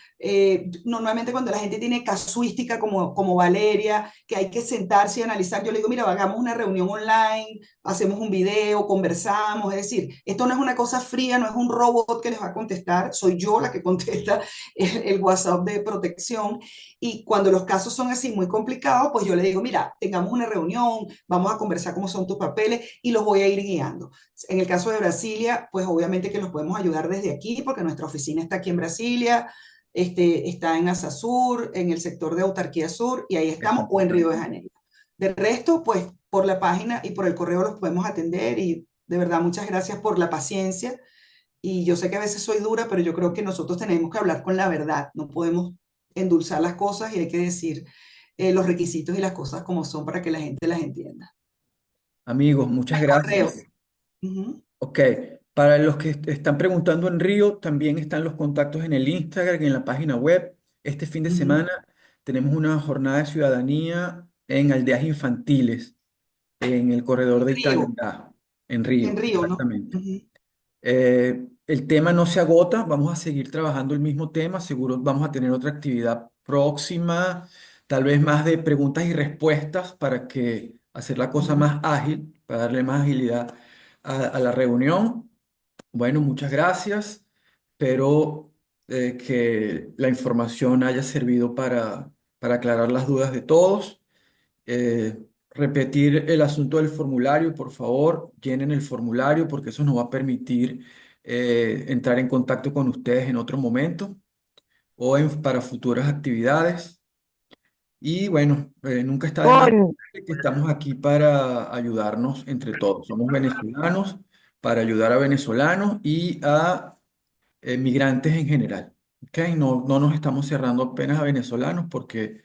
Normalmente cuando la gente tiene casuística como Valeria, que hay que sentarse y analizar, yo le digo, mira, hagamos una reunión online, hacemos un video, conversamos. Es decir, esto no es una cosa fría, no es un robot que les va a contestar, soy yo la que contesta el WhatsApp de protección. Y cuando los casos son así muy complicados, pues yo le digo, mira, tengamos una reunión, vamos a conversar cómo son tus papeles y los voy a ir guiando. En el caso de Brasilia, pues obviamente que los podemos ayudar desde aquí, porque nuestra oficina está aquí en Brasilia, está en Asasur, en el sector de Autarquía Sur, y ahí estamos, o en Río de Janeiro. De resto, pues por la página y por el correo los podemos atender, y de verdad muchas gracias por la paciencia. Y yo sé que a veces soy dura, pero yo creo que nosotros tenemos que hablar con la verdad, no podemos endulzar las cosas y hay que decir los requisitos y las cosas como son para que la gente las entienda. Amigos, muchas El correo. gracias. Ujú. Ok, para los que están preguntando en Río, también están los contactos en el Instagram y en la página web. Este fin de Ujú. semana tenemos una jornada de ciudadanía en aldeas infantiles, en el corredor En de Río, Itangá, en Río, en Río, ¿no? exactamente. Ujú. El tema no se agota, vamos a seguir trabajando el mismo tema, seguro vamos a tener otra actividad próxima, tal vez más de preguntas y respuestas para que hacer la cosa más ágil, para darle más agilidad a la reunión. Bueno, muchas gracias. Espero que la información haya servido para aclarar las dudas de todos. Repetir el asunto del formulario, por favor, llenen el formulario porque eso nos va a permitir entrar en contacto con ustedes en otro momento o para futuras actividades. Y bueno, nunca está de más Con, que estamos aquí para ayudarnos entre todos. Somos venezolanos para ayudar a venezolanos y a migrantes en general. ¿Ok? No, no nos estamos cerrando apenas a venezolanos porque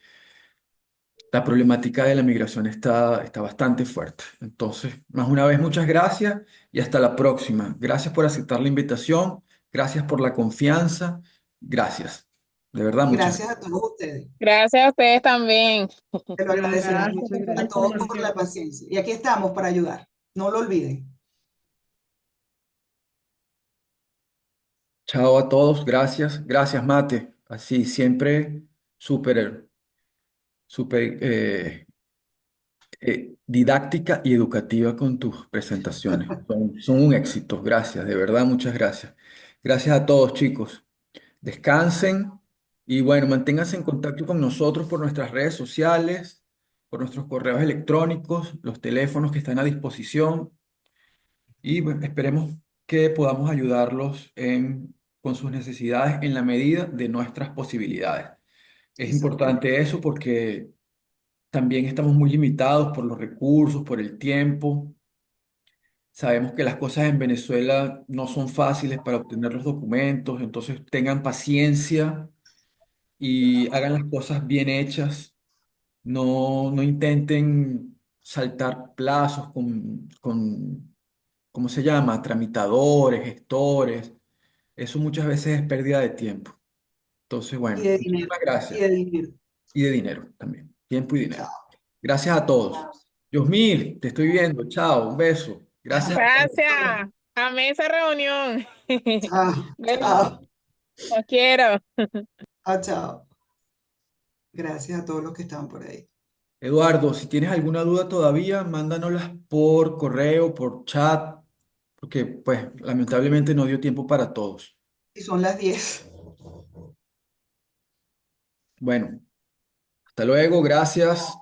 la problemática de la migración está bastante fuerte. Entonces, más una vez, muchas gracias y hasta la próxima. Gracias por aceptar la invitación, gracias por la confianza, gracias. De verdad, muchas Gracias gracias. a todos ustedes. Gracias a ustedes también. Te lo agradecemos Gracias mucho por la a todos por información. la paciencia. Y aquí estamos para ayudar. No lo olviden. Chao a todos, gracias. Gracias, Mate. Así, siempre súper, súper didáctica y educativa con tus presentaciones. Son un éxito. Gracias, de verdad, muchas gracias. Gracias a todos, chicos. Descansen y bueno, manténganse en contacto con nosotros por nuestras redes sociales, por nuestros correos electrónicos, los teléfonos que están a disposición y bueno, esperemos que podamos ayudarlos con sus necesidades en la medida de nuestras posibilidades. Es Exactamente. importante eso porque también estamos muy limitados por los recursos, por el tiempo. Sabemos que las cosas en Venezuela no son fáciles para obtener los documentos, entonces tengan paciencia y hagan las cosas bien hechas no intenten saltar plazos ¿cómo se llama? Tramitadores, gestores. Eso muchas veces es pérdida de tiempo. Entonces, Y bueno, de dinero. muchísimas Y gracias. de dinero. Y de dinero también. Tiempo y dinero. Chao. Gracias a todos. Diosmil, te estoy viendo. Chao, un beso. Gracias a todos. Gracias. Amé esa reunión. Chao. Bueno, Chao. los quiero. Chao. Chao. Gracias a todos los que estaban por ahí. Eduardo, si tienes alguna duda todavía, mándanoslas por correo, por chat, porque pues lamentablemente no dio tiempo para todos. Y son las 10. Bueno, hasta luego, gracias.